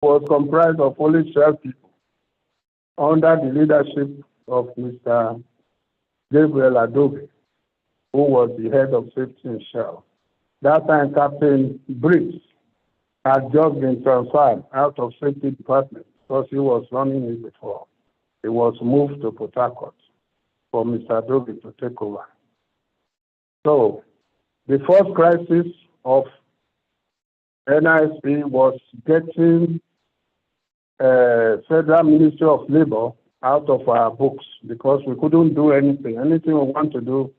was comprised of only 12 people under the leadership of Mr. Gabriel Adobe, who was the head of safety in Shell. That time, Captain Briggs had just been transferred out of safety department because he was running it before. He was moved to Port Harcourt for Mr. Adobe to take over. So the first crisis of NISP was getting Federal Ministry of Labor out of our books because we couldn't do anything. Anything we want to do,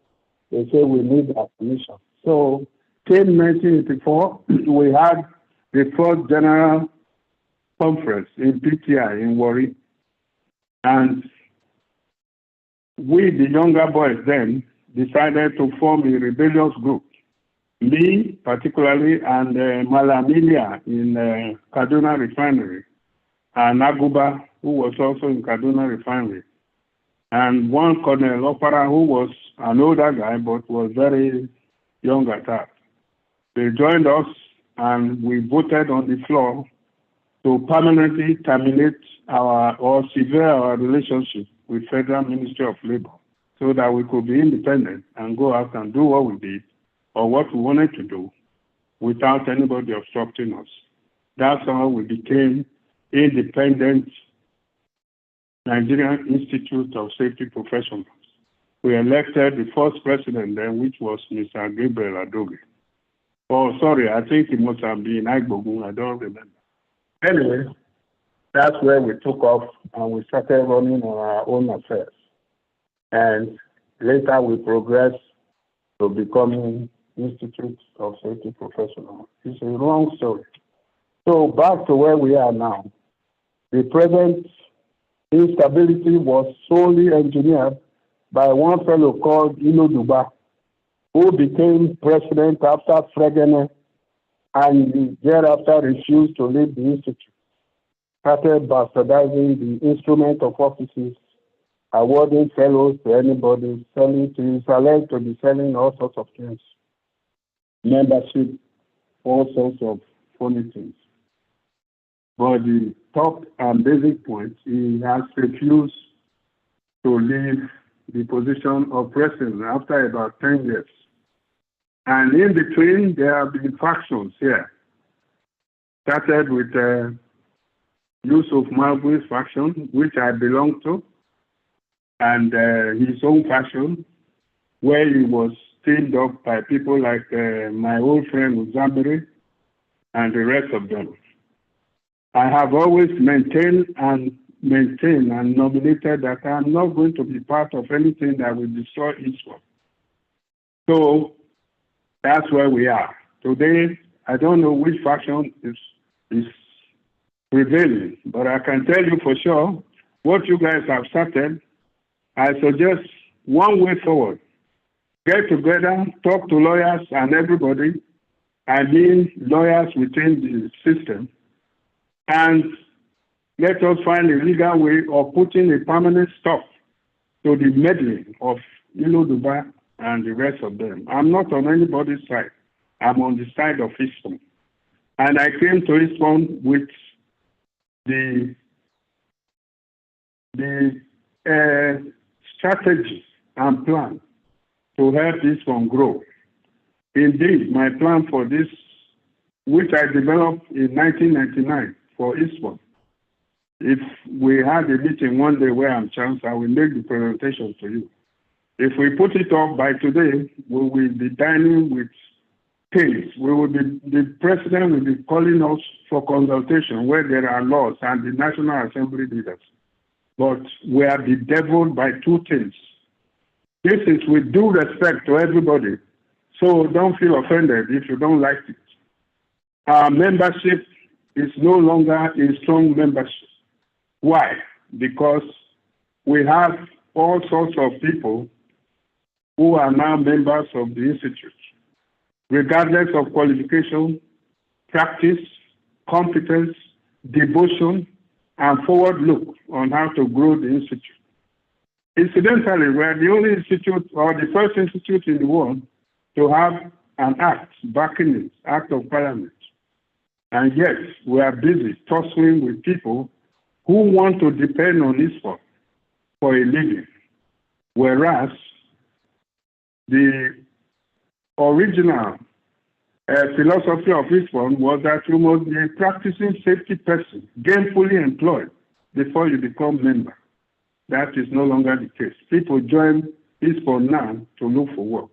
they say we need our permission. So came 1984, we had the first general conference in PTI in Warri. And we, the younger boys then, decided to form a rebellious group. Me, particularly, and Malamilia in Kaduna Refinery, and Aguba, who was also in Kaduna Refinery, and one Colonel Opara, who was an older guy but was very young at heart. They joined us, and we voted on the floor to permanently terminate or sever our relationship with Federal Ministry of Labor so that we could be independent and go out and do what we did or what we wanted to do without anybody obstructing us. That's how we became independent Nigerian Institute of Safety Professionals. We elected the first president then, which was Mr. Gabriel Adobe. Oh, sorry, I think it must have been Igbogun, I don't remember. Anyway, that's where we took off and we started running on our own affairs. And later we progressed to becoming Institute of Safety Professionals. It's a long story. So back to where we are now. The present instability was solely engineered by one fellow called Iloduba, who became president after Fregene and thereafter refused to leave the institute. Started bastardizing the instrument of offices, awarding fellows to anybody, selling to his alleged to be selling all sorts of things, membership, all sorts of funny things. But the top and basic point, he has refused to leave the position of president after about 10 years. And in between, there have been factions here. Started with Yusuf Mabui's faction, which I belong to, and his own faction, where he was teamed up by people like my old friend Uzambere and the rest of them. I have always maintained and nominated that I'm not going to be part of anything that will destroy Ispon. So that's where we are. Today, I don't know which faction is prevailing, but I can tell you for sure what you guys have started. I suggest one way forward. Get together, talk to lawyers and everybody, I mean lawyers within the system, and let us find a legal way of putting a permanent stop to the meddling of Iloduba and the rest of them. I'm not on anybody's side. I'm on the side of Ispon. And I came to Ispon with the strategy and plan to help Ispon grow. Indeed, my plan for this, which I developed in 1999 for Ispon, if we had a meeting one day where I'm chance, I will make the presentation to you. If we put it off by today, we will be dining with pains. The president will be calling us for consultation where there are laws and the National Assembly leaders. But we are bedeviled by two things. This is with due respect to everybody, so don't feel offended if you don't like it. Our membership is no longer a strong membership. Why? Because we have all sorts of people who are now members of the Institute, regardless of qualification, practice, competence, devotion, and forward look on how to grow the Institute. Incidentally, we're the only institute or the first institute in the world to have an act backing it, Act of Parliament, And yet, we are busy tussling with people who want to depend on Ispon for a living. Whereas the original philosophy of Ispon was that you must be a practicing safety person, gainfully employed before you become member. That is no longer the case. People join Ispon now to look for work.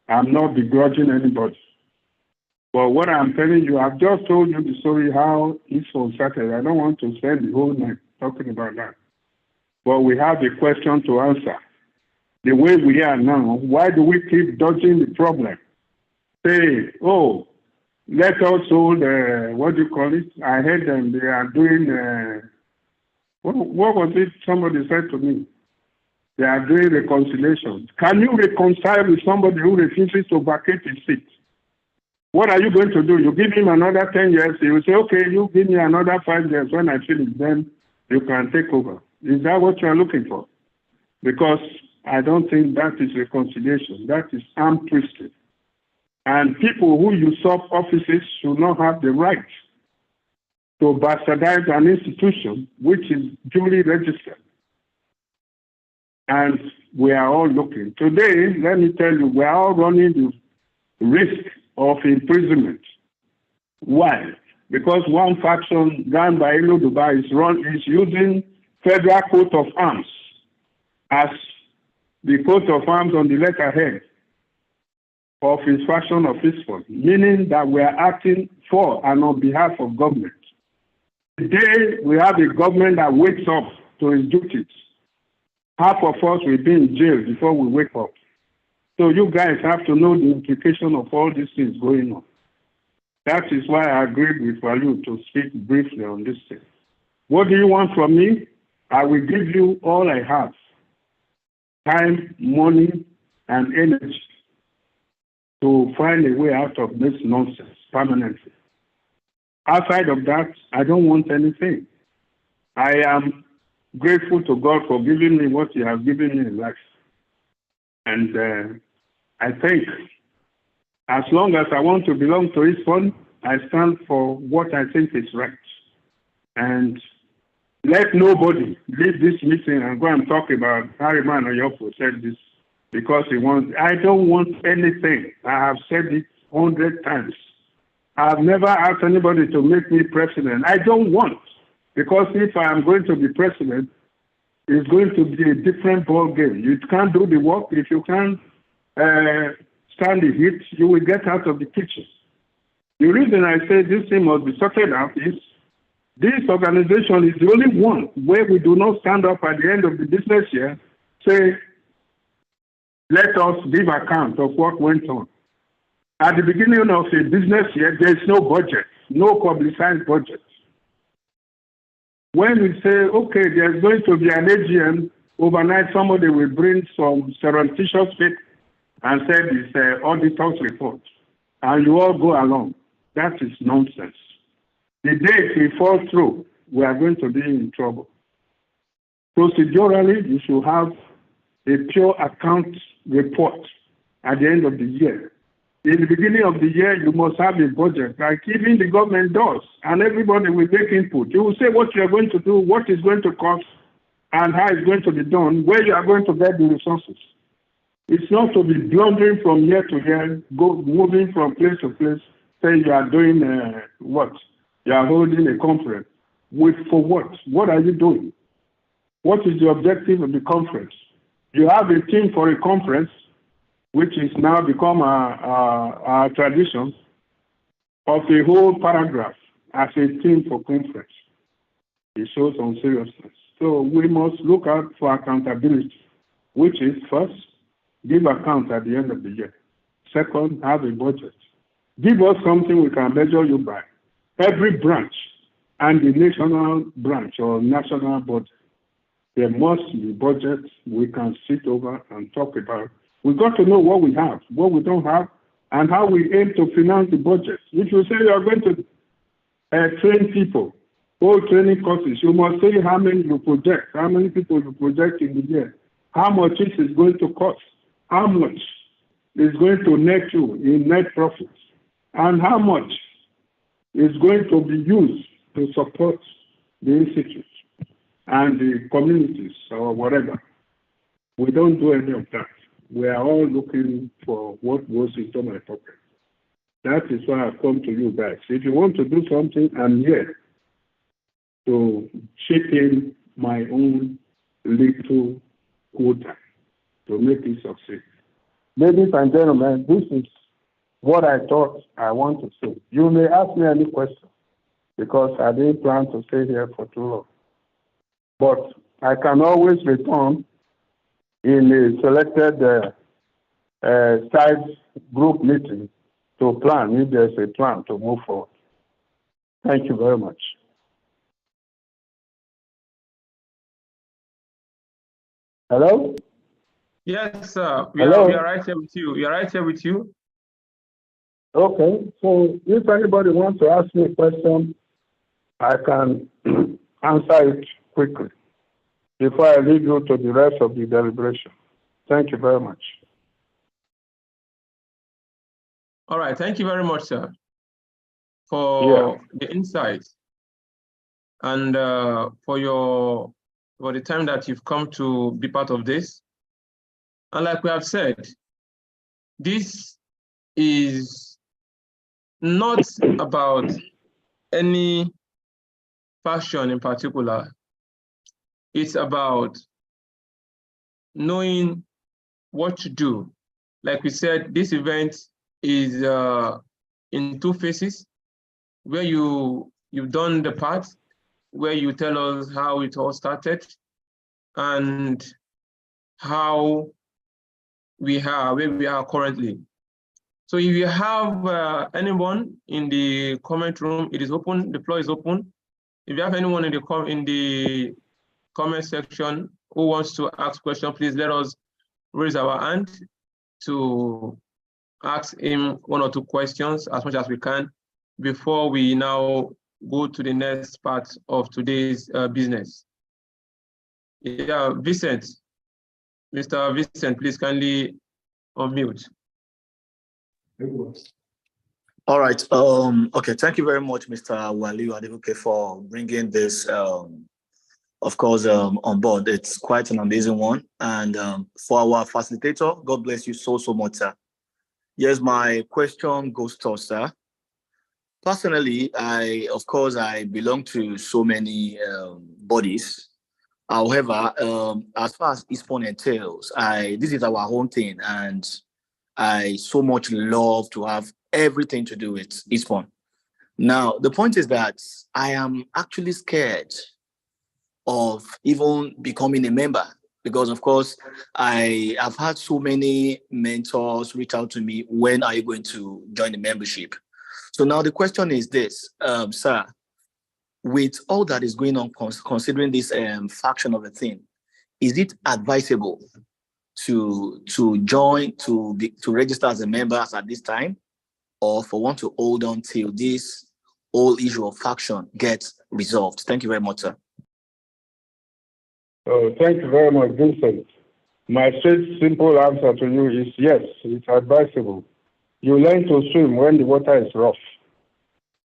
I'm not begrudging anybody. But what I'm telling you, I've just told you the story how Ispon started. I don't want to spend the whole night talking about that. But we have a question to answer. The way we are now, why do we keep dodging the problem? Say, oh, let us hold, what do you call it? I heard them, they are doing, what was it somebody said to me? They are doing reconciliation. Can you reconcile with somebody who refuses to vacate his seat? What are you going to do? You give him another 10 years, he will say, okay, you give me another 5 years. When I finish, then you can take over. Is that what you are looking for? Because I don't think that is reconciliation. That is arm twisting. And people who usurp offices should not have the right to bastardize an institution which is duly registered. And we are all looking. Today, let me tell you, we are all running the risk of imprisonment. Why? Because one faction run by Ilo Dubai is using federal coat of arms as the coat of arms on the letterhead of his faction of Ispon, meaning that we are acting for and on behalf of government. Today, we have a government that wakes up to its duties. Half of us will be in jail before we wake up. So you guys have to know the implication of all these things going on. That is why I agreed with Walu to speak briefly on this thing. What do you want from me? I will give you all I have. Time, money, and energy to find a way out of this nonsense permanently. Outside of that, I don't want anything. I am grateful to God for giving me what He has given me in life. And I think as long as I want to belong to Ispon, I stand for what I think is right. And let nobody leave this meeting and go and talk about Harriman Oyoko said this because he wants. I don't want anything. I have said it 100 times. I have never asked anybody to make me president. I don't want, because if I am going to be president, it's going to be a different ball game. You can't do the work. If you can't stand the heat, you will get out of the kitchen. The reason I say this thing must be sorted out is this organization is the only one where we do not stand up at the end of the business year, say, let us give account of what went on. At the beginning of a business year, there is no budget, no publicized budget. When we say, okay, there's going to be an AGM, overnight somebody will bring some surreptitious paper and say it's auditor's report, and you all go along. That is nonsense. The day we fall through, we are going to be in trouble. Procedurally, you should have a pure account report at the end of the year. In the beginning of the year, you must have a budget, like even the government does, and everybody will make input. You will say what you are going to do, what is going to cost, and how it's going to be done, where you are going to get the resources. It's not to be blundering from year to year, moving from place to place, saying you are doing what? You are holding a conference. For what? What are you doing? What is the objective of the conference? You have a theme for a conference, which is now become a tradition of a whole paragraph as a theme for conference. It shows on seriousness. So we must look out for accountability, which is first, give account at the end of the year. Second, have a budget. Give us something we can measure you by. Every branch and the national branch or national budget, there must be budgets we can sit over and talk about. We've got to know what we have, what we don't have, and how we aim to finance the budget. If you say you are going to train people, all training courses, you must say how many you project, how many people you project in the year, how much it is going to cost, how much is going to net you in net profits, and how much is going to be used to support the institute and the communities or whatever. We don't do any of that. We are all looking for what goes into my pocket. That is why I've come to you guys. If you want to do something, I'm here to chip in my own little quota to make it succeed. Ladies and gentlemen, this is what I thought I want to say. You may ask me any question because I didn't plan to stay here for too long. But I can always return in a selected side group meeting to plan if there's a plan to move forward. Thank you very much. Hello? Yes, sir. We are right here with you. We are right here with you. Okay. So if anybody wants to ask me a question, I can answer it quickly before I leave you to the rest of the deliberation. Thank you very much. All right. Thank you very much, sir, for the insights and for the time that you've come to be part of this. And like we have said, this is not about any faction in particular. It's about knowing what to do. Like we said, this event is in two phases, where you've done the part where you tell us how it all started and how where we are currently. So if you have anyone in the comment room, it is open, the floor is open. If you have anyone in the comment section who wants to ask questions, please let us raise our hand to ask him one or two questions as much as we can before we now go to the next part of today's business. Yeah, Vincent. Mr. Vincent, please kindly unmute. All right. Okay. Thank you very much, Mr. Wali Adebuke, for bringing this, of course, on board. It's quite an amazing one. And for our facilitator, God bless you so much, sir. Yes, my question goes to sir. Personally, of course, I belong to so many bodies. However, as far as Ispon entails, this is our own thing, and I so much love to have everything to do with Ispon. Now, the point is that I am actually scared of even becoming a member because, of course, I have had so many mentors reach out to me, when are you going to join the membership? So now the question is this, sir, with all that is going on, considering this faction of the thing, is it advisable to join, to register as a member at this time, or for one to hold on till this whole issue of faction gets resolved? Thank you very much, sir. Thank you very much, Vincent. My straight, simple answer to you is yes, it's advisable. You learn to swim when the water is rough.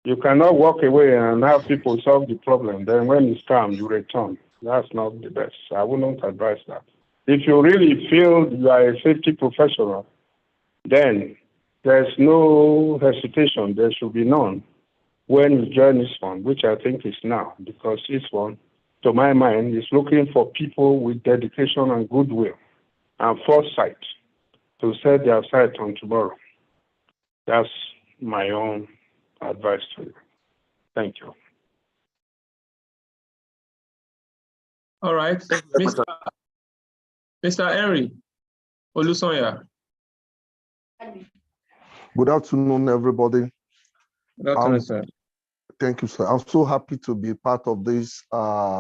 You cannot walk away and have people solve the problem. Then when it's calm, you return. That's not the best. I wouldn't advise that. If you really feel you are a safety professional, then there's no hesitation. There should be none when you join Ispon, which I think is now, because Ispon, to my mind, is looking for people with dedication and goodwill and foresight to set their sight on tomorrow. That's my own advice to you. Thank you. All right, Mr. Henry Olusonya. Good afternoon, everybody. Good afternoon, sir. Thank you, sir. I'm so happy to be part of this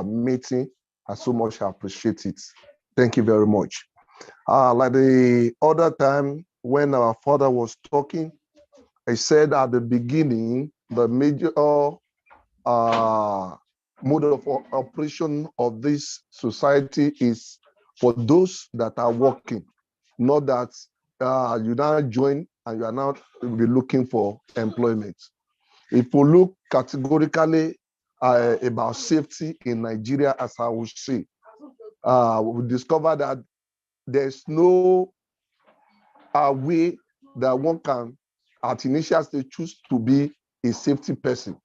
meeting. I so much appreciate it. Thank you very much. Like the other time when our father was talking, I said at the beginning, the major mode of operation of this society is for those that are working, not that you now join and you are now be looking for employment. If we look categorically about safety in Nigeria, as I would say, we discover that there's no way that one can, at initial stage, choose to be a safety person.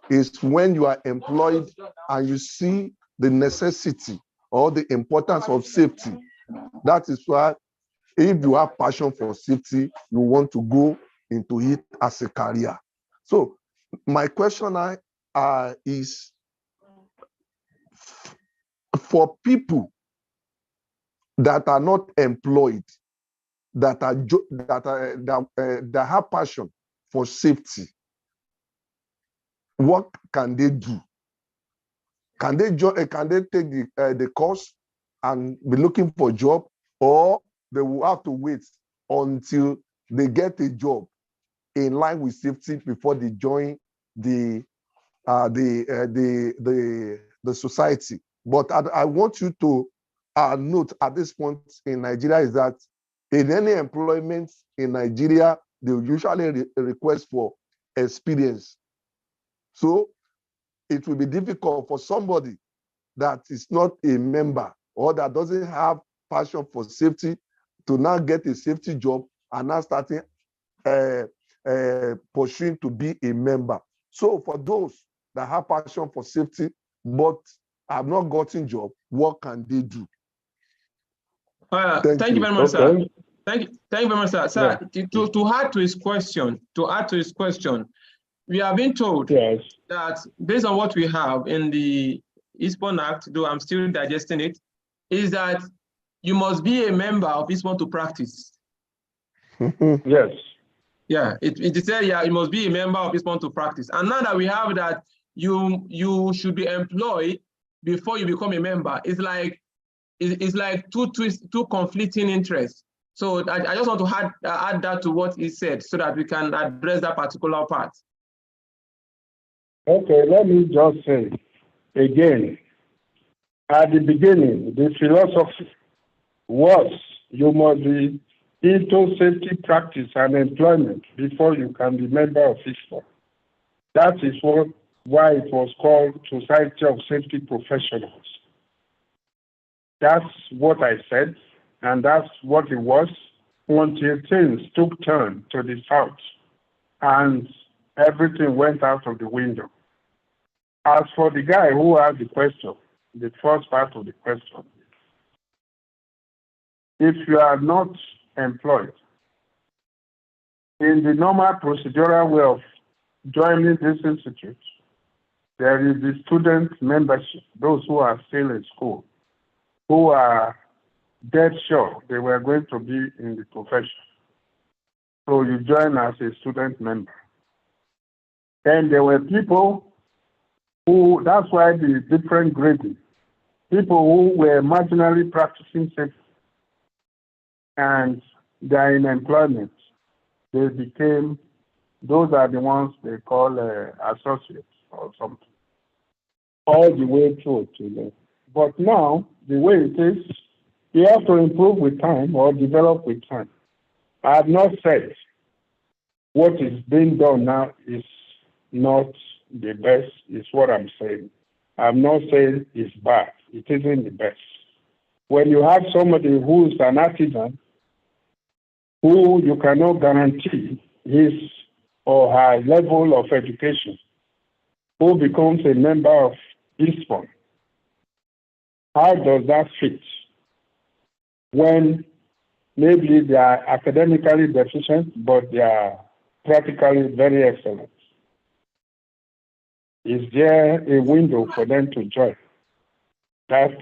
It's when you are employed and you see the necessity or the importance of safety. That is why, if you have passion for safety, you want to go into it as a career. So my question is, for people that are not employed, that have passion for safety, what can they do? Can they take the course and be looking for a job, or they will have to wait until they get a job in line with safety before they join the society? But I want you to note at this point in Nigeria is that in any employment in Nigeria, they usually request for experience. So it will be difficult for somebody that is not a member or that doesn't have passion for safety to now get a safety job and now starting pursuing to be a member. So for those that have passion for safety but have not gotten job, what can they do? Thank you very much, sir. Thank you very much, sir. Sir, Yeah. to add to his question, we have been told that based on what we have in the Ispon Act, though I'm still digesting it, is that you must be a member of Ispon to practice. Yes. Yeah, it said, yeah, you must be a member of Ispon to practice. And now that we have that, you should be employed before you become a member. It's like two conflicting interests. So I just want to add that to what he said so that we can address that particular part. Okay, let me just say again, at the beginning, the philosophy was you must be into safety practice and employment before you can be member of Ispon. That is why it was called Society of Safety Professionals. That's what I said, and that's what it was until things took turn to the south and everything went out of the window. As for the guy who asked the question, the first part of the question, if you are not employed, in the normal procedural way of joining this institute, there is the student membership, those who are still in school, who are dead sure they were going to be in the profession. So you join as a student member. Then there were people who, that's why the different grading, people who were marginally practicing safety and they are in employment, they became, those are the ones they call associates or something, all the way through to them. But now, the way it is, you have to improve with time or develop with time. I have not said what is being done now is not the best, is what I'm saying. I'm not saying it's bad. It isn't the best. When you have somebody who's an artisan, who you cannot guarantee his or her level of education, who becomes a member of Ispon, how does that fit when maybe they are academically deficient, but they are practically very excellent? Is there a window for them to join? That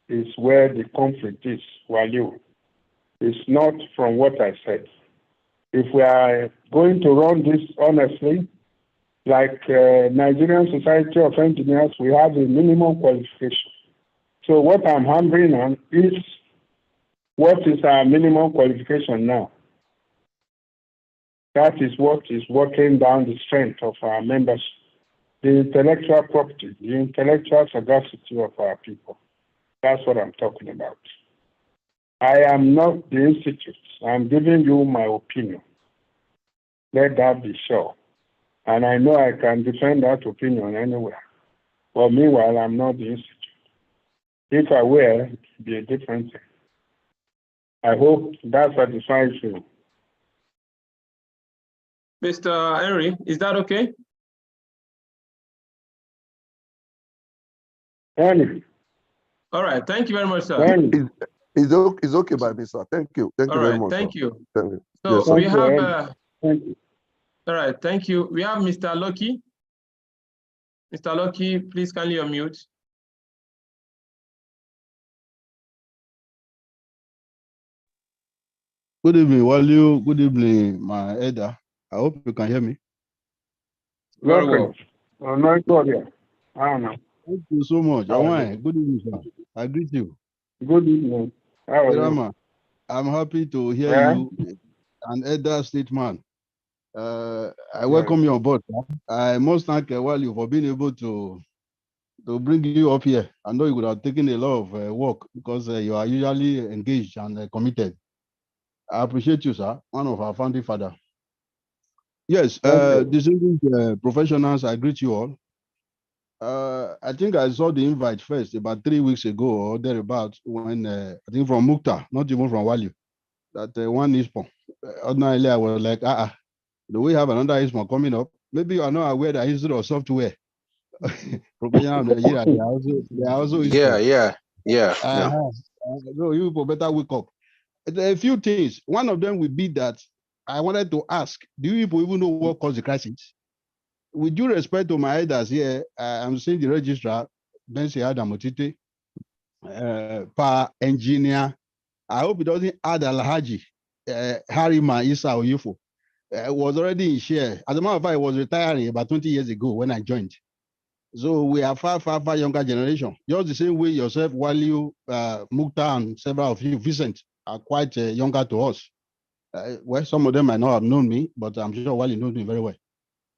is where the conflict is, Waliu. It's not from what I said. If we are going to run this honestly, like Nigerian Society of Engineers, we have a minimum qualification. So what I'm hammering on is, what is our minimum qualification now? That is what is working down the strength of our membership, the intellectual property, the intellectual sagacity of our people. That's what I'm talking about. I am not the institute. I'm giving you my opinion. Let that be sure. And I know I can defend that opinion anywhere. But meanwhile, I'm not the institute. If I were, it would be a different thing. I hope that satisfies you. Mr. Henry, is that okay? Henry. All right. Thank you very much, sir. Henry. It's okay by me, sir. Thank you. Thank you very much. Thank sir. you. Thank you. So Yes, sir. we have, Thank you. all right, thank you. We have Mr. Lucky. Mr. Lucky, please kindly unmute. Good evening, Waliu. Good evening, my elder. I hope you can hear me. Very well. Oh, no, God, yeah. I don't know. Thank you so much. How are Awai, good evening, sir. I greet you. Good evening. How are you? Irama, I'm happy to hear Yeah? you, an elder statesman. I Yeah. welcome you on board. Sir. I must thank Waliu for being able to bring you up here. I know you would have taken a lot of work because you are usually engaged and committed. I appreciate you, sir, one of our founding father. Yes, distinguished professionals, I greet you all. I think I saw the invite first about 3 weeks ago or thereabouts when I think from Mukta, not even from Waliu, that one Ispon. Ordinarily, I was like, do we have another Ispon coming up? Maybe you are not aware that instead of software, professional Nigeria, they are also Ispon. Yeah. So you better wake up. There are a few things. One of them would be that I wanted to ask, do you people even know what caused the crisis? With due respect to my elders here, I'm seeing the registrar, Bensi Adam Otite, per engineer. I hope it doesn't add Alhaji, Harima Isa Oyufo. Was already in share. As a matter of fact, I was retiring about 20 years ago when I joined. So we are far younger generation. Just the same way yourself, Waliu, Mukta, and several of you, Vincent, are quite younger to us. Well, some of them might not have known me, but I'm sure Waliu knows me very well.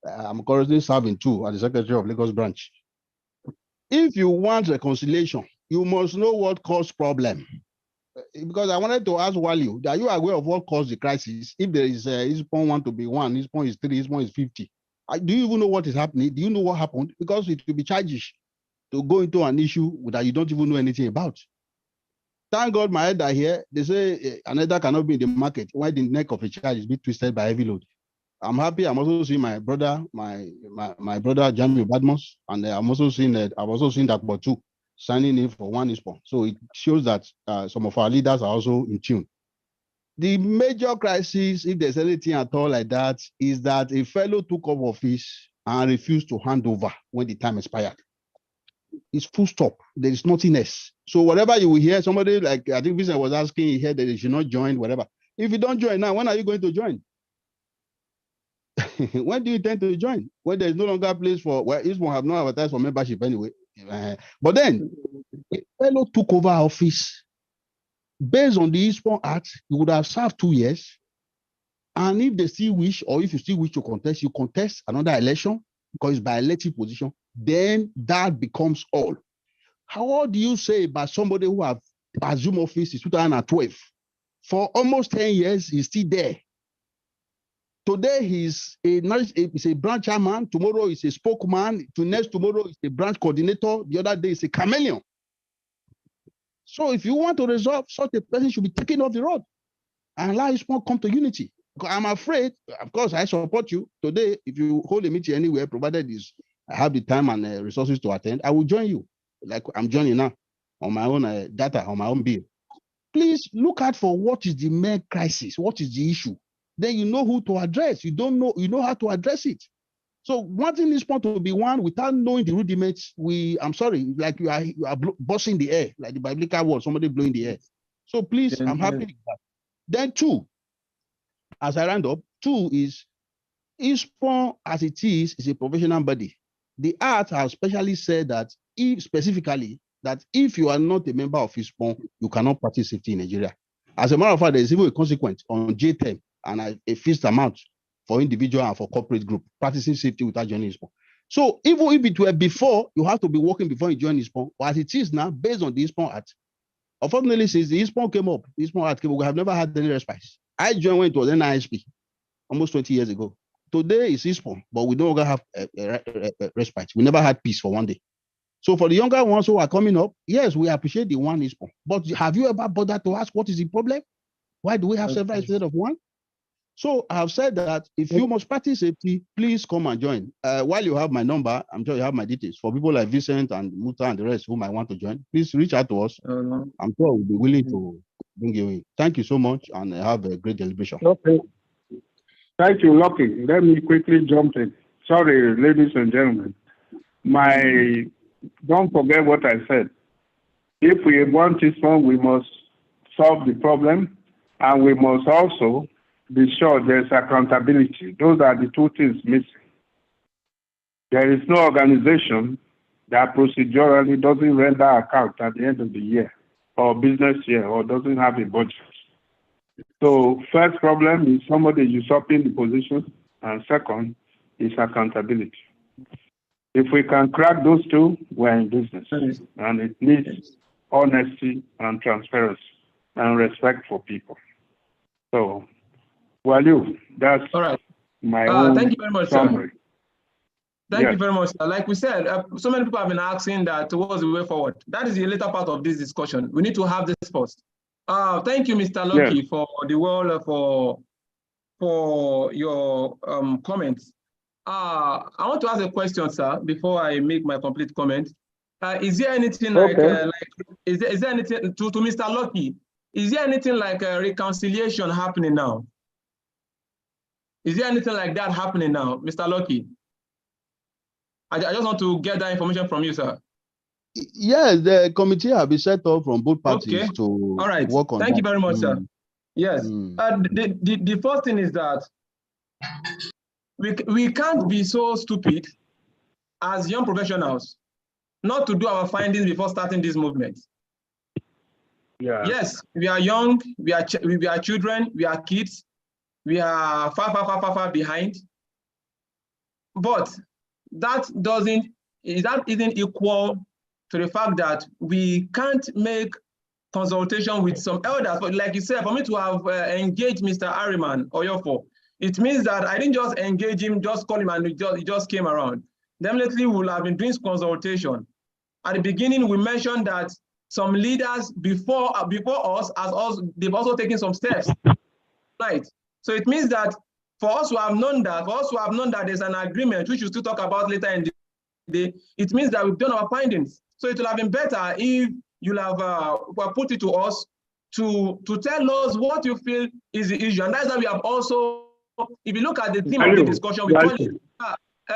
I'm currently serving too as the Secretary of Lagos Branch. If you want reconciliation, you must know what caused problem. Because I wanted to ask Waliu, are you aware of what caused the crisis? If there is Ispon 1 to be 1, Ispon is 3, Ispon is 50. Do you even know what is happening? Do you know what happened? Because it will be childish to go into an issue that you don't even know anything about. Thank God my elder here, they say an elder cannot be in the market when the neck of a child is being twisted by heavy load. I'm happy. I'm also seeing my brother, my brother Jamie Badmos, and I'm also seeing that I've also seen that but two signing in for one Ispon. So it shows that some of our leaders are also in tune. The major crisis, if there's anything at all like that, is that a fellow took up office and refused to hand over when the time expired. It's full stop. There is nothing else. So whatever you will hear, somebody like I think Vincent was asking, he heard that they should not join, whatever. If you don't join now, when are you going to join? When do you intend to join? When there's no longer place for, well, Ispon have not advertised for membership anyway. But then, a fellow took over office based on the Ispon Act. You would have served 2 years. And if they still wish, or if you still wish to contest, you contest another election because it's by elective position. Then that becomes all. How do you say about somebody who have assumed office in 2012? For almost 10 years, he's still there. Today he's a branch chairman. Tomorrow he's a spokesman. Tomorrow he's a branch coordinator. The other day he's a chameleon. So if you want to resolve, such a person should be taken off the road and allow Ispon come to unity. Because I'm afraid, of course, I support you today. If you hold a meeting anywhere, provided I have the time and resources to attend, I will join you. Like I'm joining now on my own data, on my own bill. Please look out for what is the main crisis, what is the issue. Then you know who to address. You don't know, you know how to address it. So wanting Ispon to be one without knowing the rudiments, I'm sorry, like you are busting the air, like the biblical word, somebody blowing the air. So please, I'm happy with that. Then two, as I round up, two is Ispon as it is a professional body. The Act has specially said that if you are not a member of Ispon, you cannot practice safety in Nigeria. As a matter of fact, there is even a consequence on J10 and a fixed amount for individual and for corporate group practicing safety without joining Ispon. So even if it were before, you have to be working before you join Ispon. But as it is now, based on the Ispon Act, unfortunately, since the Ispon came up, the Ispon Act came up, we have never had any respite. I joined when it was NISP almost 20 years ago. today is Ispon, but we no longer have a respite. We never had peace for one day. So for the younger ones who are coming up, yes, we appreciate the one Ispon. But have you ever bothered to ask what is the problem? Why do we have several instead of one? So I have said that if you must practice safety, please come and join. While you have my number, I'm sure you have my details. For people like Vincent and Muta and the rest who might want to join, please reach out to us. I'm sure we'll be willing to bring you in. Thank you so much and have a great deliberation. Okay. Thank you, Lucky. Let me quickly jump in. Sorry, ladies and gentlemen. Don't forget what I said. If we want this one, we must solve the problem, and we must also be sure there's accountability. Those are the two things missing. There is no organization that procedurally doesn't render account at the end of the year or business year or doesn't have a budget. So first problem is somebody usurping the position, and second is accountability. If we can crack those two, we're in business. And it needs honesty and transparency and respect for people. So, that's all right. My own thank you very much, summary. Sir. Thank you very much. Like we said, so many people have been asking that what's the way forward. That is the later part of this discussion. We need to have this first. Thank you, Mr. Lucky, for the world for your comments. I want to ask a question, sir, before I make my complete comment. Is there anything is there anything to Mr. Lucky? Is there anything like a reconciliation happening now? Is there anything like that happening now, Mr. Lucky? I just want to get that information from you, sir. Yes, the committee have been set up from both parties to work on Thank you very much, sir. Yes. The first thing is that we can't be so stupid as young professionals not to do our findings before starting this movement. Yeah. Yes, we are young, we are children, we are kids, we are far behind. But that isn't equal to the fact that we can't make consultation with some elders. But like you said, for me to have engaged Mr. Ariman Oyofo, it means that I didn't just engage him, just call him, and he just came around. Definitely, we will have been doing consultation. At the beginning, we mentioned that some leaders before us, they've also taken some steps, right? So it means that for us to have known that, there's an agreement which we'll still talk about later in the day, it means that we've done our findings. So it will have been better if you'll have put it to us to tell us what you feel is the issue. And that's why we have also, if you look at the theme of the discussion, we call it,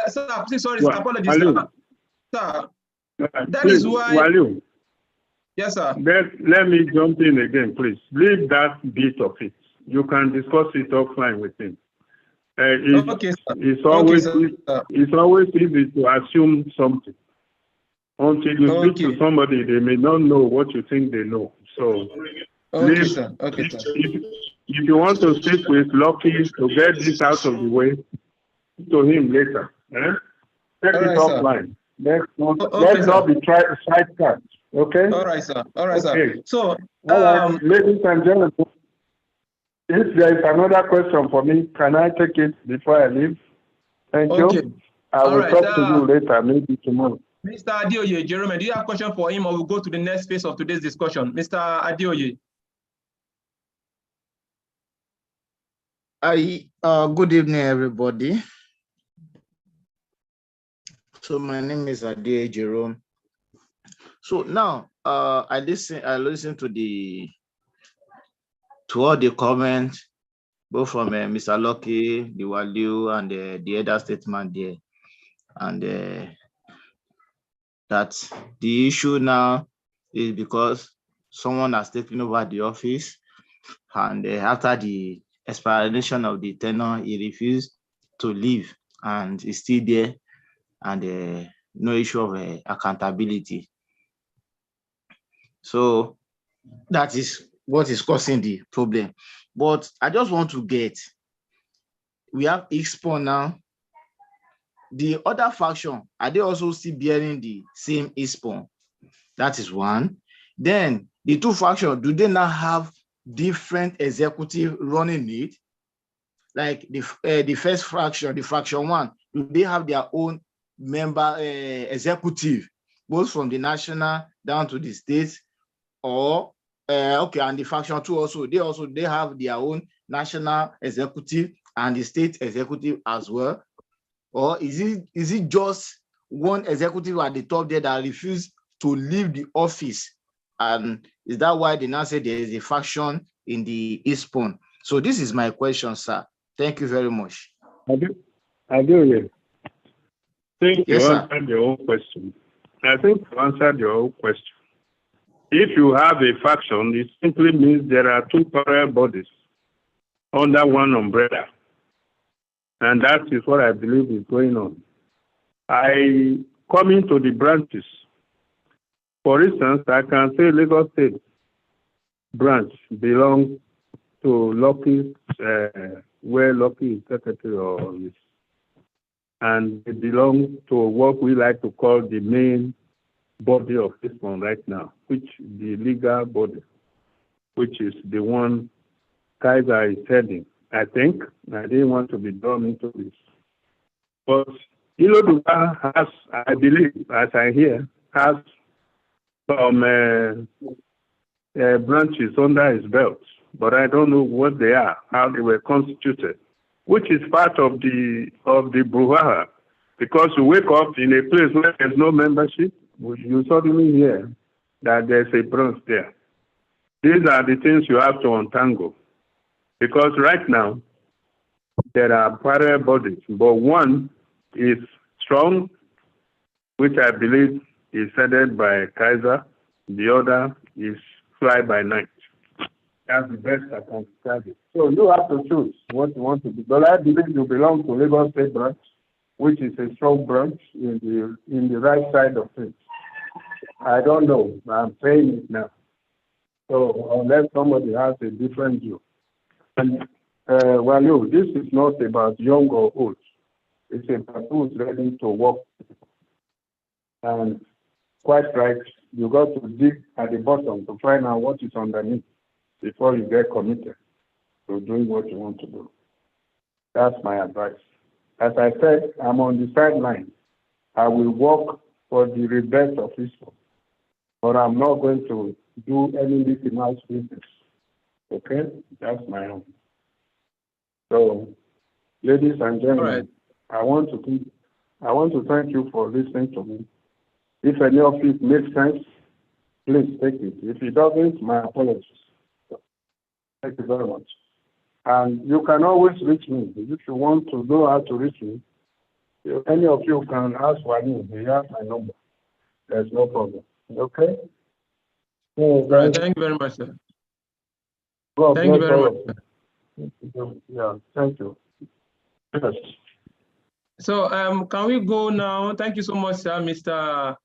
sir, please, sorry, apologies, sir. Sir, that is why. Yes, sir. Let me jump in again, please. Leave that bit of it. You can discuss it offline with him. It's always easy to assume something. Until you speak to somebody, they may not know what you think they know. So, if you want to speak with Lucky to get this out of the way, to him later. Take it offline. Let's not be sidetracked. Okay? All right, sir. All right, sir. So, ladies and gentlemen, if there is another question for me, can I take it before I leave? Thank you. I will talk to you later, maybe tomorrow. Mr. Adeoye, Jerome, do you have a question for him, or we'll go to the next phase of today's discussion? Mr. Adeoye. Good evening, everybody. So my name is Adeoye Jerome. So now I listen to all the comments, both from Mr. Lucky, the Waliu, and the other statement there, and that the issue now is because someone has taken over the office, and after the expiration of the tenure, he refused to leave, and is still there, and no issue of accountability. So that is what is causing the problem. But I just want to get, we have Ispon now. The other faction, are they also still bearing the same Ispon? That is one. Then the two factions, do they now have different executive running it? like the first fraction, the fraction 1, do they have their own member executive, both from the national down to the states? Or okay, and the fraction 2 also they have their own national executive and the state executive as well? Or is it just one executive at the top there that refused to leave the office? And is that why they now say there is a faction in the Ispon? So this is my question, sir. Thank you very much. I do. Yes. I think Yes, you sir. answered your own question. I think you answered your own question. If you have a faction, it simply means there are two parallel bodies under one umbrella. And that is what I believe is going on. Coming to the branches, for instance, I can say Lagos State branch belongs to Lucky, where Lucky is secretary or is, and it belongs to what we like to call the main body of this one right now, which the legal body, which is the one Kaiser is heading. I think I didn't want to be drawn into this, but Iloduba has, I believe, as I hear, has some branches under his belt, but I don't know what they are, how they were constituted, which is part of the brouhaha, because you wake up in a place where there's no membership, you suddenly hear that there's a branch there. These are the things you have to untangle, because right now there are parallel bodies, but one is strong, which I believe is headed by Kaiser. The other is fly by night. That's the best I can describe it. So you have to choose what you want to be. But I believe you belong to Lagos State branch, which is a strong branch in the right side of things. I don't know. I'm saying it now. So unless somebody has a different view. And this is not about young or old. It's about who's ready to work. And quite right, you got to dig at the bottom to find out what is underneath before you get committed to doing what you want to do. That's my advice. As I said, I'm on the sideline. I will work for the rebirth of Ispon, but I'm not going to do any Mickey Mouse business. Okay? That's my own. So, ladies and gentlemen, right. I want to thank you for listening to me. If any of it makes sense, please take it. If it doesn't, my apologies. Thank you very much. And you can always reach me. If you want to know how to reach me, any of you can ask Wani. He has my number. There's no problem. Okay? All right. Thank you very much, sir. God Thank you bless very all much. of you. Yeah, thank you. Yes. So can we go now? Thank you so much, sir, Mr.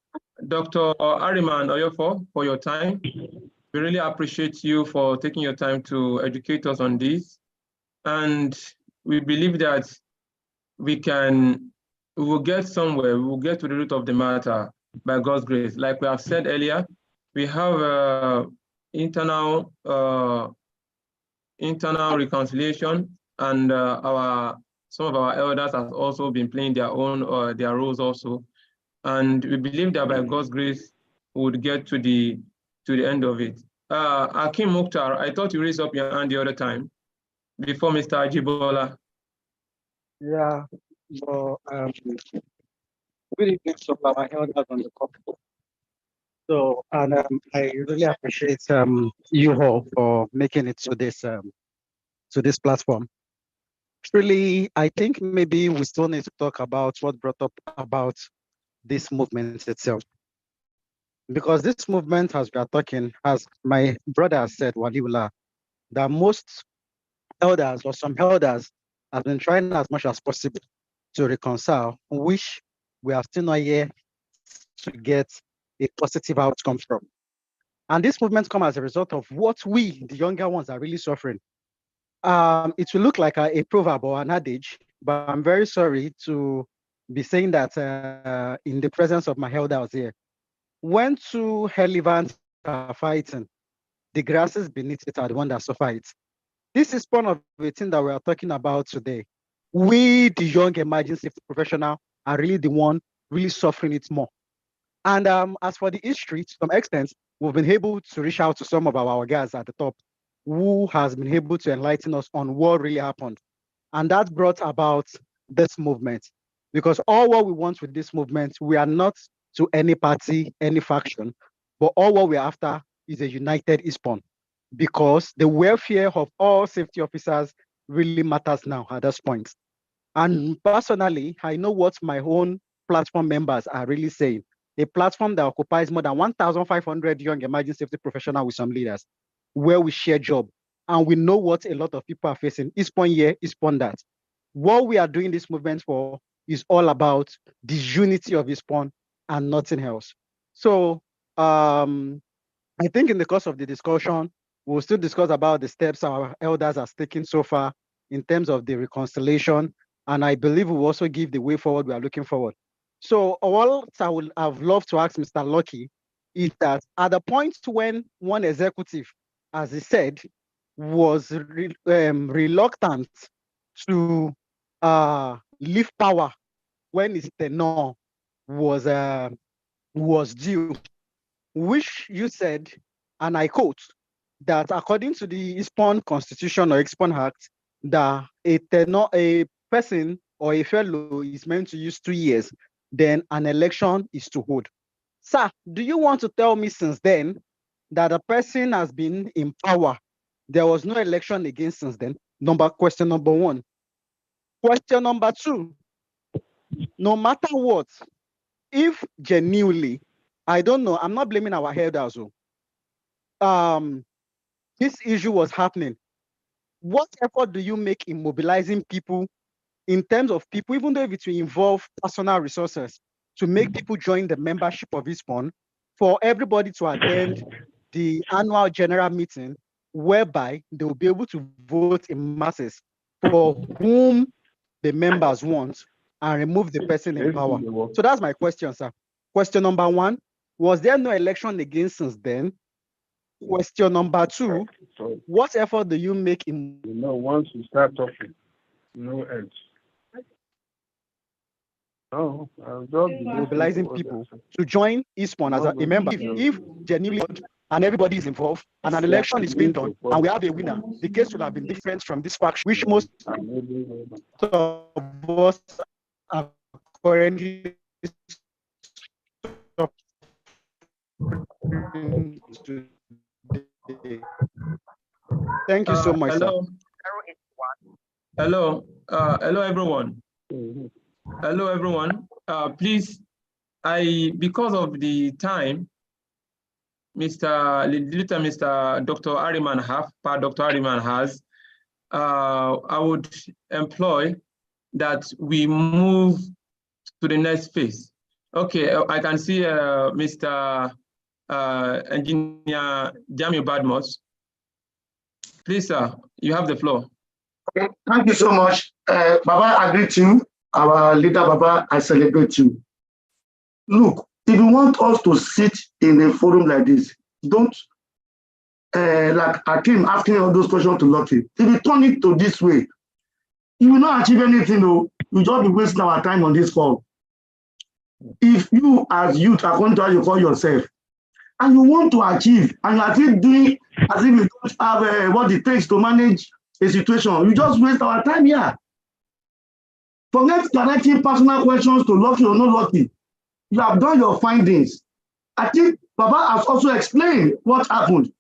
Dr. Ariman Oyofo, for your time. We really appreciate you for taking your time to educate us on this. And we believe that we will get somewhere, we will get to the root of the matter by God's grace. Like we have said earlier, we have internal reconciliation, and some of our elders have also been playing their own their roles also. And we believe that by God's grace, we would get to the end of it. Akim Mukhtar, I thought you raised up your hand the other time before Mr. Ajibola. Yeah, so good evening to our elders on the call. So, and I really appreciate you all for making it to this platform. Really, I think maybe we still need to talk about what brought up about this movement itself. Because this movement, as we are talking, as my brother has said, Waliula, that most elders or some elders have been trying as much as possible to reconcile, which we are still not yet to get a positive outcome from. And this movement comes as a result of what we, the younger ones, are really suffering. It will look like a proverb or an adage, but I'm very sorry to be saying that in the presence of my elders here. When two elephants are fighting, the grasses beneath it are the one that suffer it. this is one of the things that we are talking about today. We, the young emerging safety professional, are really the one really suffering it more. And as for the history, to some extent, we've been able to reach out to some of our guys at the top who has been able to enlighten us on what really happened. And that brought about this movement. Because all what we want with this movement, we are not to any party, any faction, but all what we're after is a united Ispon. Because the welfare of all safety officers really matters now at this point. And personally, I know what my own platform members are really saying. A platform that occupies more than 1,500 young emerging safety professionals with some leaders, where we share job. And we know what a lot of people are facing. Ispon here, Ispon that. What we are doing this movement for is all about the unity of Ispon and nothing else. So I think in the course of the discussion, we'll still discuss about the steps our elders are taking so far in terms of the reconciliation. And I believe we'll also give the way forward we are looking forward. So all I've loved to ask Mr. Lucky is that at the point when one executive, as he said, was reluctant to leave power when his tenure was due, which you said, and I quote, that according to the Ispon Constitution or Ispon Act, that a person or a fellow is meant to use 2 years, then an election is to hold. Sir, do you want to tell me since then that a person has been in power? There was no election again since then? Question number one. Question number two, no matter what, if genuinely, I don't know, I'm not blaming our elders. This issue was happening. What effort do you make in mobilizing people in terms of people, even though if it will involve personal resources, to make people join the membership of Ispon, for everybody to attend the annual general meeting, whereby they will be able to vote in masses for whom the members want and remove the person in power? So that's my question, sir. Question number one, was there no election again since then? Question number two, what effort do you make in... once you start talking, no edge. No, mobilizing people to join Ispon as a member. If genuinely and everybody is involved and an election is being done and we have a winner, the case would have been different from this faction, which most of us are currently today. Thank you so much, hello. sir. Hello, hello everyone. Hello everyone. Please, because of the time, Mr. Dr. Ariman has, I would employ that we move to the next phase. Okay, I can see Mr. Engineer Jamil Badmos. Please, sir, you have the floor. Okay, thank you so much. Baba, I greet you. Our leader, Baba, I celebrate you. Look, if you want us to sit in a forum like this, don't, like Akim asking all those questions to Lucky. If you turn it to this way, you will not achieve anything, though. You just be wasting our time on this call. If you, as youth, according to how you call yourself, and you want to achieve, and you are still doing as if you don't have what it takes to manage a situation, you just waste our time here. Forget directing personal questions to Lucky or no Lucky. You have done your findings. I think Baba has also explained what happened.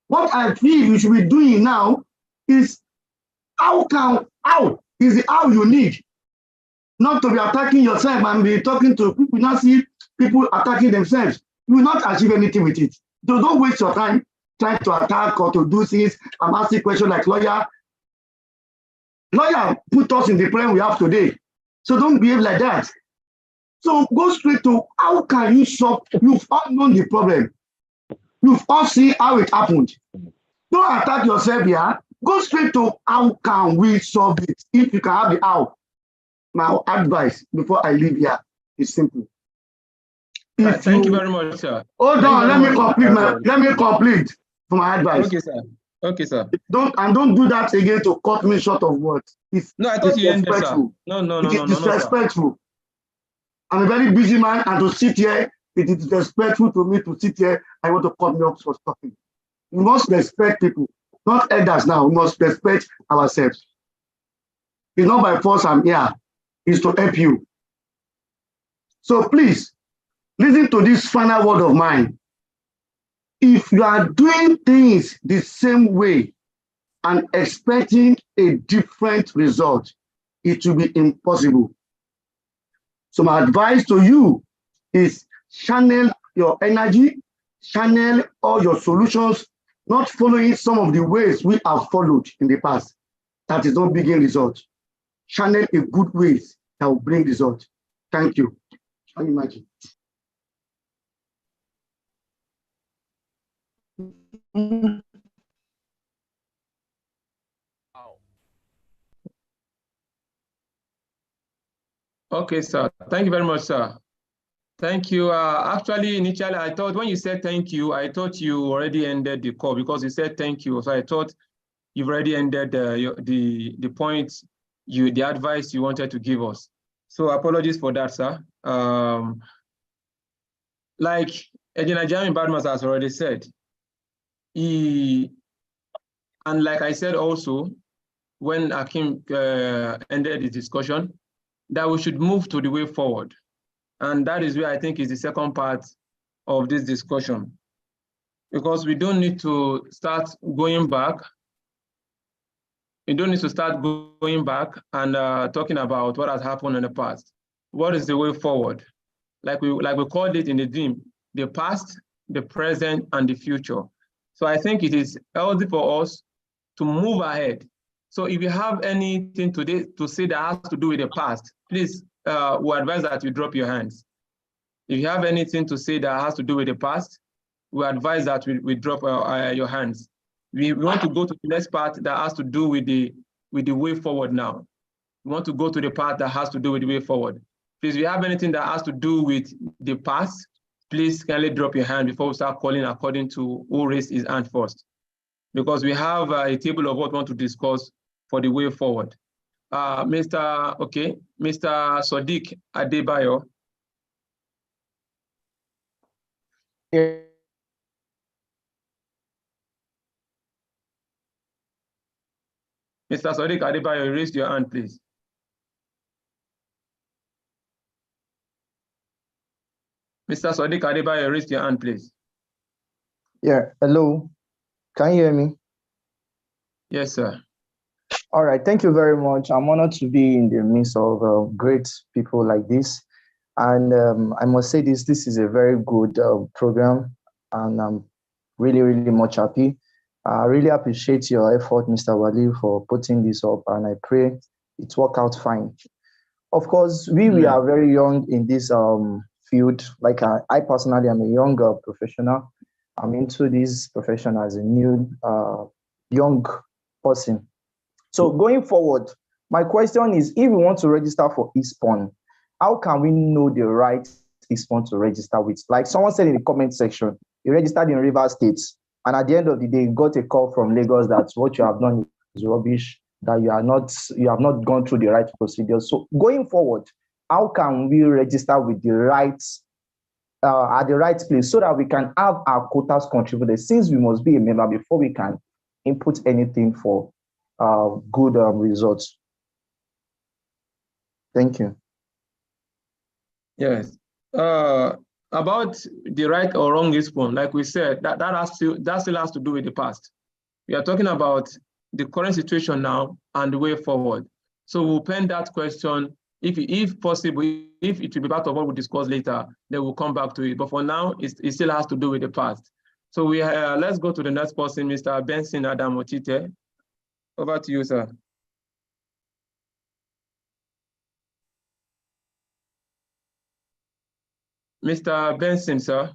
What I feel you should be doing now is how is it how you need, not to be attacking yourself and be talking to people, not see people attacking themselves. You will not achieve anything with it. So don't waste your time trying to attack or to do things and asking questions like lawyer. Lawyer put us in the problem we have today. So don't behave like that. So go straight to how can you solve? You've all known the problem. You've all seen how it happened. Don't attack yourself here. Go straight to how can we solve it? If you can have the how. My advice before I leave here is simple. Thank you very much, sir. Hold on, let me complete for my advice. Okay, sir. Okay, sir. Don't do that again to cut me short of words. No, I thought you ended, sir. Disrespectful. No, It is disrespectful. sir. I'm a very busy man, and to sit here, it is disrespectful to me to sit here. I want to cut me off for talking. We must respect people, not elders now. We must respect ourselves. It's not by force I'm here. It's to help you. So please, listen to this final word of mine. If you are doing things the same way and expecting a different result, it will be impossible. So my advice to you is channel your energy, channel all your solutions, not following some of the ways we have followed in the past. That is not bringing results. Channel a good ways that will bring results. Thank you. Can you imagine? Okay, sir. Thank you very much, sir. Thank you. Actually, initially, I thought when you said thank you, I thought you already ended the call because you said thank you. So I thought you've already ended the points, the advice you wanted to give us. So apologies for that, sir. Like Engineer Jami Badmas has already said, and like I said also, when Akim ended the discussion, that we should move to the way forward. And that is where I think is the second part of this discussion. Because we don't need to start going back. We don't need to start going back and talking about what has happened in the past. What is the way forward? Like we called it in the dream, the past, the present, and the future. So I think it is healthy for us to move ahead. So if you have anything today to say that has to do with the past, please, we advise that you drop your hands. If you have anything to say that has to do with the past, we advise that we drop your hands. We want to go to the next part that has to do with the way forward now. We want to go to the part that has to do with the way forward. Please, if you have anything that has to do with the past, please kindly drop your hand before we start calling according to who raised his hand first. Because we have a table of what we want to discuss for the way forward. Mr. Sadiq Adebayo. Yeah. Mr. Sadiq Adebayo, raise your hand, please. Mr. Sadiq Adebayo, raise your hand, please. Yeah, hello. Can you hear me? Yes, sir. All right, thank you very much. I'm honored to be in the midst of great people like this. And I must say this is a very good program, and I'm really, really much happy. I really appreciate your effort, Mr. Wali, for putting this up, and I pray it work out fine. Of course, we are very young in this field. Like I personally am a younger professional. I'm into this profession as a new young person. So going forward, my question is, if we want to register for Ispon, how can we know the right Ispon to register with? Like someone said in the comment section, you registered in Rivers State, and at the end of the day, you got a call from Lagos that what you have done is rubbish, that you have not gone through the right procedure. So going forward, how can we register with the right at the right place so that we can have our quotas contributed, since we must be a member before we can input anything for good results? Thank you. Yes. About the right or wrong Ispon, like we said, that still has to do with the past. We are talking about the current situation now and the way forward. So we'll pen that question. If possible, if it will be part of what we discuss later, then we'll come back to it. But for now, it still has to do with the past. So let's go to the next person, Mr. Benson Adam Ochite. Over to you, sir. Mr. Benson, sir.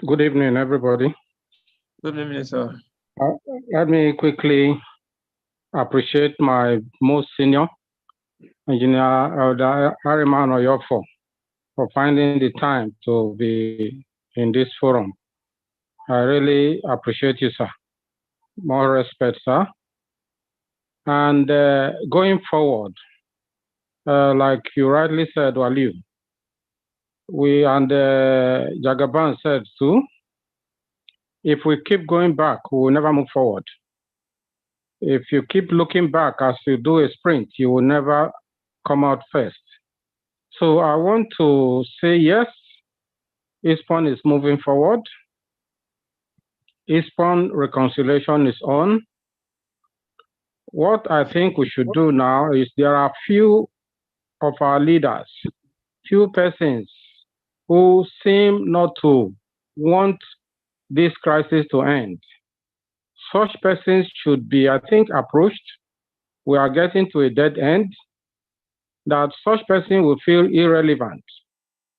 Good evening, everybody. Good evening, sir. Let me quickly appreciate my most senior engineer, Elder Harriman Oyofo, for finding the time to be in this forum. I really appreciate you, sir. More respect, sir. And going forward, like you rightly said, Waliu, we and Jagaban said too, if we keep going back, we will never move forward. If you keep looking back as you do a sprint, you will never come out first. So I want to say yes, Ispon is moving forward. Ispon reconciliation is on. What I think we should do now is there are few of our leaders, few persons who seem not to want this crisis to end. Such persons should be, I think, approached. We are getting to a dead end, that such person will feel irrelevant.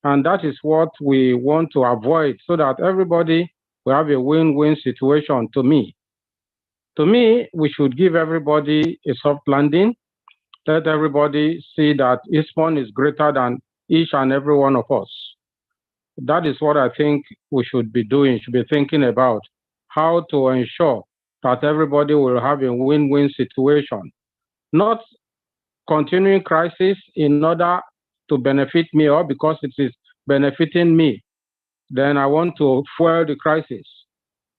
And that is what we want to avoid so that everybody will have a win-win situation to me. To me, we should give everybody a soft landing. Let everybody see that Ispon is greater than each and every one of us. That is what I think we should be doing, should be thinking about how to ensure that everybody will have a win-win situation. Not continuing crisis in order to benefit me or because it is benefiting me, then I want to fuel the crisis.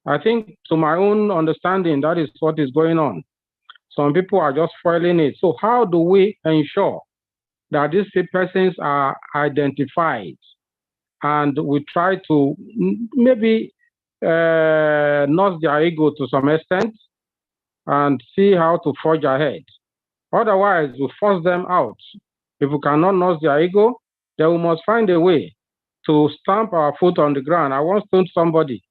I think to my own understanding, that is what is going on. Some people are just fueling it. So how do we ensure that these persons are identified and we try to maybe nurse their ego to some extent and see how to forge ahead? Otherwise, we force them out. If we cannot nurse their ego, then we must find a way to stamp our foot on the ground. I once told somebody,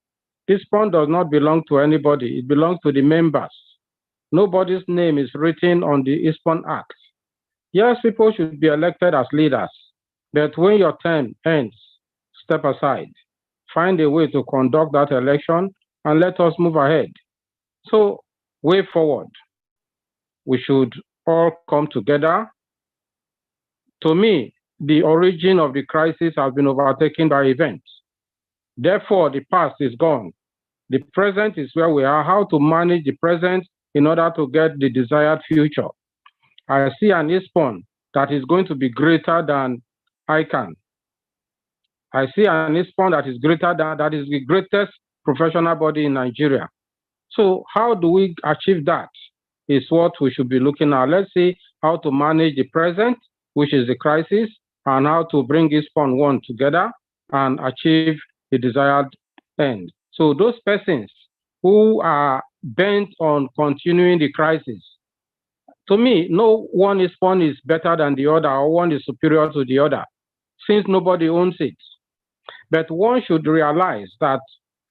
this fund does not belong to anybody. It belongs to the members. Nobody's name is written on the Ispon Act. Yes, people should be elected as leaders, but when your term ends, step aside. Find a way to conduct that election and let us move ahead. So, way forward, we should all come together. To me, the origin of the crisis has been overtaken by events. Therefore, the past is gone. The present is where we are, how to manage the present in order to get the desired future. I see an Ispon that is going to be greater than ICANN. I see an Ispon that is greater than, that is the greatest professional body in Nigeria. So how do we achieve that is what we should be looking at. Let's see how to manage the present, which is the crisis, and how to bring Ispon 1 together and achieve the desired end. So those persons who are bent on continuing the crisis, to me, no one Ispon is better than the other or one is superior to the other, since nobody owns it. But one should realize that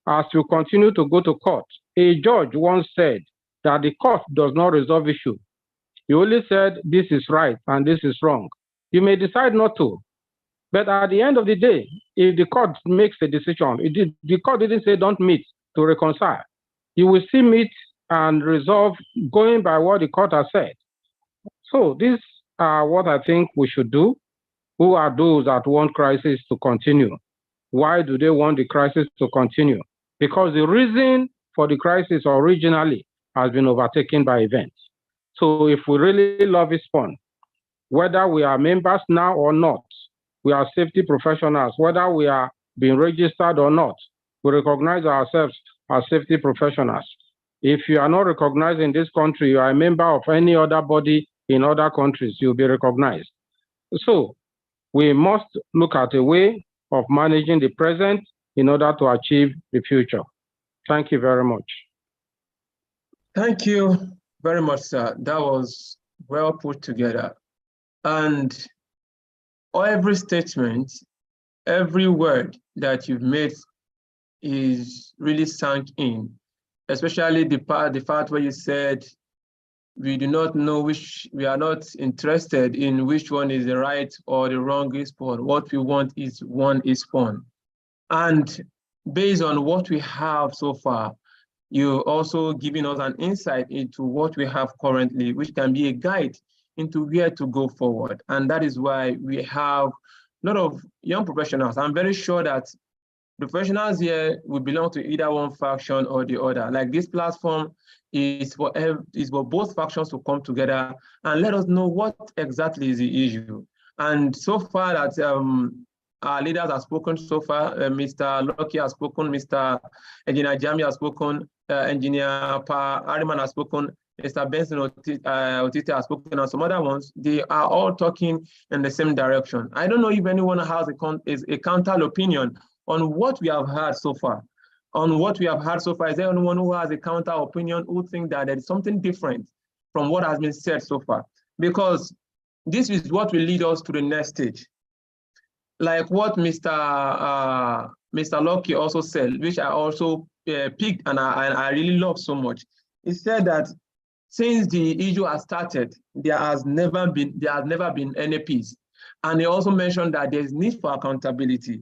as you continue to go to court, a judge once said that the court does not resolve issue. He only said this is right and this is wrong. You may decide not to. But at the end of the day, if the court makes a decision, the court didn't say don't meet to reconcile. You will still meet and resolve going by what the court has said. So these are what I think we should do. Who are those that want crisis to continue? Why do they want the crisis to continue? Because the reason for the crisis originally has been overtaken by events. So if we really love Ispon, whether we are members now or not, we are safety professionals, whether we are being registered or not, we recognize ourselves as safety professionals. If you are not recognized in this country, you are a member of any other body in other countries, you'll be recognized. So we must look at a way of managing the present in order to achieve the future. Thank you very much. Thank you very much, sir. That was well put together. And every statement, every word that you've made is really sunk in, especially the part where you said we do not know we are not interested in which one is the right or the wrong Ispon. What we want is one Ispon. And based on what we have so far, you're also giving us an insight into what we have currently, which can be a guide into where to go forward. And that is why we have lot of young professionals. I'm very sure that professionals here will belong to either one faction or the other. Like this platform is for both factions to come together and let us know what exactly is the issue. And so far that our leaders have spoken so far, Mr. Lucky has spoken, Mr. Engineer Jami has spoken, Engineer Pa Ariman has spoken, Mr. Benson Otite has spoken, and some other ones. They are all talking in the same direction. I don't know if anyone has a counter opinion on what we have heard so far. On what we have heard so far, is there anyone who has a counter opinion who thinks that there is something different from what has been said so far? Because this is what will lead us to the next stage. Like what Mr. Lucky also said, which I also picked and I really love so much. He said that since the issue has started, there has never been any peace. And he also mentioned that there is need for accountability.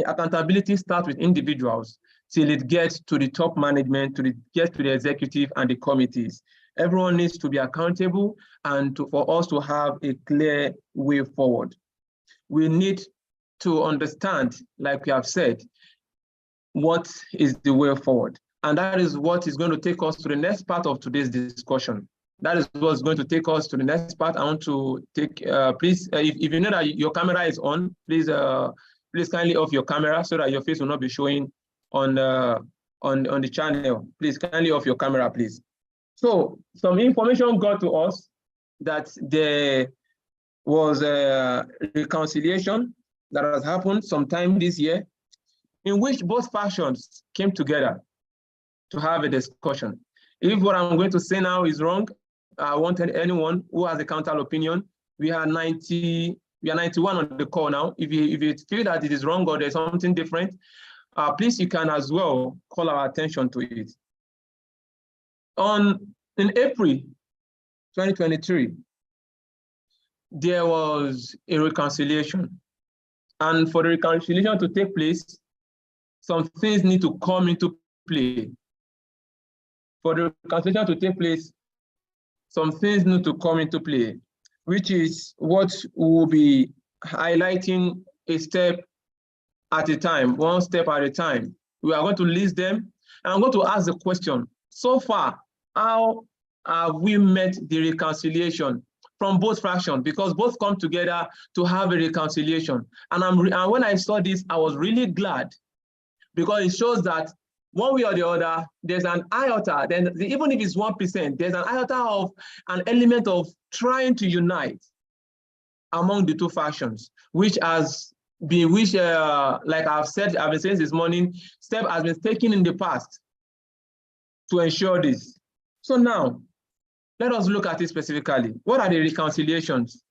Accountability starts with individuals till it gets to the top management, till it gets to the executive and the committees. Everyone needs to be accountable and for us to have a clear way forward. We need to understand, like we have said, what is the way forward. And that is what is going to take us to the next part of today's discussion. That is what's going to take us to the next part. I want to take, please, if you know that your camera is on, please kindly off your camera so that your face will not be showing on the channel. Please kindly off your camera, please. So some information got to us that there was a reconciliation that has happened sometime this year in which both factions came together to have a discussion. If what I'm going to say now is wrong, I want anyone who has a counter opinion. We are 91 on the call now. If you feel that it is wrong or there's something different, please, you can as well call our attention to it. In April 2023, there was a reconciliation. And for the reconciliation to take place, some things need to come into play. For the reconciliation to take place, some things need to come into play, which is what we'll be highlighting a step at a time, one step at a time. We are going to list them, and I'm going to ask the question, so far, how have we met the reconciliation from both factions? Because both come together to have a reconciliation. And when I saw this, I was really glad, because it shows that one way or the other, there's an iota, then even if it's 1%, there's an iota of an element of trying to unite among the two factions, which has been, like I've been saying this morning, step has been taken in the past to ensure this. So now, let us look at it specifically. What are the reconciliations?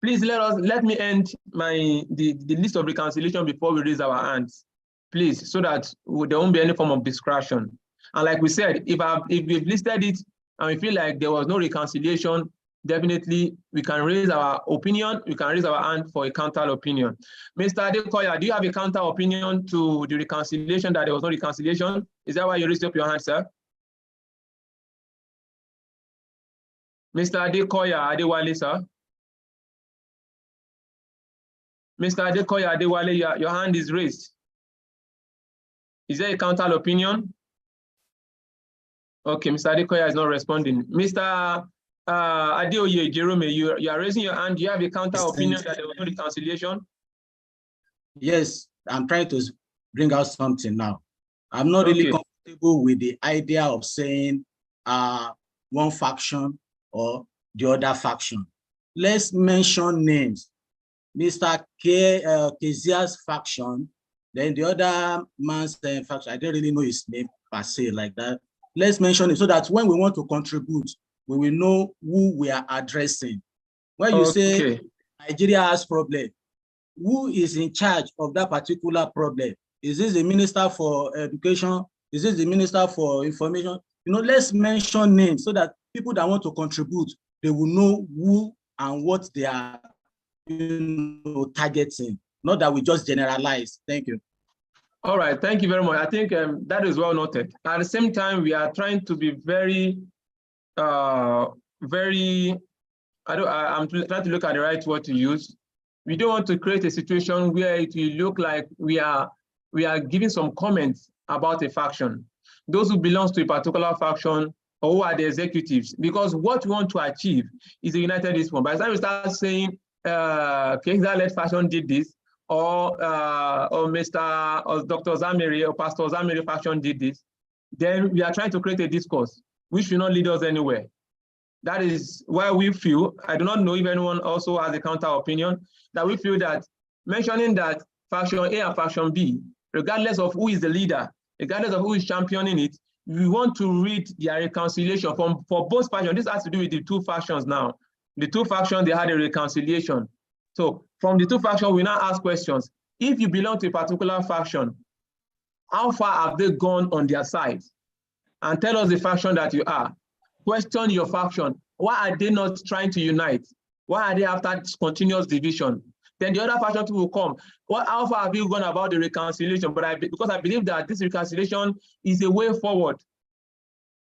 Please let me end the list of reconciliation before we raise our hands, please, so that there won't be any form of discretion. And like we said, if we've listed it and we feel like there was no reconciliation, definitely we can raise our opinion, we can raise our hand for a counter opinion. Mr. Adekoya, do you have a counter opinion to the reconciliation that there was no reconciliation? Is that why you raised up your hand, sir? Mr. Adekoya Adewale, sir. Mr. Adekoya Adewale, your hand is raised. Is there a counter opinion? Okay, Mr. Adekoya is not responding. Mr. Adeoye Jerome, you are raising your hand. Do you have a counter opinion that there was no reconciliation? Yes, I'm trying to bring out something now. I'm not really comfortable with the idea of saying one faction or the other faction. Let's mention names. Mr. Kezia's faction, then the other man's faction, I don't really know his name per se like that. Let's mention it so that when we want to contribute, we will know who we are addressing. When you say Nigeria has problem, who is in charge of that particular problem? Is this the Minister for Education? Is this the Minister for Information? You know, let's mention names so that people that want to contribute, they will know who and what they are targeting. Not that we just generalize. Thank you. All right, thank you very much. I think that is well noted. At the same time, we are trying to be I'm trying to look at the right word to use. We don't want to create a situation where it will look like we are giving some comments about a faction. Those who belong to a particular faction or who are the executives, because what we want to achieve is a united Ispon. By the time we start saying, Kingsley-led faction did this, or Mr. or Dr. Zamiri or Pastor Zamiri faction did this, then we are trying to create a discourse which will not lead us anywhere. That is why we feel, I do not know if anyone also has a counter opinion, that we feel that mentioning that faction A and faction B, regardless of who is the leader, regardless of who is championing it, we want to read their reconciliation for both factions. This has to do with the two factions now. The two factions, they had a reconciliation. So from the two factions, we now ask questions. If you belong to a particular faction, how far have they gone on their side? And tell us the faction that you are. Question your faction. Why are they not trying to unite? Why are they after continuous division? Then the other faction will come. How far have you gone about the reconciliation? But because I believe that this reconciliation is a way forward.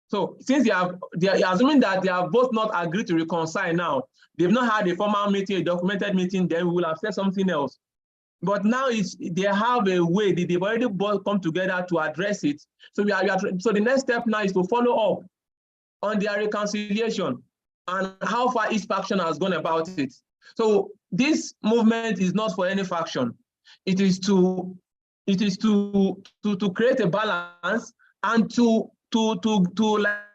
So since they are assuming that they have both not agreed to reconcile now, they've not had a formal meeting, a documented meeting, then we will have said something else. But now they have a way, they've already both come together to address it. So so the next step now is to follow up on their reconciliation and how far each faction has gone about it. So this movement is not for any faction. It is to create a balance and to like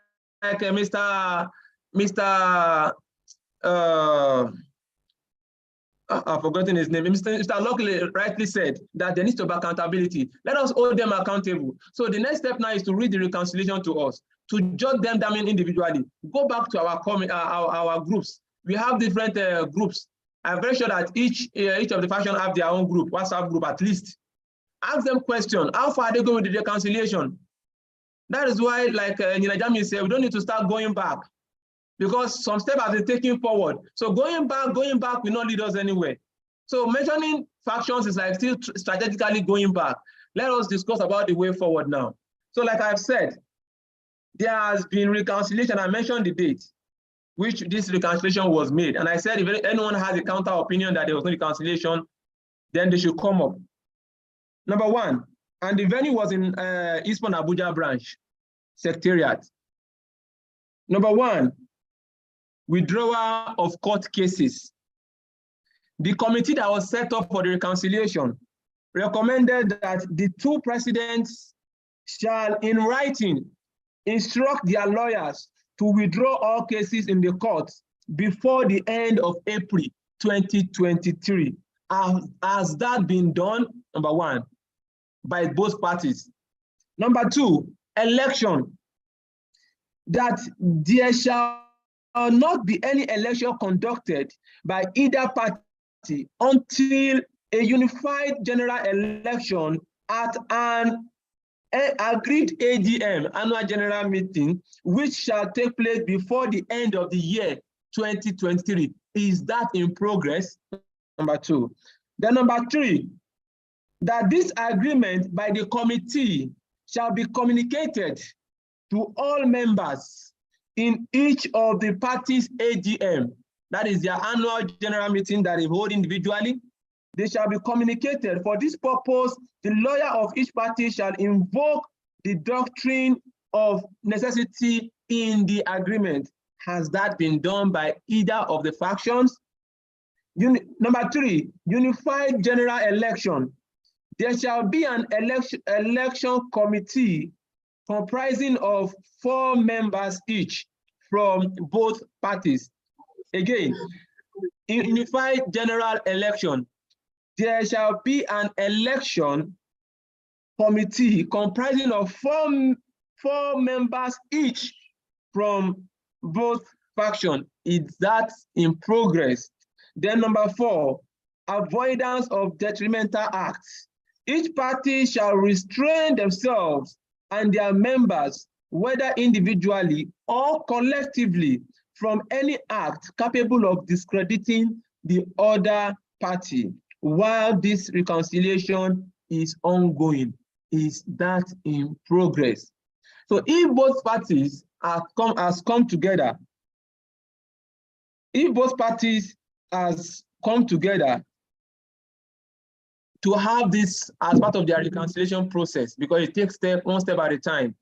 I've forgotten his name. Mr. Lockley rightly said that there needs to be accountability. Let us hold them accountable. So the next step now is to read the reconciliation to us, to jot them down individually. Go back to our groups. We have different groups. I'm very sure that each of the factions have their own group, WhatsApp group at least. Ask them questions. How far are they going with the reconciliation? That is why, like Nina Jami said, we don't need to start going back, because some steps have been taken forward. So going back will not lead us anywhere. So mentioning factions is like still strategically going back. Let us discuss about the way forward now. So like I've said, there has been reconciliation. I mentioned the date which this reconciliation was made. And I said, if anyone has a counter opinion that there was no reconciliation, then they should come up. Number one, and the venue was in Ispon Abuja branch, Secretariat. Number one, withdrawal of court cases. The committee that was set up for the reconciliation recommended that the two presidents shall, in writing, instruct their lawyers to withdraw all cases in the court before the end of April 2023. Has that been done? Number one, by both parties. Number two, election. That there shall not be any election conducted by either party until a unified general election at an agreed AGM, annual general meeting, which shall take place before the end of the year 2023. Is that in progress? Number two. Then number three, that this agreement by the committee shall be communicated to all members in each of the parties' AGM. That is their annual general meeting that they hold individually. They shall be communicated. For this purpose, the lawyer of each party shall invoke the doctrine of necessity in the agreement. Has that been done by either of the factions? Number three, unified general election. There shall be an election committee comprising of 4 members each from both parties. Again, in unified general election, there shall be an election committee comprising of 4 members each from both factions. Is that in progress? Then number 4, avoidance of detrimental acts. Each party shall restrain themselves and their members, whether individually or collectively, from any act capable of discrediting the other party while this reconciliation is ongoing. Is that in progress? So if both parties has come together, if both parties has come together to have this as part of their reconciliation process, because it takes one step at a time.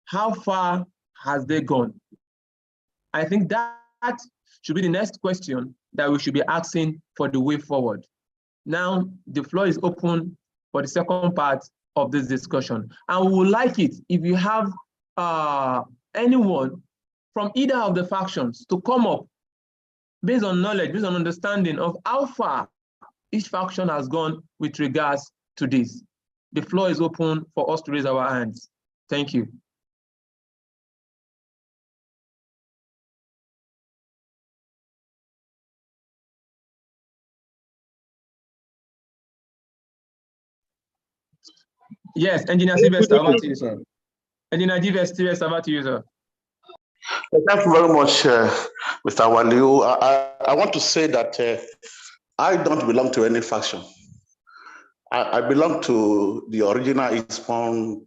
How far has they gone? I think that should be the next question that we should be asking for the way forward. Now, the floor is open for the second part of this discussion. And we would like it if you have anyone from either of the factions to come up based on knowledge, based on understanding of how far each faction has gone with regards to this. The floor is open for us to raise our hands. Thank you. Yes, Engineer Sylvester, over to you, sir. Engineer Sylvester, over to you, sir. Thank you very much, Mr. Waliu. I want to say that I don't belong to any faction. I belong to the original Ispon.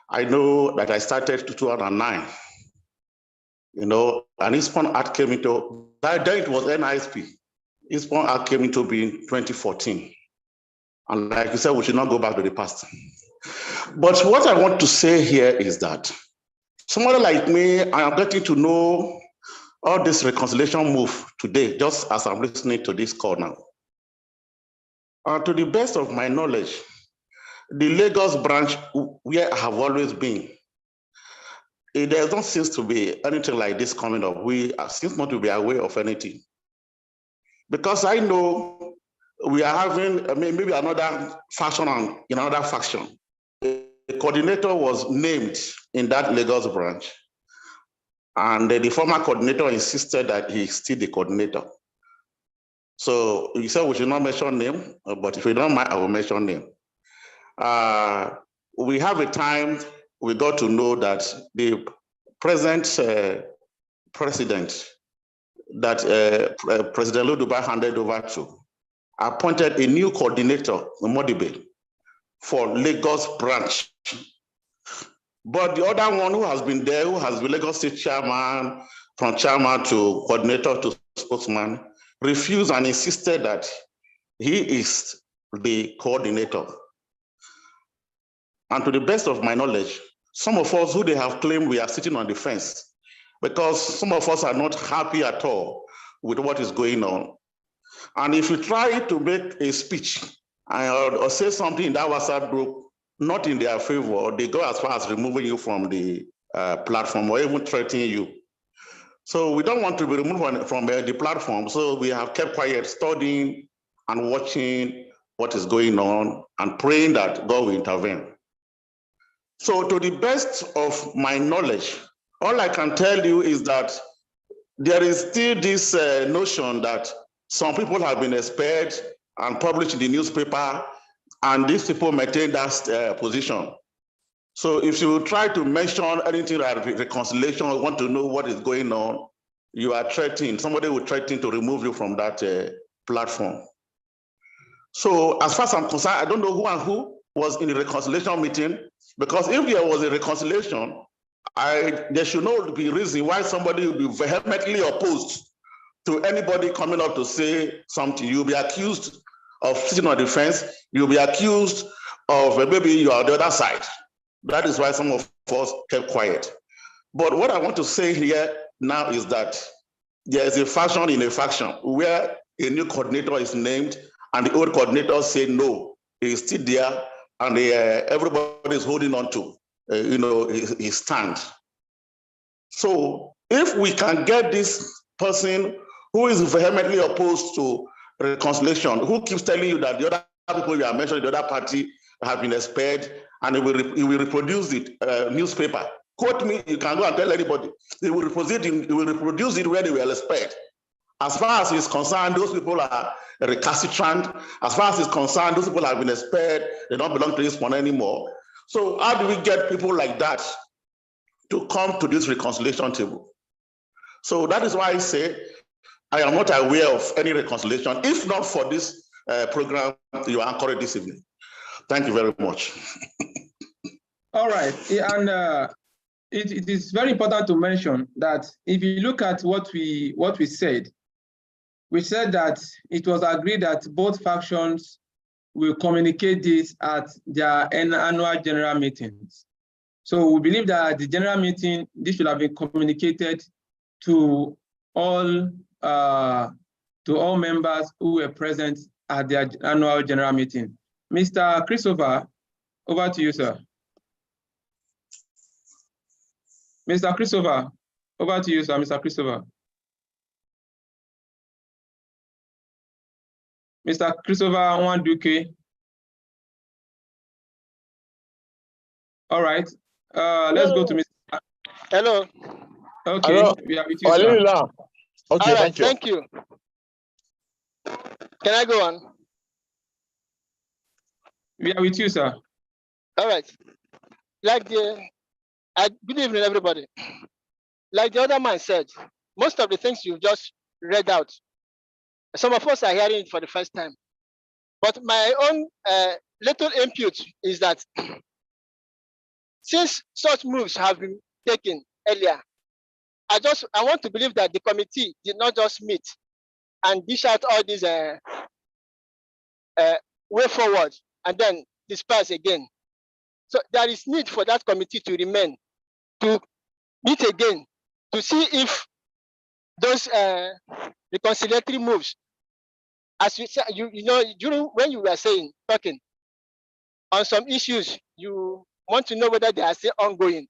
I know that I started in 2009. You know, and Ispon Act came into, then it was NISP. Ispon Act came into being 2014. And like you said, we should not go back to the past. But what I want to say here is that somebody like me, I am getting to know all this reconciliation move today, just as I'm listening to this call now. To the best of my knowledge, the Lagos branch where I have always been, there don't seem to be anything like this coming up. We seem not to be aware of anything. Because I know we are having maybe another faction and in another faction. The coordinator was named in that Lagos branch. And the former coordinator insisted that he's still the coordinator. So you said we should not mention name, but if you don't mind, I will mention name. We have a time we got to know that the present president that President Loduba handed over to appointed a new coordinator, Modibe, for Lagos branch. But the other one who has been there, who has been Lagos State chairman, from chairman to coordinator to spokesman, refused and insisted that he is the coordinator. And to the best of my knowledge, some of us who they have claimed we are sitting on the fence, because some of us are not happy at all with what is going on. And if you try to make a speech or say something in that WhatsApp group, not in their favor, they go as far as removing you from the platform or even threatening you. So we don't want to be removed from the platform. So we have kept quiet, studying and watching what is going on and praying that God will intervene. So to the best of my knowledge, all I can tell you is that there is still this notion that some people have been expelled and published in the newspaper, and these people maintain that position. So if you try to mention anything like reconciliation, or want to know what is going on, you are threatened. Somebody will threaten to remove you from that platform. So as far as I'm concerned, I don't know who and who was in the reconciliation meeting, because if there was a reconciliation, there should not be reason why somebody will be vehemently opposed to anybody coming up to say something. You'll be accused of sitting on the fence. You'll be accused of maybe you are on the other side. That is why some of us kept quiet. But what I want to say here now is that there is a faction in a faction where a new coordinator is named and the old coordinator say no, he is still there, and everybody is holding on to his stand. So if we can get this person who is vehemently opposed to reconciliation, who keeps telling you that the other people you are mentioning, the other party have been expelled, and he will reproduce it, newspaper. Quote me, you can go and tell anybody. He will reproduce it where they were expelled. As far as he's concerned, those people are recalcitrant. As far as he's concerned, those people have been expelled. They don't belong to Ispon anymore. So how do we get people like that to come to this reconciliation table? So that is why I say I am not aware of any reconciliation, if not for this program you are anchoring this evening. Thank you very much. All right, and it is very important to mention that if you look at what we said that it was agreed that both factions will communicate this at their annual general meetings. So we believe that at the general meeting, this should have been communicated to all members who were present at their annual general meeting. Mr. Christopher, over to you, sir. Mr. Christopher, over to you, sir. Mr. Christopher. Mr. Christopher Nwanduke. All right. Let's go to Mr. Hello. Okay, Hello. we are with you, sir. Okay, all right, thank you. Can I go on? We are with you, sir. All right. Good evening, everybody. Like the other man said, most of the things you've just read out, some of us are hearing it for the first time. But my own little input is that since such moves have been taken earlier, I want to believe that the committee did not just meet and dish out all these way forward and then disperse again. So there is need for that committee to remain, to meet again, to see if those reconciliatory moves, as you said, you know, during when you were talking on some issues, you want to know whether they are still ongoing.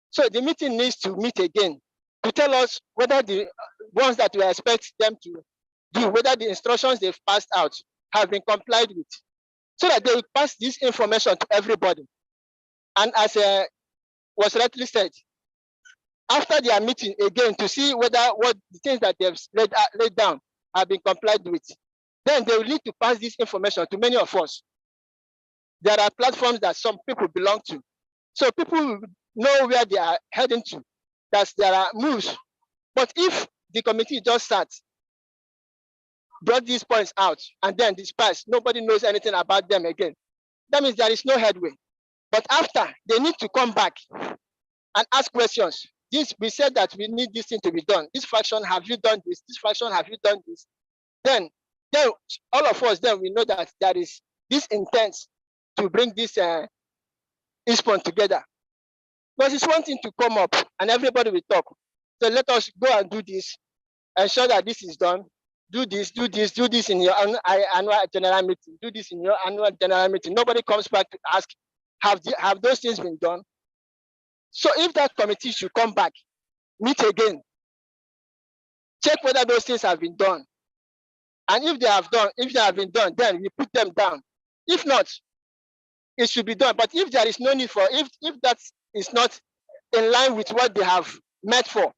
So the meeting needs to meet again to tell us whether the ones that we expect them to do, whether the instructions they've passed out have been complied with, so that they will pass this information to everybody. And as was rightly said, after their meeting again to see whether what the things that they've laid down have been complied with, then they will need to pass this information to many of us. There are platforms that some people belong to. So people know where they are heading to, that there are moves. But if the committee just sat, brought these points out, and then dispersed, nobody knows anything about them again, that means there is no headway. But after, they need to come back and ask questions. We said that we need this thing to be done. This fraction, have you done this? This fraction, have you done this? Then all of us, then we know that there is this intent to bring this Ispon together. Because it's one thing to come up and everybody will talk. So let us go and do this, ensure that this is done. Do this in your annual general meeting. Do this in your annual general meeting. Nobody comes back to ask, have those things been done? So if that committee should come back, meet again, check whether those things have been done. And if they have been done, then we put them down. If not, it should be done. But if there is no need for, if that is not in line with what they have met for,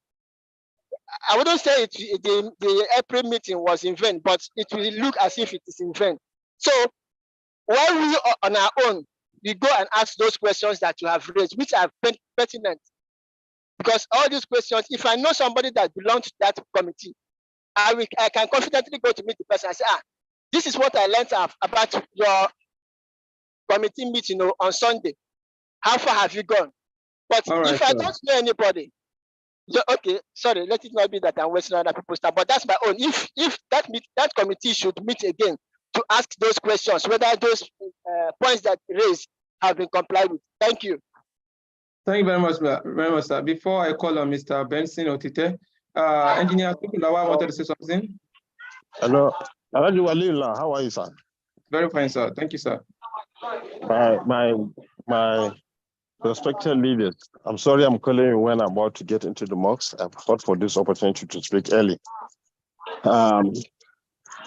I wouldn't say the April meeting was in vain, but it will look as if it is in vain. So while we are on our own, we go and ask those questions that you have raised, which are pertinent. Because all these questions, if I know somebody that belongs to that committee, I can confidently go to meet the person and say, this is what I learned about your committee meeting on Sunday. How far have you gone? But if I don't know anybody, okay, sorry, let it not be that I'm wasting other people's time, but that's my own. If that committee should meet again to ask those questions, whether those points that raised have been complied with. Thank you. Thank you very much, sir. Before I call on Mr. Benson Otite, Engineer Tukulawa wanted to say something. Hello, how are you, sir? Very fine, sir. Thank you, sir. My respected leaders, I'm sorry I'm calling you when I'm about to get into the mosque. I've fought for this opportunity to speak early.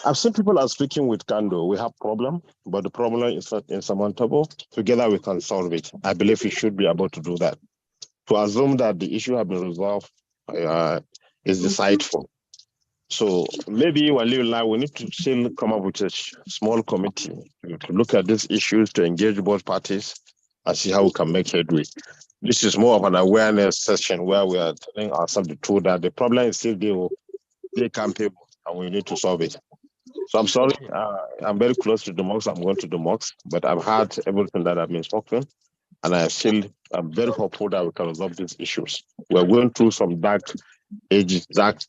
I've seen people are speaking with Kando. We have problem, but the problem is not insurmountable. Together we can solve it. I believe we should be able to do that. To assume that the issue has been resolved is decideful. So maybe we need to still come up with a small committee to look at these issues, to engage both parties and see how we can make headway. This is more of an awareness session where we are telling ourselves the truth that the problem is still there, they can't pay, and we need to solve it. So I'm sorry, I'm very close to the mosque. I'm going to the mosque, but I've heard everything that I've been spoken, and I'm very hopeful that we can resolve these issues. We're going through some dark ages, dark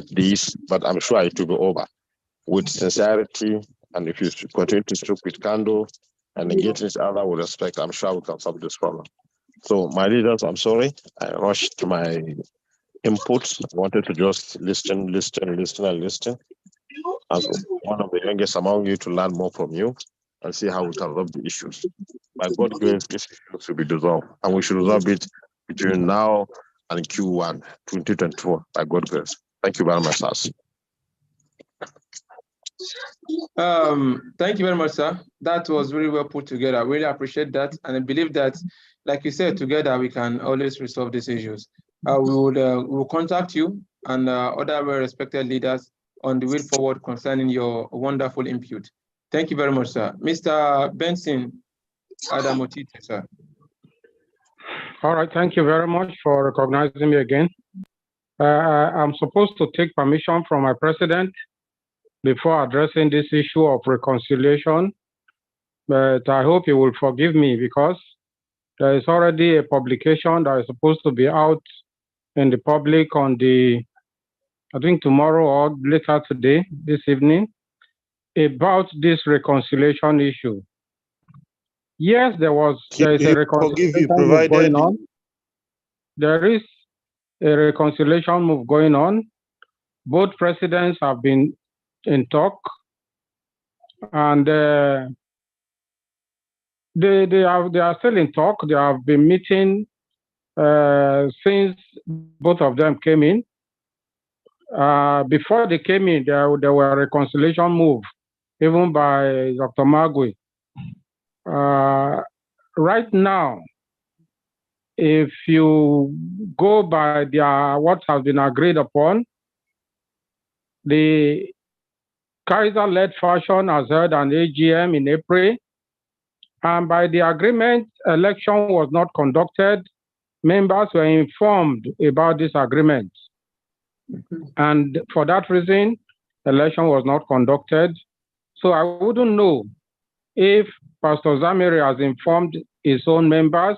days, but I'm sure it will be over with sincerity And if you continue to speak with candor and engage each other with respect, I'm sure we can solve this problem. So my leaders, I'm sorry, I rushed my input. I wanted to just listen. As one of the youngest among you, to learn more from you and see how we can resolve the issues. By God's grace, this issue should be dissolved, and we should resolve it between now and Q1 2024. By God's grace. Thank you very much, sir. Thank you very much, sir. That was really well put together. I really appreciate that, and I believe that, like you said, together we can always resolve these issues. We will contact you and other well-respected leaders on the way forward concerning your wonderful input. Thank you very much, sir. Mr. Benson Adamotite, sir. All right, thank you very much for recognizing me again. I'm supposed to take permission from my president before addressing this issue of reconciliation, but I hope you will forgive me because there is already a publication that is supposed to be out in the public on I think tomorrow or later today, this evening, about this reconciliation issue. Yes, there is a reconciliation move going on. There is a reconciliation move going on. Both presidents have been in talk, and they are still in talk. They have been meeting since both of them came in. Before they came in, there were a reconciliation move, even by Dr. Magui. Right now, if you go by what has been agreed upon, the Kaiser-led faction has held an AGM in April, and by the agreement, election was not conducted. Members were informed about this agreement. And for that reason, election was not conducted. So I wouldn't know if Pastor Zamiri has informed his own members,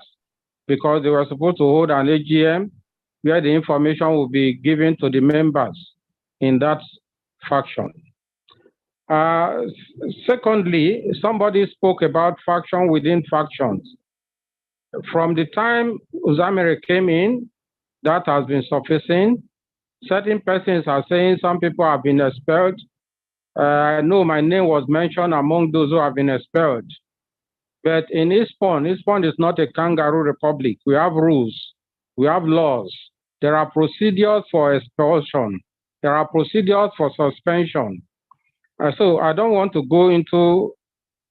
because they were supposed to hold an AGM where the information will be given to the members in that faction. Secondly, somebody spoke about faction within factions. From the time Zamiri came in, that has been surfacing. Certain persons are saying some people have been expelled. I know my name was mentioned among those who have been expelled. But in Ispon is not a kangaroo republic. We have rules. We have laws. There are procedures for expulsion. There are procedures for suspension. So I don't want to go into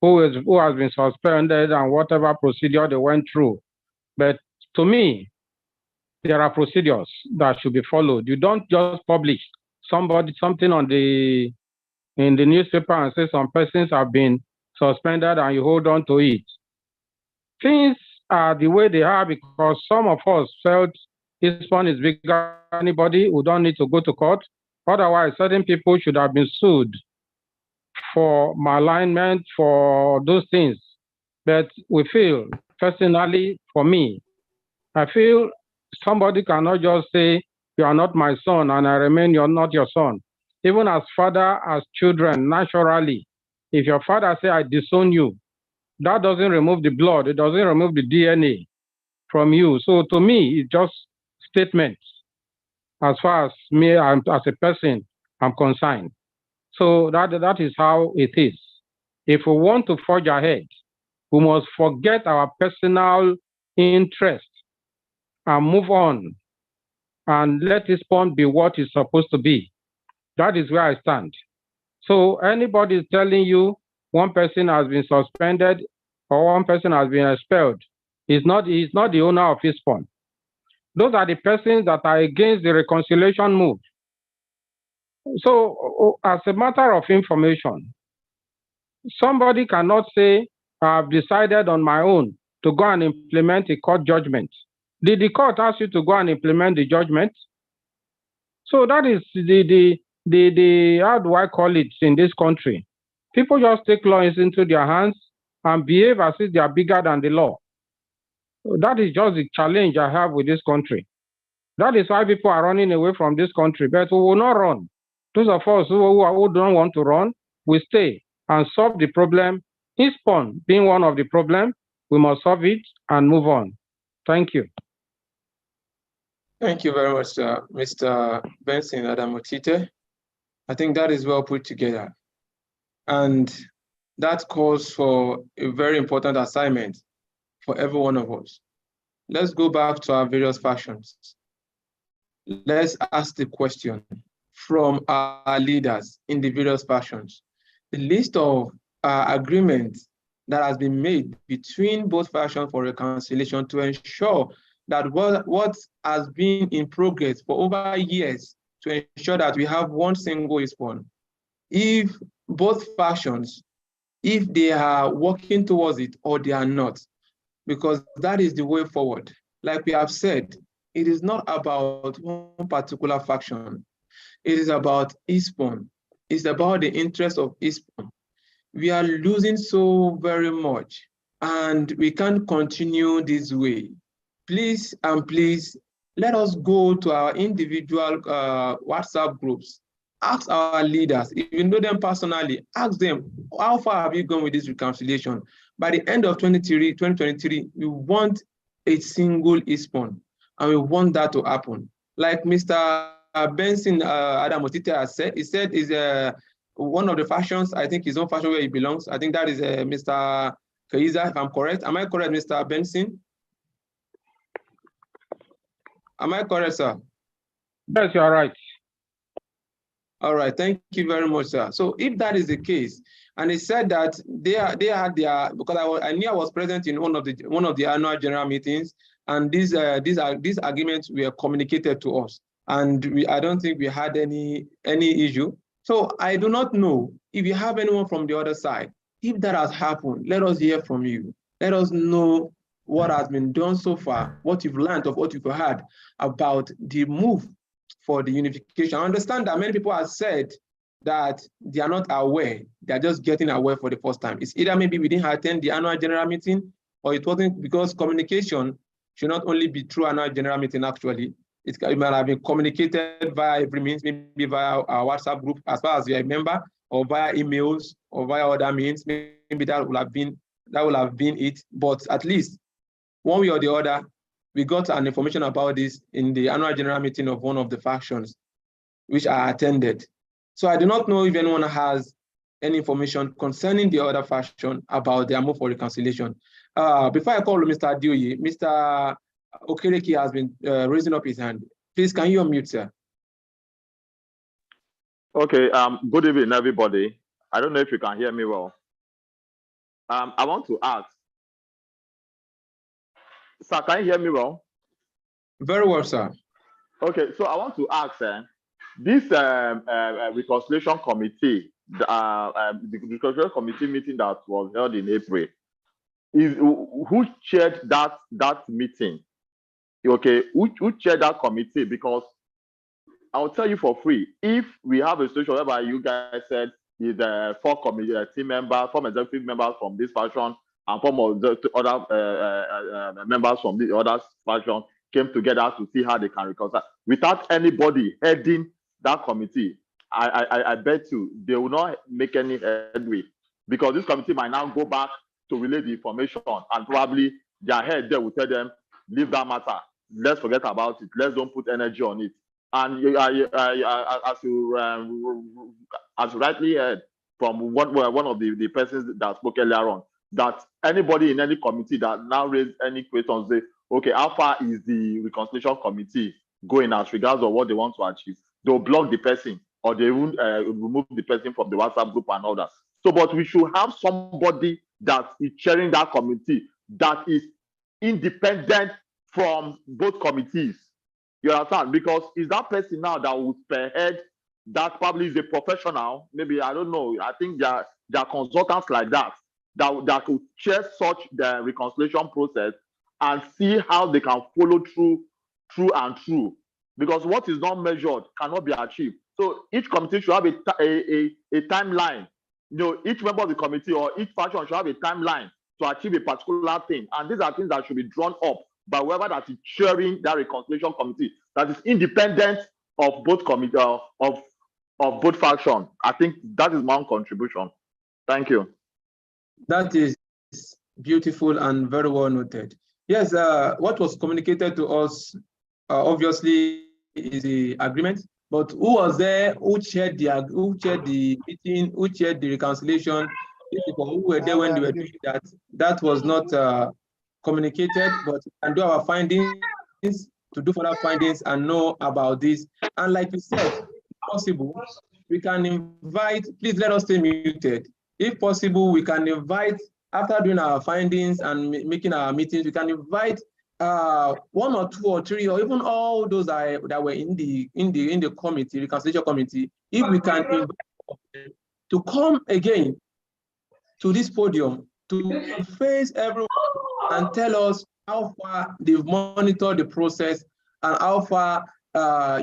who has been suspended and whatever procedure they went through. But to me, there are procedures that should be followed. You don't just publish something in the newspaper and say some persons have been suspended and you hold on to it. Things are the way they are because some of us felt this one is bigger than anybody. We don't need to go to court. Otherwise, certain people should have been sued for malalignment, for those things. But we feel, personally, for me, I feel somebody cannot just say, you are not my son and I remain you're not your son. Even as father, as children, naturally, if your father say, I disown you, that doesn't remove the blood. It doesn't remove the DNA from you. So to me, it's just statements as far as me as a person I'm concerned. So that is how it is. If we want to forge ahead, we must forget our personal interest and move on and let this point be what it's supposed to be. That is where I stand. So anybody is telling you one person has been suspended or one person has been expelled, he's not the owner of Ispon. Those are the persons that are against the reconciliation move. So as a matter of information, somebody cannot say, I've decided on my own to go and implement a court judgment. Did the court ask you to go and implement the judgment? So that is the how do I call it in this country? People just take laws into their hands and behave as if they are bigger than the law. That is just the challenge I have with this country. That is why people are running away from this country, but we will not run. Those of us who don't want to run, we stay and solve the problem. Ispon being one of the problem, we must solve it and move on. Thank you. Thank you very much, Mr. Benson Adamotite. I think that is well put together. And that calls for a very important assignment for every one of us. Let's go back to our various factions. Let's ask the question from our leaders in the various factions. The list of agreements that has been made between both factions for reconciliation to ensure that what has been in progress for over years to ensure that we have one single Ispon. If both factions, if they are working towards it or they are not, because that is the way forward. Like we have said, it is not about one particular faction. It is about Ispon. It's about the interest of Ispon. We are losing so very much, and we can't continue this way. Please and please, let us go to our individual WhatsApp groups. Ask our leaders, if you know them personally, ask them, how far have you gone with this reconciliation? By the end of 2023, we want a single Ispon, and we want that to happen. Like Mr. Benson Adamotite has said, he said is one of the factions, I think his own faction where he belongs. I think that is Mr. Kaiza, if I'm correct. Am I correct, Mr. Benson? Am I correct, sir? Yes, you are right. All right, thank you very much, sir. So if that is the case, and he said that they had their, because I knew I was present in one of the annual general meetings, and these agreements were communicated to us, and I don't think we had any issue. So I do not know if you have anyone from the other side. If that has happened, let us hear from you. Let us know what has been done so far, what you've learned of what you've heard about the move for the unification. I understand that many people have said that they are not aware, they are just getting aware for the first time. It's either maybe we didn't attend the annual general meeting, or it wasn't, because communication should not only be through annual general meeting. Actually, it might have been communicated via every means, maybe via our WhatsApp group as far as you're a member, or via emails, or via other means. Maybe that will have been it. But at least one way or the other, we got an information about this in the annual general meeting of one of the factions, which I attended. So I do not know if anyone has any information concerning the other faction about their move for reconciliation. Before I call Mr. Adioye, Mr. Okereke has been raising up his hand. Please, can you unmute, sir? Okay, good evening, everybody. I don't know if you can hear me well. I want to ask, sir, can you hear me well? Very well, sir. Okay, so I want to ask, this reconciliation committee, the reconciliation committee meeting that was held in April, who chaired that meeting? Okay, who chaired that committee? Because I'll tell you for free, if we have a situation whereby you guys said is four committee team members, four executive members from this faction, and four of the other members from the other faction came together to see how they can reconcile, without anybody heading that committee, I bet you they will not make any headway, because this committee might now go back to relay the information, and probably their head there will tell them, leave that matter, let's forget about it, let's don't put energy on it. And as you rightly heard from one of the persons that spoke earlier on, that anybody in any committee that now raise any questions, say, okay, how far is the reconciliation committee going as regards of what they want to achieve? They'll block the person, or they will remove the person from the WhatsApp group and all that. So, but we should have somebody that is chairing that committee that is independent from both committees. You understand? Because is that person now that will spearhead, that probably is a professional, maybe, I don't know, I think there are consultants like that could chair such the reconciliation process and see how they can follow through and through. Because what is not measured cannot be achieved. So each committee should have a timeline. You know, each member of the committee or each faction should have a timeline to achieve a particular thing. And these are things that should be drawn up by whoever that is chairing that reconciliation committee, that is independent of both committee of both factions. I think that is my own contribution. Thank you. That is beautiful and very well noted. Yes, what was communicated to us obviously is the agreement, but who was there, who chaired the meeting, who chaired the reconciliation, these people who were there when they were doing that, that was not communicated, but we can do our findings, to do further findings and know about this. And like you said, if possible, we can invite, please let us stay muted. If possible, we can invite, after doing our findings and making our meetings, we can invite one or two or three, or even all those that were in the committee, reconciliation committee, if we can invite them to come again to this podium to face everyone and tell us how far they've monitored the process and how far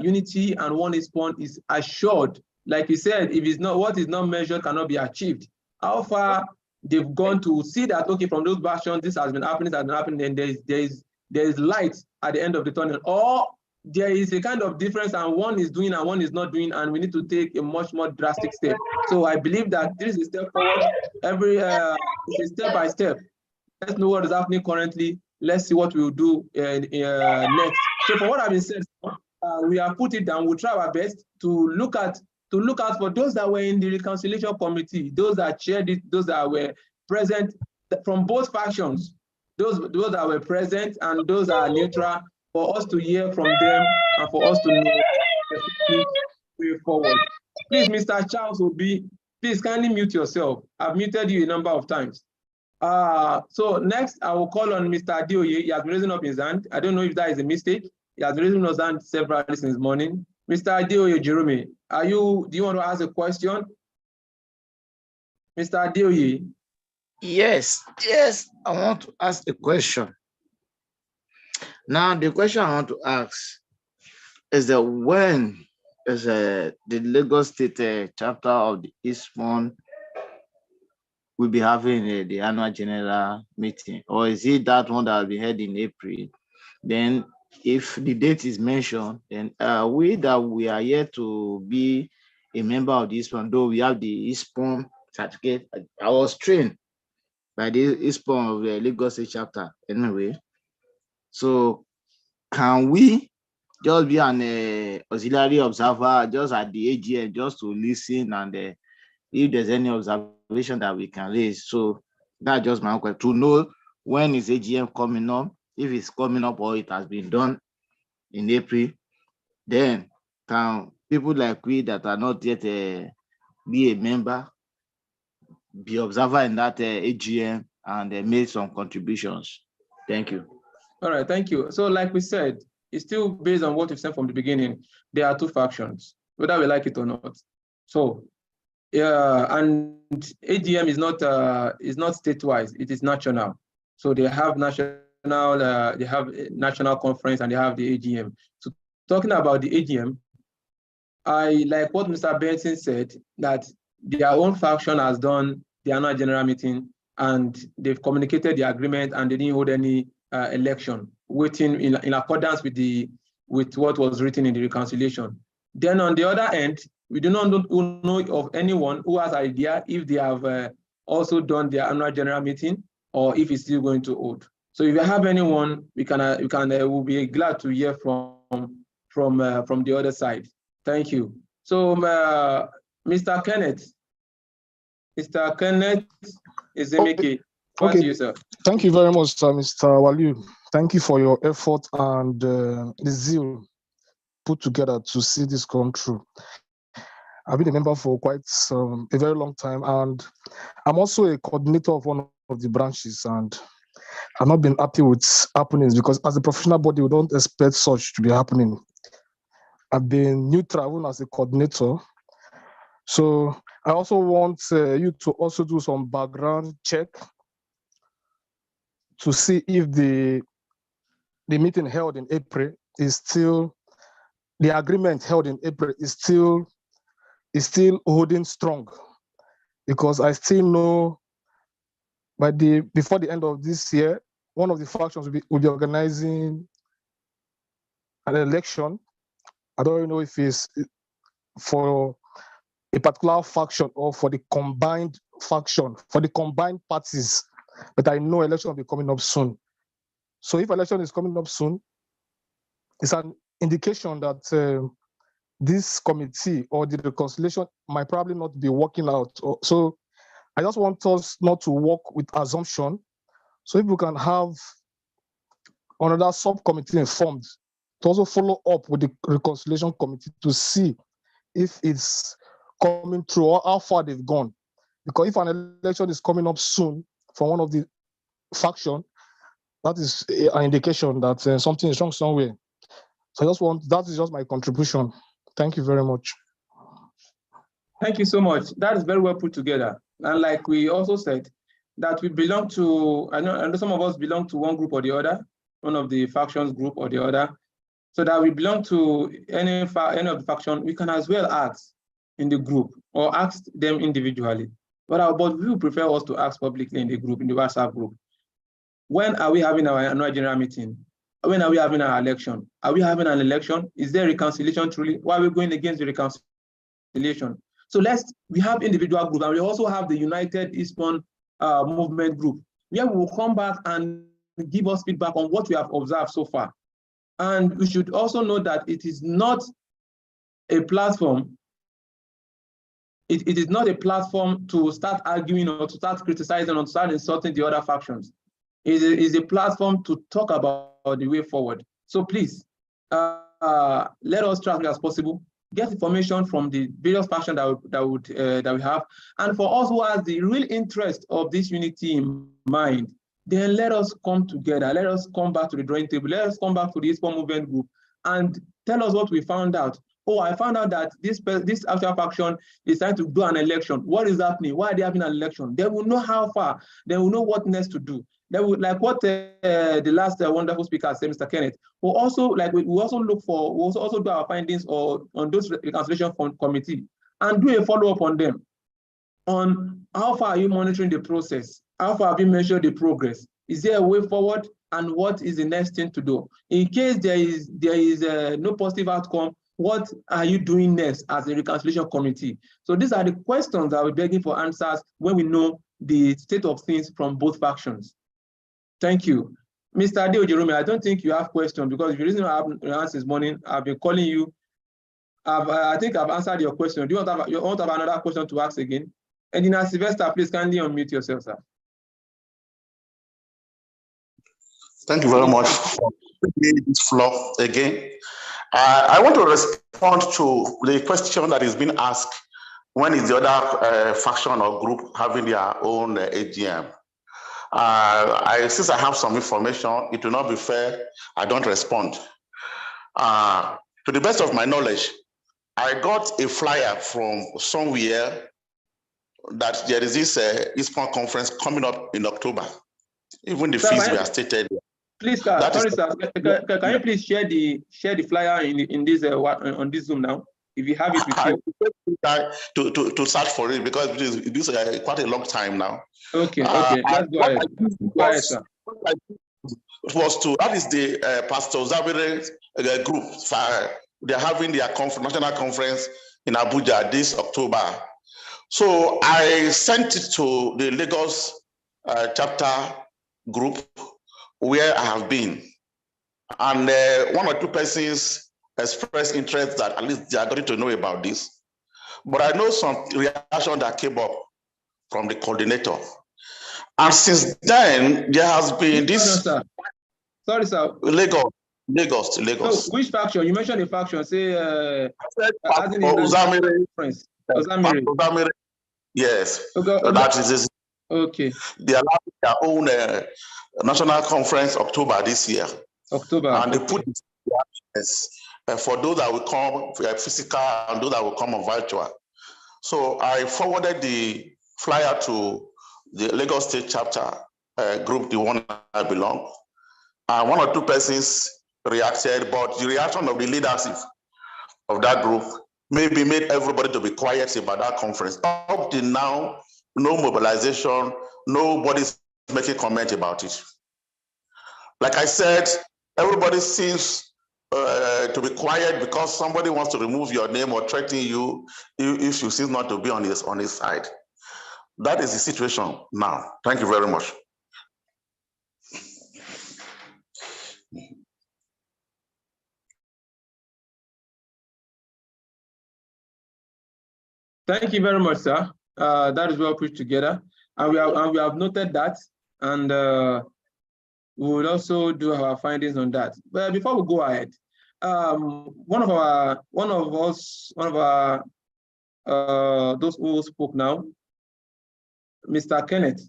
unity and one Ispon is assured. Like you said, if it's not, what is not measured cannot be achieved. How far they've gone to see that, okay, from those versions, this has been happening, then there is light at the end of the tunnel, or there is a kind of difference and one is doing and one is not doing, and we need to take a much more drastic step. So I believe that this is a step forward. It's a step by step. Let's know what is happening currently. Let's see what we will do next. So for what I've been said, we have put it down. We'll try our best to look out for those that were in the reconciliation committee, those that chaired it, those that were present from both factions, those that were present and those that are neutral, for us to hear from them and for us to know the way forward. Please, Mr. Charles Obi, please kindly mute yourself. I've muted you a number of times. So next, I will call on Mr. Adioye. He has been raising up his hand. I don't know if that is a mistake. He has been raising his hand several times since morning. Mr. Adioye Jerome, do you want to ask a question? Mr. Adioye. Yes, I want to ask a question. Now, the question I want to ask is that when is the Lagos State chapter of the Ispon will be having the annual general meeting, or is it that one that will be held in April? Then, if the date is mentioned, then we are here to be a member of the Ispon, though we have the Ispon certificate. I was trained by the Ispon of the Lagos State chapter anyway. So can we just be an auxiliary observer just at the AGM, just to listen, and if there's any observation that we can raise? So that's just my question, to know when is AGM coming up, if it's coming up or it has been done in April. Then can people like we that are not yet be a member be observer in that AGM and make some contributions? Thank you. All right, thank you. So like we said, it's still based on what we've said from the beginning. There are two factions, whether we like it or not. So and AGM is not statewide, it is national. So they have national conference and they have the AGM. So talking about the AGM, I like what Mr. Benson said, that their own faction has done the annual general meeting and they've communicated the agreement and they didn't hold any election, waiting in accordance with what was written in the reconciliation. Then on the other end, we do not know of anyone who has idea if they have also done their annual general meeting or if it's still going to hold. So if you have anyone, we'll be glad to hear from the other side. Thank you. So Mr. Kenneth Ezemeke, over to you, sir. Thank you very much, Mr. Waliu. Thank you for your effort and the zeal put together to see this come true. I've been a member for quite a very long time, and I'm also a coordinator of one of the branches, and I've not been happy with happenings because as a professional body, we don't expect such to be happening. I've been neutral even as a coordinator. So I also want you to also do some background check to see if the meeting held in April is still, the agreement held in April is still holding strong, because I still know before the end of this year, one of the factions will be organizing an election. I don't know if it's for a particular faction or for the combined faction, for the combined parties. But I know election will be coming up soon. So if election is coming up soon, it's an indication that this committee or the reconciliation might probably not be working out. So I just want us not to work with assumption. So if we can have another subcommittee informed to also follow up with the reconciliation committee to see if it's coming through or how far they've gone. Because if an election is coming up soon from one of the faction, that is an indication that something is wrong somewhere. So I just want, that is just my contribution. Thank you very much. Thank you so much. That is very well put together. And like we also said, that we belong to, I know some of us belong to one group or the other, one of the factions group or the other. So that we belong to any of the faction, we can as well ask in the group or ask them individually. But we would prefer us to ask publicly in the group, in the WhatsApp group. When are we having our annual general meeting? When are we having our election? Are we having an election? Is there reconciliation truly? Why are we going against the reconciliation? So we have individual groups, and we also have the United Ispon movement group, where we will come back and give us feedback on what we have observed so far. And we should also know that it is not a platform. It is not a platform to start arguing or to start criticizing or to start insulting the other factions. It is a platform to talk about the way forward. So please, let us try as much as possible, get information from the various factions that we have. And for us who has the real interest of this unity in mind, then let us come together. Let us come back to the drawing table. Let us come back to the Ispon movement group and tell us what we found out. Oh, I found out that this actual faction is trying to do an election. What is happening? Why are they having an election? They will know how far. They will know what next to do. They would, like what the last wonderful speaker said, Mr. Kenneth. We also do our findings on those reconciliation committee and do a follow up on them. On how far are you monitoring the process? How far have you measured the progress? Is there a way forward? And what is the next thing to do? In case there is no positive outcome, what are you doing next as a reconciliation committee? So these are the questions that we're begging for answers when we know the state of things from both factions. Thank you. Mr. Adeo Jerome, I don't think you have questions because the reason I haven't answered this morning, I've been calling you. I think I've answered your question. Do you want to have another question to ask again? And in Sylvester, please kindly unmute yourself, sir. Thank you very much for this floor again. I want to respond to the question that is being asked, when is the other faction or group having their own AGM? Since I have some information, it will not be fair, I don't respond. To the best of my knowledge, I got a flyer from somewhere that there is this Ispon conference coming up in October. Even the fees were stated. Please, sir, sorry, sir. Can you please share the flyer in this on this Zoom now? If you have it with you. To search for it because it is quite a long time now. Okay, let's go ahead. Go ahead, sir. That is the Pastor Zabire group. They're having their national conference in Abuja this October. So I sent it to the Lagos chapter group where I have been. And one or two persons expressed interest that at least they are going to know about this. But I know some reaction that came up from the coordinator. And since then, there has been this. Sir. Sorry, sir. Lagos. So which faction? You mentioned a faction. Say, Ozamire. Yes. Okay. So that is this. Okay. They are having their own national conference October this year. October. And they put this for those that will come physical and those that will come on virtual. So I forwarded the flyer to the Lagos State chapter group, the one I belong. And one or two persons reacted, but the reaction of the leadership of that group maybe made everybody to be quiet about that conference. Up till now, no mobilization, nobody's making comment about it. Like I said, everybody seems to be quiet because somebody wants to remove your name or threaten you if you seem not to be on his side. That is the situation now. Thank you very much. Thank you very much, sir. That is well put together. And we have noted that, and we will also do our findings on that. But before we go ahead, one of our those who spoke now, Mr. Kenneth.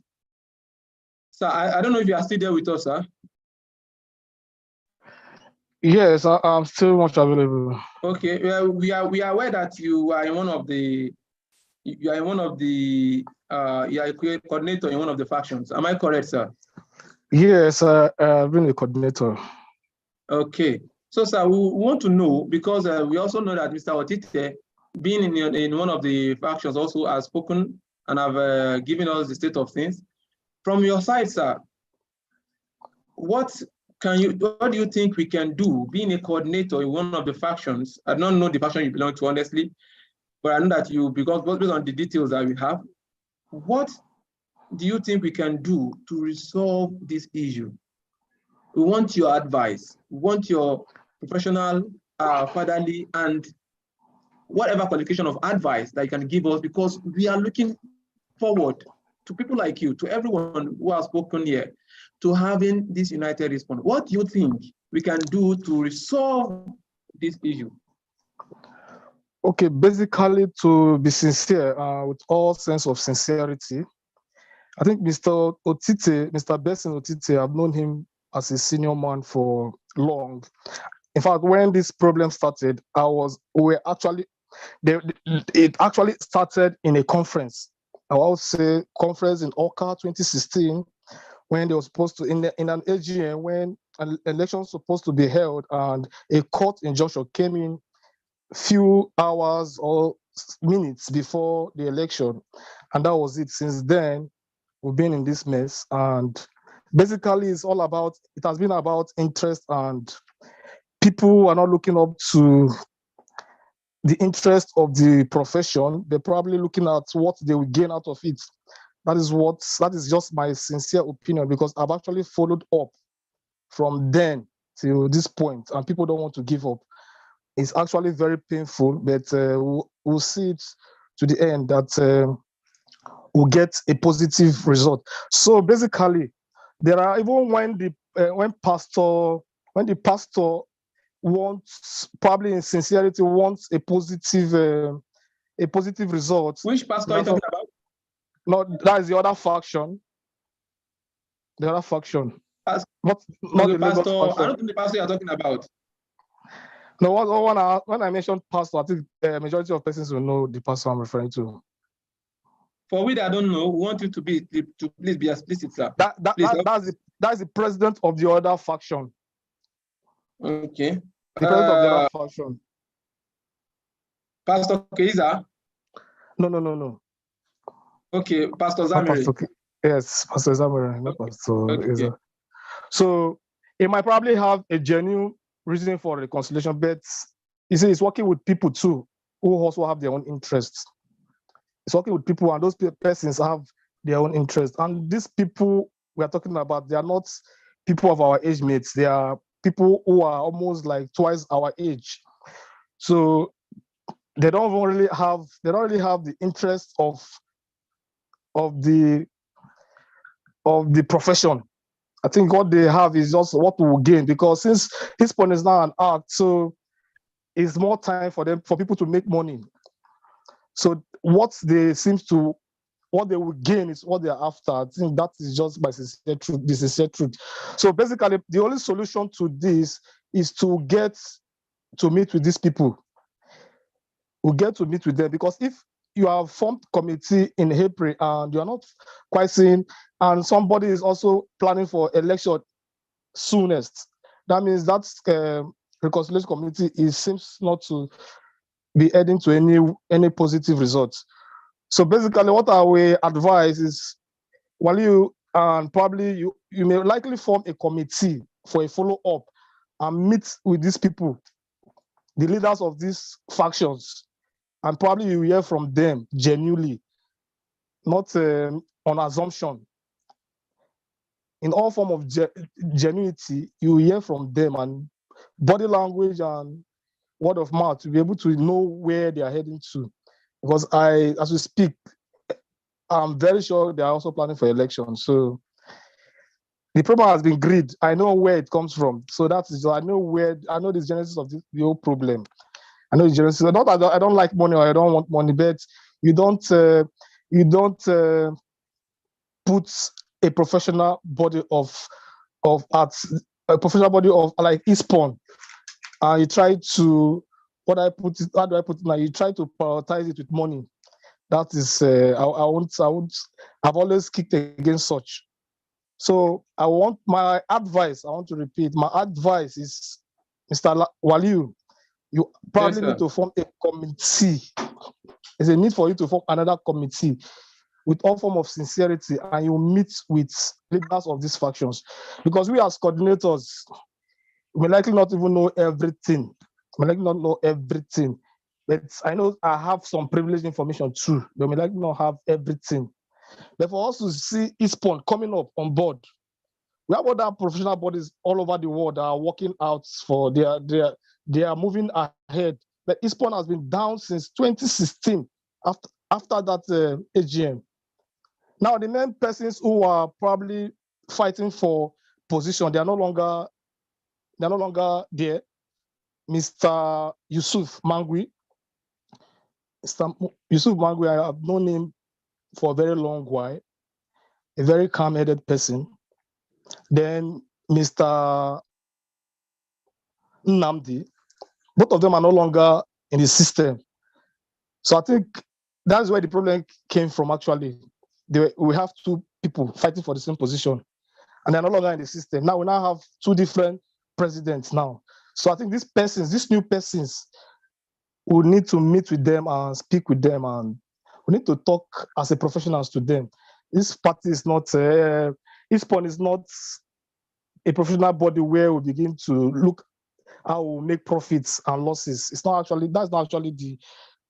Sir, I don't know if you are still there with us, sir. Yes, I'm still much available. Okay, well, we are aware that you are in one of the you are a coordinator in one of the factions. Am I correct, sir? Yes, I've been a coordinator. Okay, so sir, we want to know, because we also know that Mr. Otite, being in one of the factions, also has spoken and have given us the state of things. From your side, sir, what do you think we can do, being a coordinator in one of the factions? I don't know the faction you belong to, honestly, but I know that you, because based on the details that we have, what do you think we can do to resolve this issue? We want your advice. We want your professional, fatherly, and whatever qualification of advice that you can give us, because we are looking forward to people like you, to everyone who has spoken here, to having this united response. What do you think we can do to resolve this issue? Okay, basically, to be sincere, with all sense of sincerity, I think Mr. Otite, Mr. Besson Otite, I've known him as a senior man for long. In fact, when this problem started, it actually started in a conference. I would say conference in Oka 2016, when they were supposed to, in an AGM, when an election was supposed to be held, and a court injunction came in few hours or minutes before the election. And that was it. Since then, we've been in this mess. And basically, it has been about interest, and people are not looking up to the interest of the profession. They're probably looking at what they will gain out of it. That is just my sincere opinion, because I've actually followed up from then till this point, and people don't want to give up. It's actually very painful, but we'll see it to the end that we'll get a positive result. So basically, there are, even when the pastor wants, probably in sincerity, wants a positive result. Which pastor are you talking about? No, that is the other faction. The other faction. Not the pastor. Lagos I don't think the pastor you're talking about. No, when I mentioned pastor, I think the majority of persons will know the pastor I'm referring to. For we that don't know, we want you to please be explicit, sir. That's the president of the other faction. Okay. The president of the other faction. Pastor Keiza? No. Okay, Pastor Zamiri. Yes, Pastor Zamiri, not Pastor Keiza. So it might probably have a genuine reason for reconciliation, but you see, it's working with people too who also have their own interests. It's working with people, and those persons have their own interests. And these people we are talking about, they are not people of our age mates. They are people who are almost like twice our age. So they don't really have the interest of the profession. I think what they have is also what we will gain, because since Ispon is now an art, so it's more time for people to make money. So what they will gain is what they are after. I think that is just my sincere truth. So basically, the only solution to this is to get to meet with these people. We'll get to meet with them, because if you have formed committee in April and you are not quite seeing, and somebody is also planning for election soonest, that means that reconciliation committee seems not to be heading to any positive results. So basically, what I will advise is, while you and probably you may likely form a committee for a follow-up and meet with these people, the leaders of these factions, and probably you hear from them genuinely. not on assumption. In all form of genuinity, you hear from them, and body language and word of mouth to be able to know where they are heading to. Because as we speak, I'm very sure they are also planning for elections. So the problem has been greed. I know where it comes from. So that is, I know the genesis of the whole problem. I know the genesis. Not that I don't like money or I don't want money, but you don't put a professional body of arts, a professional body of like Ispon, and you try to, how do I put it now? You try to prioritize it with money. That is, I've always kicked against such. So I want to repeat, my advice is, Mr. Waliu, you probably need to form a committee. There's a need for you to form another committee with all form of sincerity, and you meet with leaders of these factions. Because we as coordinators, we likely not even know everything. We likely not know everything. But I know I have some privileged information too. But we likely not have everything. But for us to see Ispon coming up on board, we have other professional bodies all over the world that are working out for they are moving ahead. But Ispon has been down since 2016 after that AGM. Now the main persons who are probably fighting for position, they are no longer there. Mr. Yusuf Mangui. Mr. Yusuf Mangui, I have known him for a very long while, a very calm-headed person. Then Mr. Nnamdi, both of them are no longer in the system. So I think that's where the problem came from, actually. We have two people fighting for the same position, and they're no longer in the system. Now we have two different presidents now. So I think these new persons, we need to meet with them and speak with them, and we need to talk as a professionals to them. This party is not, Ispon is not a professional body where we begin to look how we make profits and losses. It's not actually, that's not actually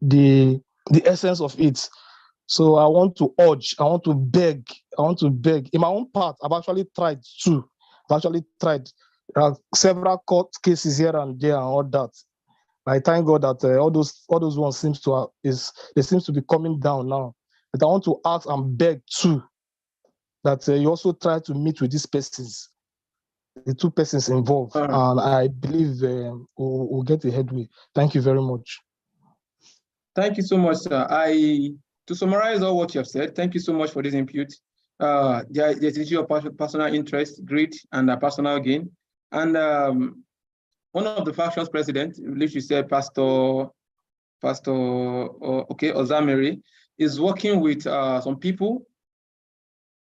the essence of it. So I want to urge, I want to beg. In my own part, I've actually tried too. Several court cases here and there and all that. I thank God that all those ones seems to be coming down now. But I want to ask and beg too that you also try to meet with these persons, the two persons involved, and I believe we'll get a headway. Thank you very much. Thank you so much, sir. To summarize all what you have said, thank you so much for this input. There's an issue of personal interest, greed, and personal gain. And one of the factions president, which you said, Pastor Ozamiri, is working with some people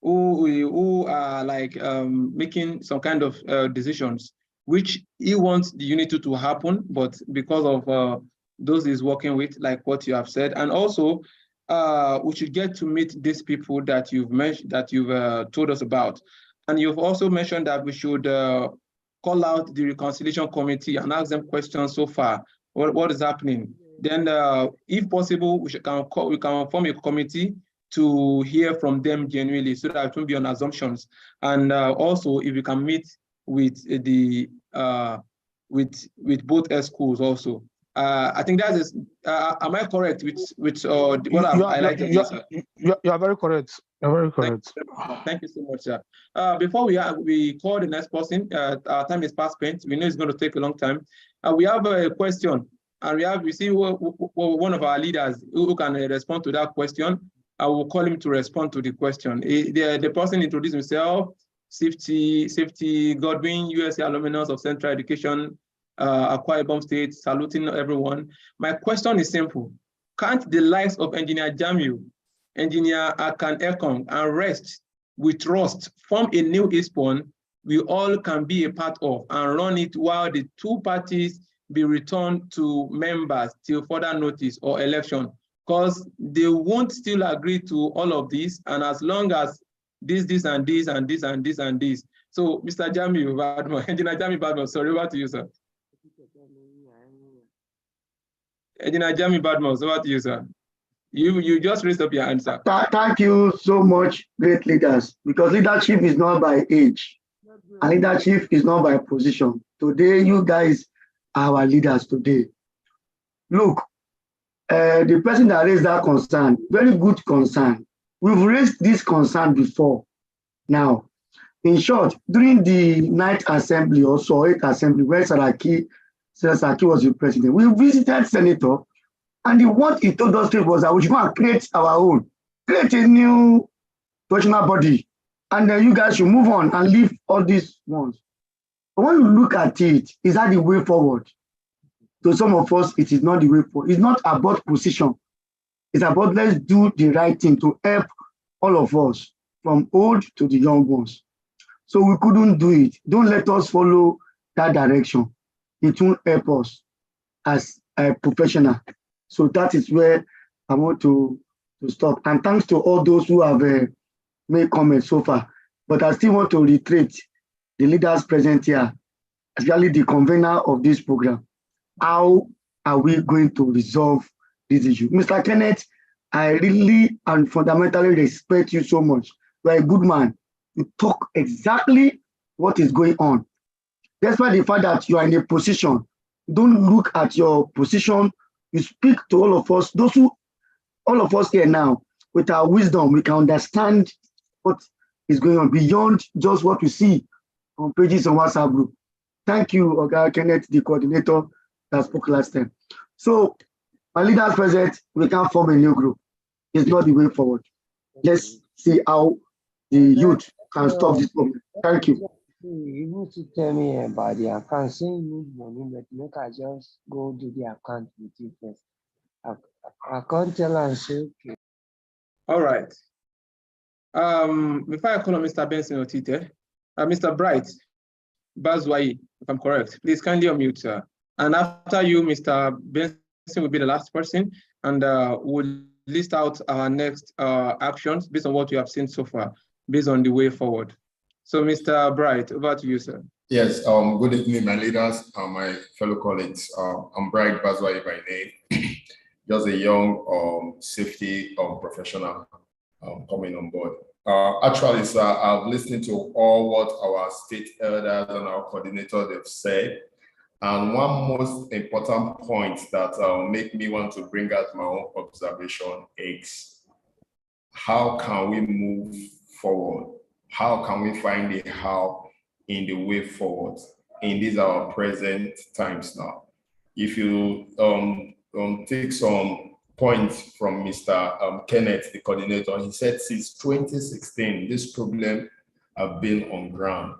who are like making some kind of decisions, which he wants the unity to happen, but because of those he's working with, like what you have said. And also, we should get to meet these people that you've mentioned, that you've told us about. And you've also mentioned that we should call out the reconciliation committee and ask them questions so far. What is happening? Then, if possible, we can form a committee to hear from them genuinely, so that it won't be on assumptions. And also, if we can meet with the with both schools also. I think that is. Am I correct with what I've highlighted? You are very correct. You're very correct. Thank you so much, sir. Before we call the next person, our time is past spent. We know it's going to take a long time. We have a question, and we see one of our leaders who can respond to that question. I will call him to respond to the question. The person introduced himself, Safety Godwin, USA alumnus of Central Education, Akwa Ibom State, saluting everyone. My question is simple. Can't the likes of Engineer Jamiu, Engineer Akan Ekong, and rest with trust form a new Ispon we all can be a part of and run it while the two parties be returned to members till further notice or election? Because they won't still agree to all of this, and as long as this and this and this and this and this. So, Mr. Jamiu Badmo, Engineer Jamiu Badmo, sorry, over to you, sir. Engineer Jamiu Badmo, over to you, sir. You just raised up your answer. Thank you so much, great leaders, because leadership is not by age, and leadership is not by position. Today, you guys are our leaders today. Look, the person that raised that concern, very good concern. We've raised this concern before. Now, in short, during the night assembly or so 8th assembly, where Saraki was the president, we visited Senator, and what he told us was that we should go and create our own, create a new professional body, and then you guys should move on and leave all these ones. But when you look at it, is that the way forward? To some of us, it is not the way forward. It's not about position. It's about let's do the right thing to help all of us, from old to the young ones. So we couldn't do it. Don't let us follow that direction. It won't help us as a professional. So that is where I want to stop. And thanks to all those who have made comments so far. But I still want to reiterate the leaders present here, especially the convener of this program. How are we going to resolve this issue? Mr. Kenneth, I really and fundamentally respect you so much. You are a good man. You talk exactly what is going on. Despite the fact that you are in a position, don't look at your position. You speak to all of us, all of us here now, with our wisdom, we can understand what is going on beyond just what we see on pages on WhatsApp group. Thank you, Oga Kenneth, the coordinator that spoke last time. So, my leaders present, we can form a new group. It's not the way forward. Let's see how the youth can stop this problem. Thank you. You need to tell me about the account. Say you need money, but make I just go do the account with you first. I can't tell and say, okay. All right. Before I call on Mr. Benson Otite, Mr. Bright Bazwai, if I'm correct, please kindly unmute, sir. And after you, Mr. Benson will be the last person, and we'll list out our next actions based on what we have seen so far, based on the way forward. So, Mr. Bright, over to you, sir. Yes, good evening, my leaders and my fellow colleagues. I'm Bright Bazwai by name, just a young safety professional coming on board. Actually, sir, I've listened to all what our state elders and our coordinator have said. And one most important point that make me want to bring out my own observation is how can we move forward? How can we find a how in the way forward in these our present times now? If you take some points from Mr. Kenneth, the coordinator, he said since 2016, this problem have been on ground.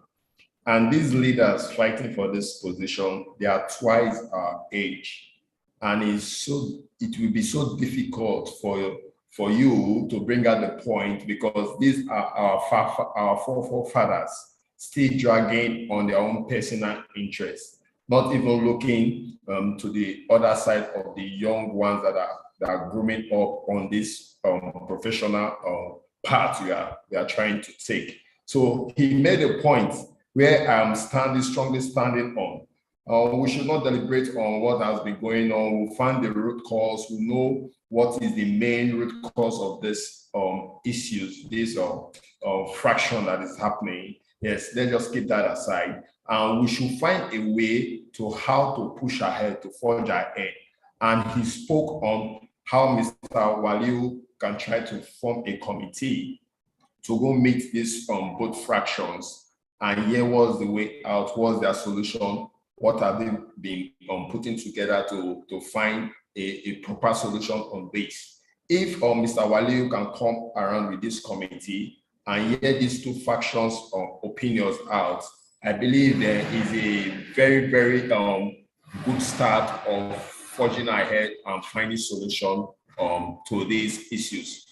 And these leaders fighting for this position, they are twice our age. And it will be so difficult for you to bring out the point because these are our forefathers still dragging on their own personal interests, not even looking to the other side of the young ones that are grooming up on this professional path we are trying to take. So he made a point where I'm strongly standing on. We should not deliberate on what has been going on. We'll find the root cause. We know what is the main root cause of this issues, this fraction that is happening. Yes, let's just keep that aside. And we should find a way to how to push ahead, to forge ahead. And he spoke on how Mr. Waliu can try to form a committee to go meet these both fractions. And here was the way out, was their solution, what have they been putting together to find a proper solution on this. If Mr. Waliu can come around with this committee and hear these two factions' opinions out, I believe there is a very, very good start of forging ahead and finding solution to these issues.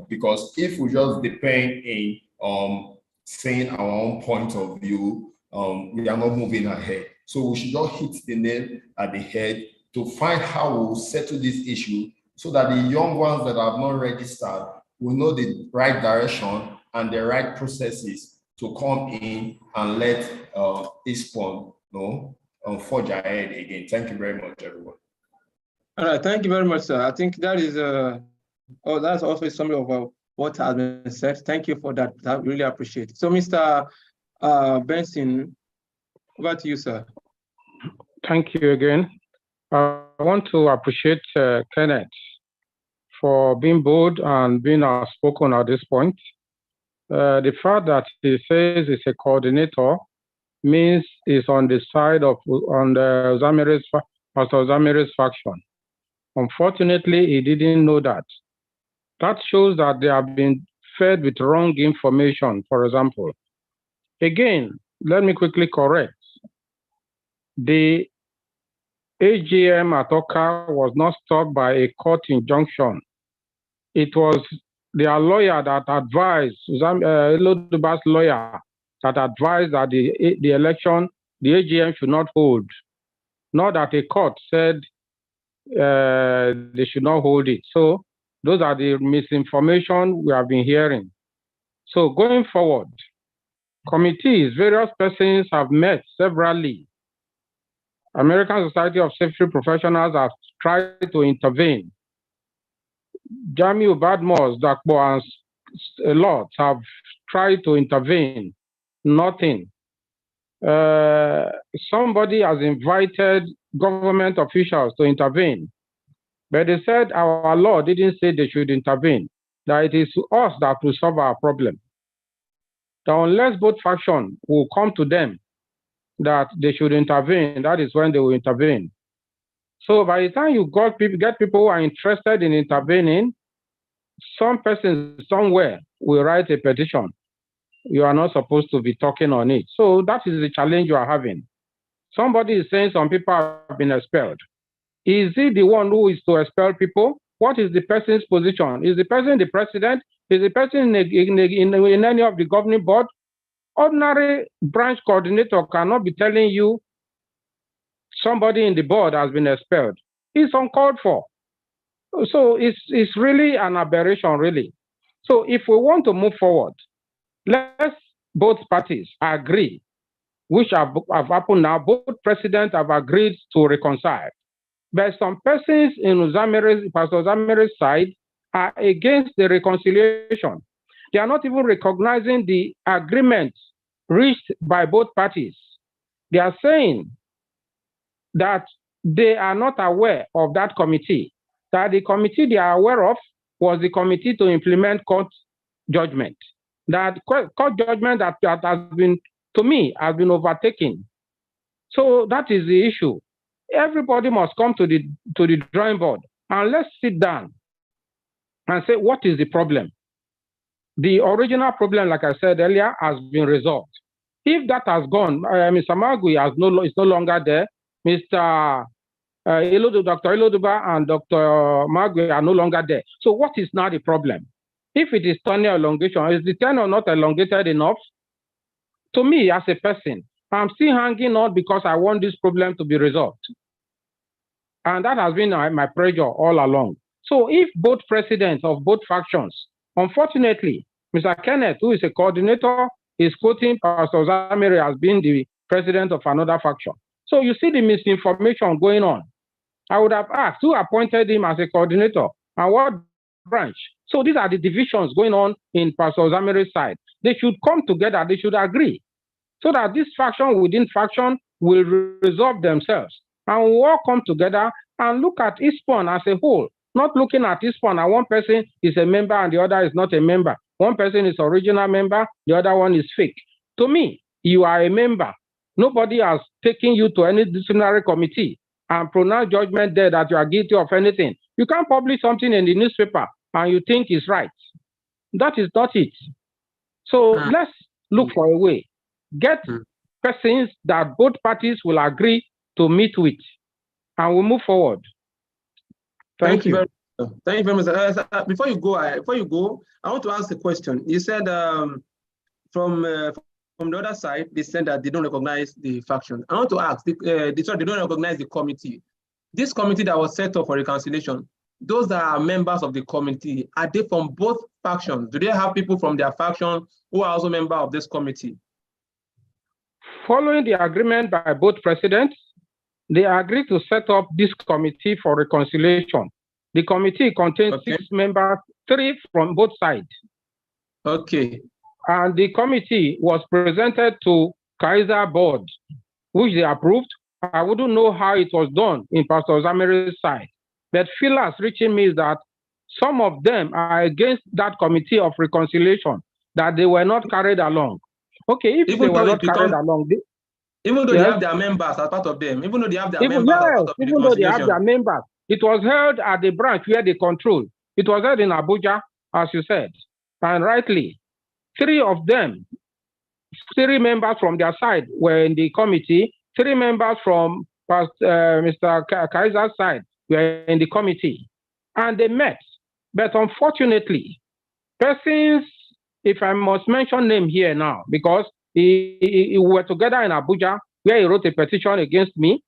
Because if we just depend in saying our own point of view, we are not moving ahead. So we should just hit the nail at the head to find how we will settle this issue so that the young ones that have not registered will know the right direction and the right processes to come in and let Ispon forge ahead again. Thank you very much, everyone. All right, thank you very much, sir. I think that is Oh, that's also a summary of what has been said. Thank you for that. I really appreciate it. So, Mr. Benson, over to you, sir. Thank you again. I want to appreciate Kenneth for being bold and being outspoken at this point. The fact that he says he's a coordinator means he's on the side of Pastor Zamire's faction. Unfortunately, he didn't know that. That shows that they have been fed with wrong information, for example. Again, let me quickly correct. The AGM at Oka was not stopped by a court injunction. It was their lawyer that advised, Eloduba's lawyer, that advised that the election, the AGM should not hold. Not that a court said they should not hold it. So those are the misinformation we have been hearing. So going forward, committees, various persons have met severally. American Society of Safety Professionals have tried to intervene. Jamiu Badmos, Dakbo, and a lot have tried to intervene. Nothing. Somebody has invited government officials to intervene, but they said our law didn't say they should intervene, that it is us that will solve our problem. That unless both factions will come to them that they should intervene, that is when they will intervene. So by the time you get people who are interested in intervening, some person somewhere will write a petition. You are not supposed to be talking on it. So that is the challenge you are having. Somebody is saying some people have been expelled. Is he the one who is to expel people? What is the person's position? Is the person the president? Is the person in any of the governing board? Ordinary branch coordinator cannot be telling you somebody in the board has been expelled. It's uncalled for. So it's really an aberration, really. So if we want to move forward, let's both parties agree, which have happened now. Both presidents have agreed to reconcile. But some persons in Pastor Zamire's side are against the reconciliation. They are not even recognizing the agreement reached by both parties. They are saying that they are not aware of that committee, that the committee they are aware of was the committee to implement court judgment. That court judgment that has been, to me, has been overtaken. So that is the issue. Everybody must come to the drawing board and let's sit down and say, what is the problem? The original problem, like I said earlier, has been resolved. If that has gone, Mr. Magui is no longer there. Mr. Dr. Eloduba and Dr. Magui are no longer there. So what is now the problem? If it is tenure elongation, is the tenure not elongated enough? To me, as a person, I'm still hanging on because I want this problem to be resolved. And that has been my pressure all along. So if both presidents of both factions, unfortunately, Mr. Kenneth, who is a coordinator, is quoting Pastor Zamire as being the president of another faction. So you see the misinformation going on. I would have asked who appointed him as a coordinator and what branch. So these are the divisions going on in Pastor Zamire's side. They should come together, they should agree, so that this faction within faction will resolve themselves. And we'll all come together and look at Ispon as a whole, not looking at Ispon and one person is a member and the other is not a member. One person is original member, the other one is fake. To me, you are a member. Nobody has taken you to any disciplinary committee and pronounced judgment there that you are guilty of anything. You can't publish something in the newspaper and you think it's right. That is not it. So let's look for a way. Get persons that both parties will agree to meet with, and we'll move forward. Thank you. Thank you very much. Before you go, I want to ask a question. You said from the other side, they said that they don't recognize the faction. I want to ask, they don't recognize the committee. This committee that was set up for reconciliation, those that are members of the committee, are they from both factions? Do they have people from their faction who are also members of this committee? Following the agreement by both presidents, they agreed to set up this committee for reconciliation. The committee contains 6 members, 3 from both sides. Okay. And the committee was presented to Kaiser board, which they approved. I wouldn't know how it was done in Pastor Zamire's side. But feelers reaching me is that some of them are against that committee of reconciliation, that they were not carried along. Okay, if Even they were though not carried along, even though yes, they have their members as part of them, even though they have their even, members as yes, part of the even though they have reconciliation. their members, it was held at the branch where they control. It was held in Abuja, as you said, and rightly. 3 of them, 3 members from their side were in the committee, 3 members from Mr. Kaiser's side were in the committee, and they met. But unfortunately, persons, if I must mention name here now, because we were together in Abuja, where he wrote a petition against me.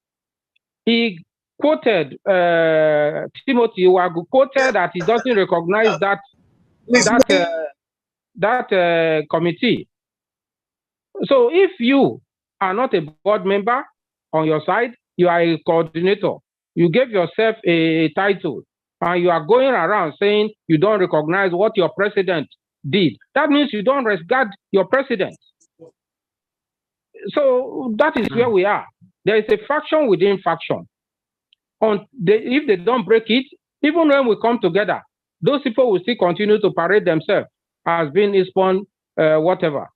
He quoted Timothy Wagu, quoted that he doesn't recognize that committee. So if you are not a board member on your side, you are a coordinator. You gave yourself a title, and you are going around saying you don't recognize what your president did. That means you don't regard your president. So that is where we are. There is a faction within faction. If they don't break it, even when we come together, those people will still continue to parade themselves as being Ispon, whatever.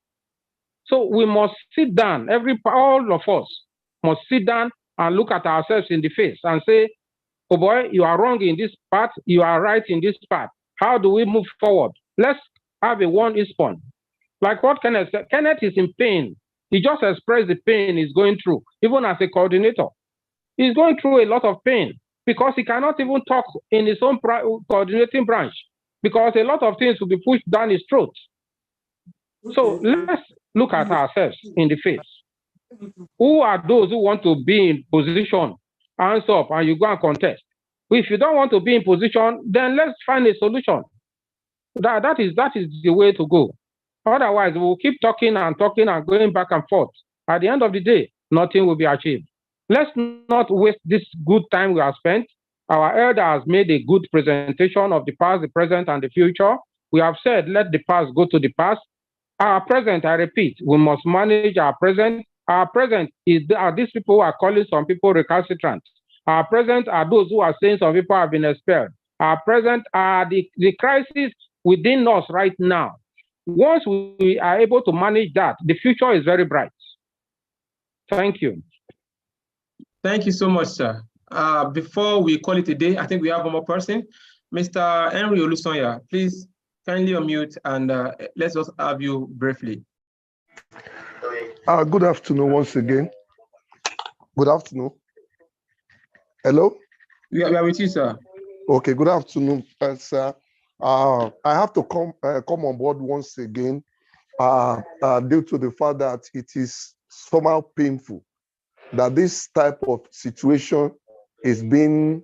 So we must sit down, all of us must sit down and look at ourselves in the face and say, oh boy, you are wrong in this part, you are right in this part. How do we move forward? Let's have a one Ispon. Like what Kenneth said, Kenneth is in pain. He just expressed the pain he's going through, even as a coordinator. He's going through a lot of pain because he cannot even talk in his own coordinating branch because a lot of things will be pushed down his throat. So let's look at ourselves in the face. Who are those who want to be in position, hands up, and you go and contest? If you don't want to be in position, then let's find a solution. That is the way to go. Otherwise, we'll keep talking and going back and forth. At the end of the day, nothing will be achieved. Let's not waste this good time we have spent. Our elder has made a good presentation of the past, the present, and the future. We have said, let the past go to the past. Our present, I repeat, we must manage our present. Our present are these people who are calling some people recalcitrant. Our present are those who are saying some people have been expelled. Our present are the crisis within us right now. Once we are able to manage that, the future is very bright. Thank you. Thank you so much, sir. Before we call it a day, I think we have one more person. Mr. Henry Olusonya, please kindly unmute and let's just have you briefly. Good afternoon once again. Good afternoon. Hello? We are with you, sir. Okay, good afternoon, sir. I have to come on board once again due to the fact that it is somehow painful that this type of situation is being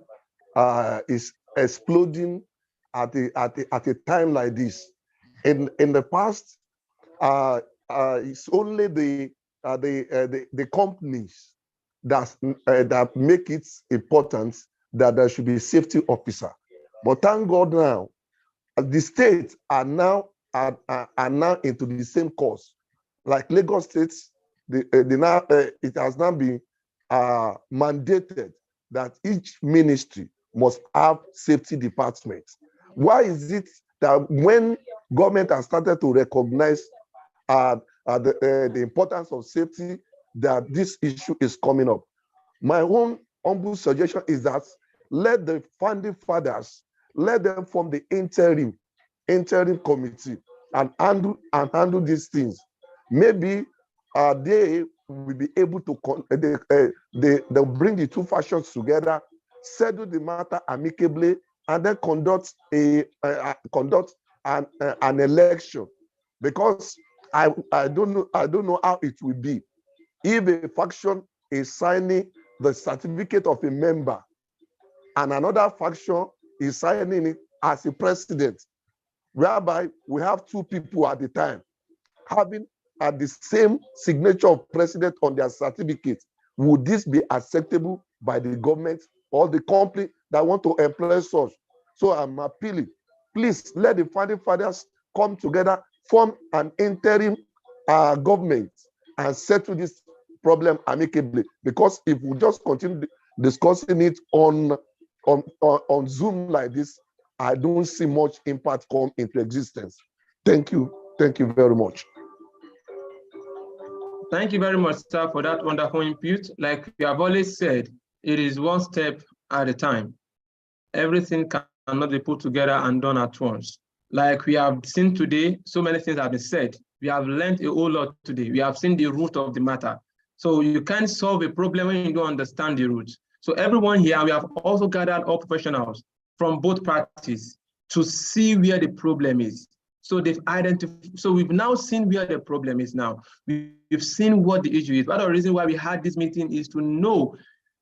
is exploding at a time like this. In the past, it's only the companies that make it important that there should be a safety officer. But thank God now, the states are now into the same course. Like Lagos State, it has now been mandated that each ministry must have safety departments. Why is it that when government has started to recognize the importance of safety, that this issue is coming up? My own humble suggestion is that let the founding fathers, let them form the interim committee and handle these things. Maybe they will be able to they'll bring the two factions together, settle the matter amicably, and then conduct an election. Because I don't know how it will be if a faction is signing the certificate of a member and another faction is signing it as a president, whereby we have two people at the time having the same signature of president on their certificate. Would this be acceptable by the government or the company that want to employ such? So I'm appealing, please let the founding fathers come together, form an interim government and settle this problem amicably. Because if we just continue discussing it on Zoom like this, I don't see much impact come into existence. Thank you. Thank you very much. Thank you very much, sir, for that wonderful input. Like we have always said, it is one step at a time. Everything cannot be put together and done at once. Like we have seen today, so many things have been said. We have learned a whole lot today. We have seen the root of the matter. So you can't solve a problem when you don't understand the root. So everyone here, we have also gathered all professionals from both parties to see where the problem is. So they've identified, so we've now seen where the problem is now. We've seen what the issue is. Part of the reason why we had this meeting is to know,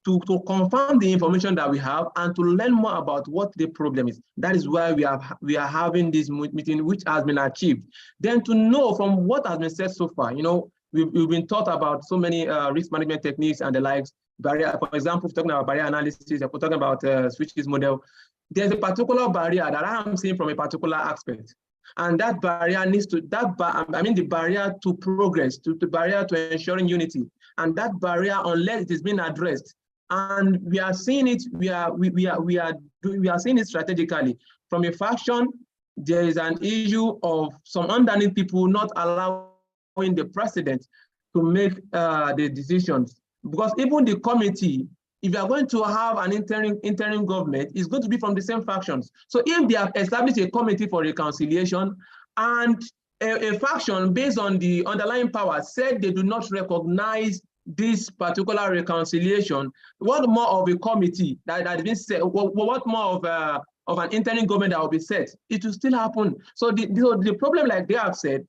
to confirm the information that we have and to learn more about what the problem is. That is why we are having this meeting, which has been achieved. Then to know from what has been said so far, you know, we've been taught about so many risk management techniques and the likes. Barrier, for example, talking about barrier analysis, we're talking about switches model. There's a particular barrier that I'm seeing from a particular aspect. And that barrier needs to, the barrier to progress, the barrier to ensuring unity. And that barrier, unless it is being addressed, and we are seeing it, we are seeing it strategically. From a faction, there is an issue of some underneath people not allowing the president to make the decisions. Because even the committee, if you are going to have an interim government, it's going to be from the same factions. So if they have established a committee for reconciliation and a faction based on the underlying power said they do not recognize this particular reconciliation, what more of a committee that has been set, what more of an interim government that will be set? It will still happen. So the problem, like they have said,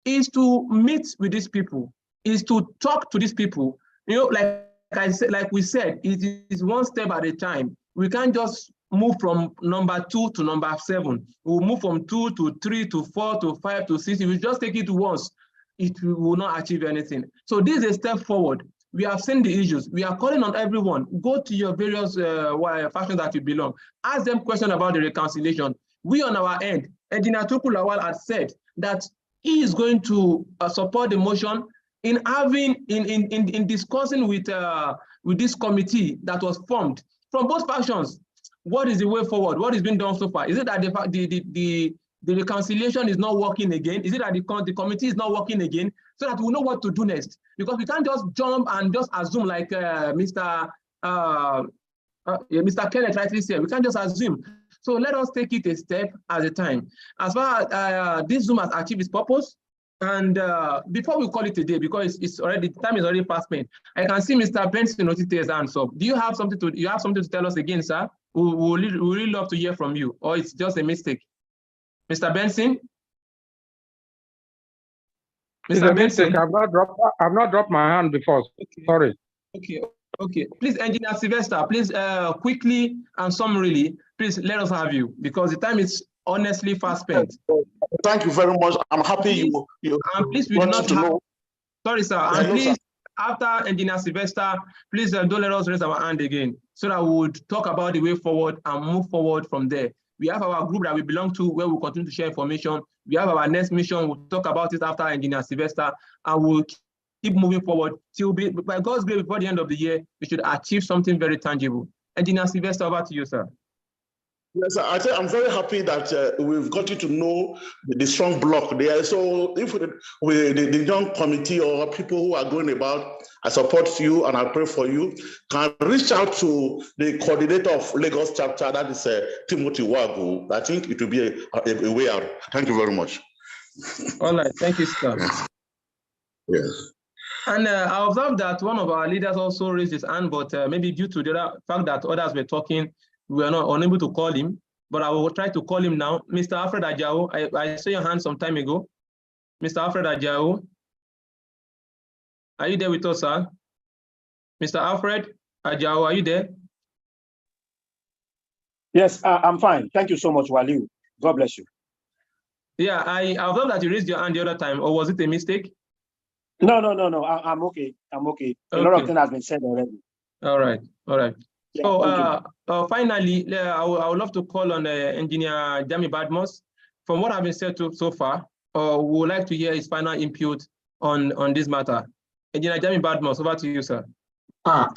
is to meet with these people, is to talk to these people. You know, like we said, it is one step at a time. We can't just move from number 2 to number 7. We'll move from 2 to 3 to 4 to 5 to 6. If we just take it once, it will not achieve anything. So this is a step forward. We have seen the issues. We are calling on everyone. Go to your various factions that you belong. Ask them questions about the reconciliation. We on our end, Engineer Tuku Lawal has said that he is going to support the motion in having in discussing with this committee that was formed from both factions. What is the way forward? What is being done so far? Is it that the reconciliation is not working again? Is it that the committee is not working again? So that we know what to do next. Because we can't just jump and just assume like Mr. Kenneth rightly said. We can't just assume. So let us take it a step at a time. As far as this Zoom has achieved its purpose, and before we call it a day, because it's already, time is already past spent, I can see Mr. Benson noticed his hands up. Do you have something to tell us again, sir? We really love to hear from you, or it's just a mistake. Mr. Benson? Mr. Benson? I've not dropped my hand before. Okay. Sorry. Okay. Please, Engineer Sylvester, please quickly and summarily, please let us have you, because the time is honestly fast spent. Thank you very much. I'm happy you and please, we do not have, sorry, sir. Yeah, and please, after Engineer Sylvester, please don't let us raise our hand again, so that we would talk about the way forward and move forward from there. We have our group that we belong to where we'll continue to share information. We have our next mission. We'll talk about it after Engineer Sylvester, and we'll keep moving forward till, by God's grace, before the end of the year, we should achieve something very tangible. Engineer Sylvester, over to you, sir. Yes, I'm very happy that we've gotten to know the strong block there. So if the young committee or people who are going about, I support you and I pray for you, can reach out to the coordinator of Lagos chapter, that is Timothy Wagu. I think it will be a way out. Thank you very much. All right, thank you, sir. Yes. And I observed that one of our leaders also raised his hand, but maybe due to the fact that others were talking, we are not unable to call him, but I will try to call him now. Mr. Alfred Ajao, I saw your hand some time ago. Mr. Alfred Ajao, are you there with us, sir? Mr. Alfred Ajao, are you there? Yes, I'm fine. Thank you so much, Waliu. God bless you. Yeah, I observed that you raised your hand the other time, or was it a mistake? No. I'm okay. I'm okay. A lot of things has been said already. All right. So finally, I would love to call on Engineer Jami Badmos. From what I've been said so far, we would like to hear his final input on this matter. Engineer Jami Badmos, over to you, sir. I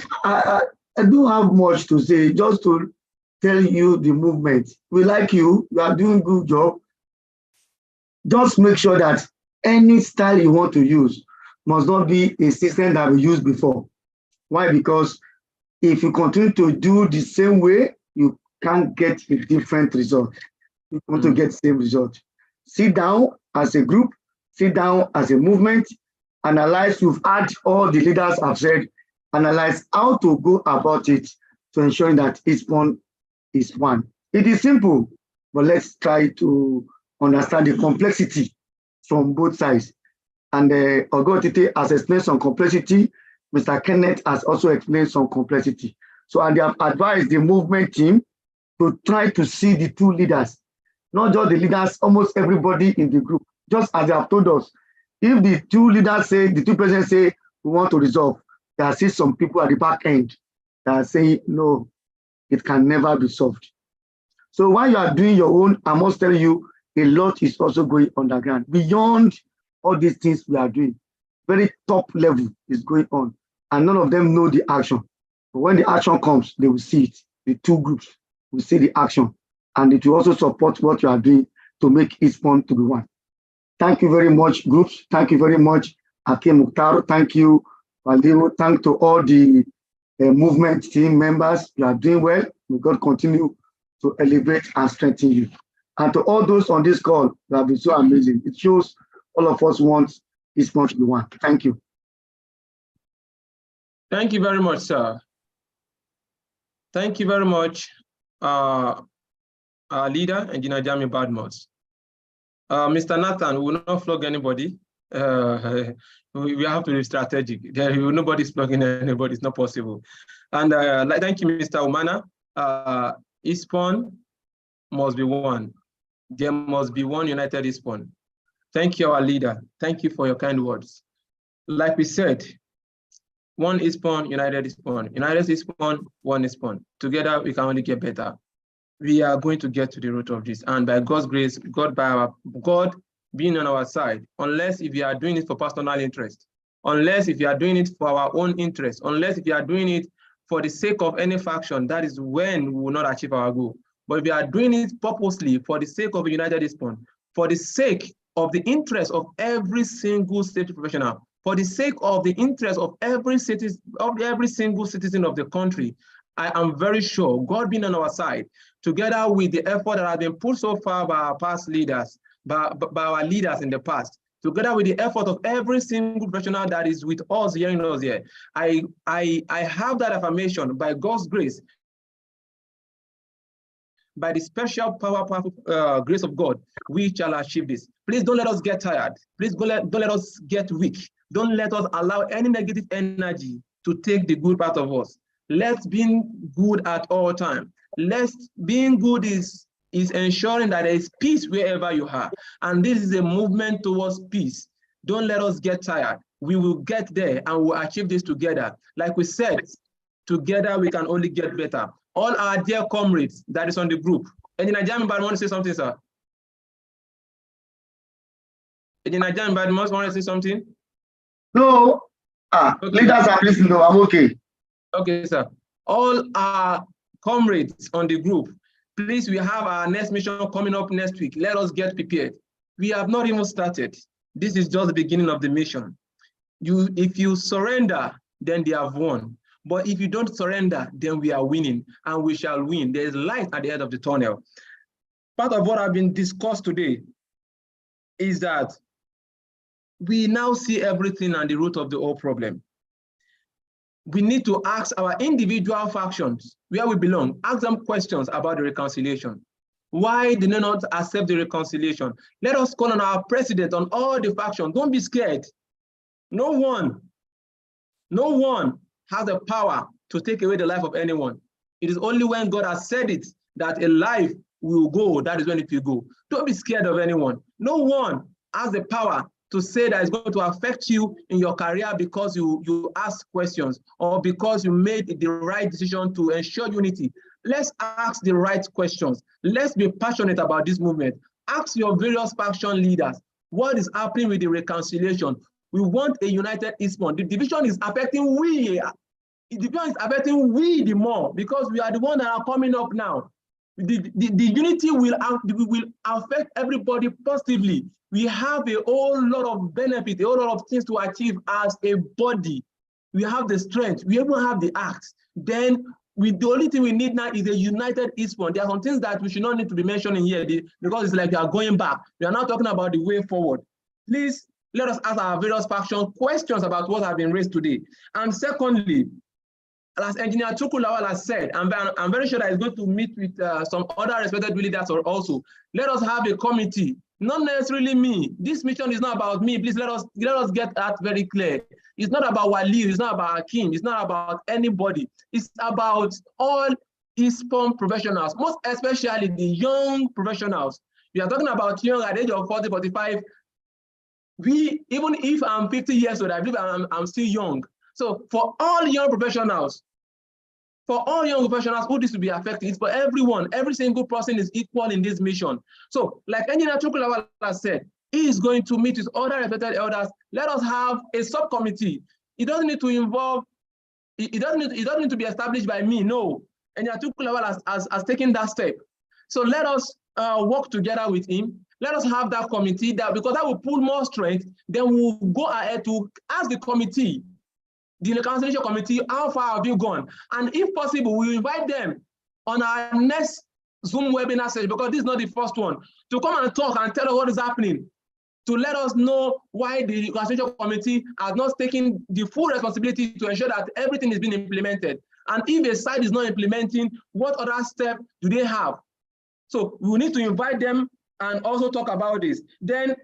don't have much to say, just to tell you the movement. We like you, you are doing a good job. Just make sure that any style you want to use must not be a system that we used before. Why? Because if you continue to do the same way, you can't get a different result. You want to get the same result. Sit down as a group, sit down as a movement, analyze. You've had all the leaders have said, analyze how to go about it to ensure that Ispon is one. It is simple, but let's try to understand the complexity from both sides. And Ogotite has explained some complexity. Mr. Kenneth has also explained some complexity. So, and they have advised the movement team to try to see the two leaders, not just the leaders, almost everybody in the group, just as they have told us. If the two leaders say, the two presidents say, we want to resolve, there are still some people at the back end that are saying, no, it can never be solved. So while you are doing your own, I must tell you, a lot is also going underground. Beyond all these things we are doing, very top level is going on, and none of them know the action. But when the action comes, they will see it. The two groups will see the action, and it will also support what you are doing to make Ispon to be one. Thank you very much, groups. Thank you very much, Hakim Mukhtar. Thank you, Valdiro. Thank to all the movement team members. You are doing well. May God continue to elevate and strengthen you. And to all those on this call, that have been so amazing. It shows all of us want Ispon to be one. Thank you. Thank you very much, sir. Thank you very much, our leader, Engineer Jami Badmos. Mr. Nathan, we will not flog anybody. We have to be strategic. Nobody's flogging anybody. It's not possible. And thank you, Mr. Umana. Ispon must be one. There must be one united Ispon. Thank you, our leader. Thank you for your kind words. Like we said, one Ispon, united Ispon. United Ispon, one Ispon. Together, we can only get better. We are going to get to the root of this. And by God's grace, God being on our side, unless if you are doing it for personal interest, unless if you are doing it for our own interest, unless if you are doing it for the sake of any faction, that is when we will not achieve our goal. But if we are doing it purposely for the sake of a united Ispon, for the sake of the interest of every single safety professional, for the sake of the interest of every single citizen of the country, I am very sure, God being on our side, together with the effort that has been put so far by our past leaders, by our leaders in the past, together with the effort of every single professional that is with us, hearing us here, I have that affirmation by God's grace, by the special powerful grace of God, we shall achieve this. Please don't let us get tired. Please don't let us get weak. Don't let us allow any negative energy to take the good part of us. Let's be good at all times. Being good is ensuring that there is peace wherever you are. And this is a movement towards peace. Don't let us get tired. We will get there and we'll achieve this together. Like we said, together we can only get better. All our dear comrades that is on the group. Engineer Jami Badmos want to say something, sir? Engineer Jami Badmos want to say something? No. Okay. Leaders are listening. No, I'm okay. Okay, sir. All our comrades on the group, please, we have our next mission coming up next week. Let us get prepared. We have not even started. This is just the beginning of the mission. If you surrender, then they have won. But if you don't surrender, then we are winning, and we shall win. There is light at the end of the tunnel. Part of what I've been discussed today is that we now see everything and the root of the whole problem. We need to ask our individual factions where we belong, ask them questions about the reconciliation. Why did they not accept the reconciliation? Let us call on our president on all the factions. Don't be scared. No one has the power to take away the life of anyone. It is only when God has said it that a life will go, that is when it will go. Don't be scared of anyone. No one has the power to say that it's going to affect you in your career because you ask questions or because you made the right decision to ensure unity. Let's ask the right questions. Let's be passionate about this movement. Ask your various faction leaders, what is happening with the reconciliation? We want a united Ispon. The division is affecting we. The division is affecting we the more because we are the ones that are coming up now. The unity will affect everybody positively. We have a whole lot of benefit, a whole lot of things to achieve as a body. We have the strength, we even have the acts. Then the only thing we need now is a united Ispon. There are some things that we should not need to be mentioning here because it's like we are going back. We are not talking about the way forward. Please let us ask our various factions questions about what have been raised today. And secondly, as Engineer Chukwulawal has said, I'm very sure that he's going to meet with some other respected leaders also. Let us have a committee, not necessarily me. This mission is not about me. Please let us get that very clear. It's not about Wali, it's not about Akim, it's not about anybody. It's about all Ispon professionals, most especially the young professionals. We are talking about young at the age of 40, 45. Even if I'm 50 years old, I believe I'm still young. So for all young professionals who this will be affected, it's for everyone. Every single person is equal in this mission. So like Engineer Chukwulawal has said, he is going to meet with other respected elders. Let us have a subcommittee. It doesn't need to involve, it doesn't need to be established by me, no. Engineer Chukwulawal has taken that step. So let us work together with him. Let us have that committee because that will pull more strength. Then we'll go ahead to ask the committee, the reconciliation committee, how far have you gone? And if possible, we invite them on our next Zoom webinar session, because this is not the first one, to come and talk and tell us what is happening, to let us know why the reconciliation committee has not taken the full responsibility to ensure that everything is being implemented. And if a side is not implementing, what other step do they have? So we need to invite them and also talk about this. Then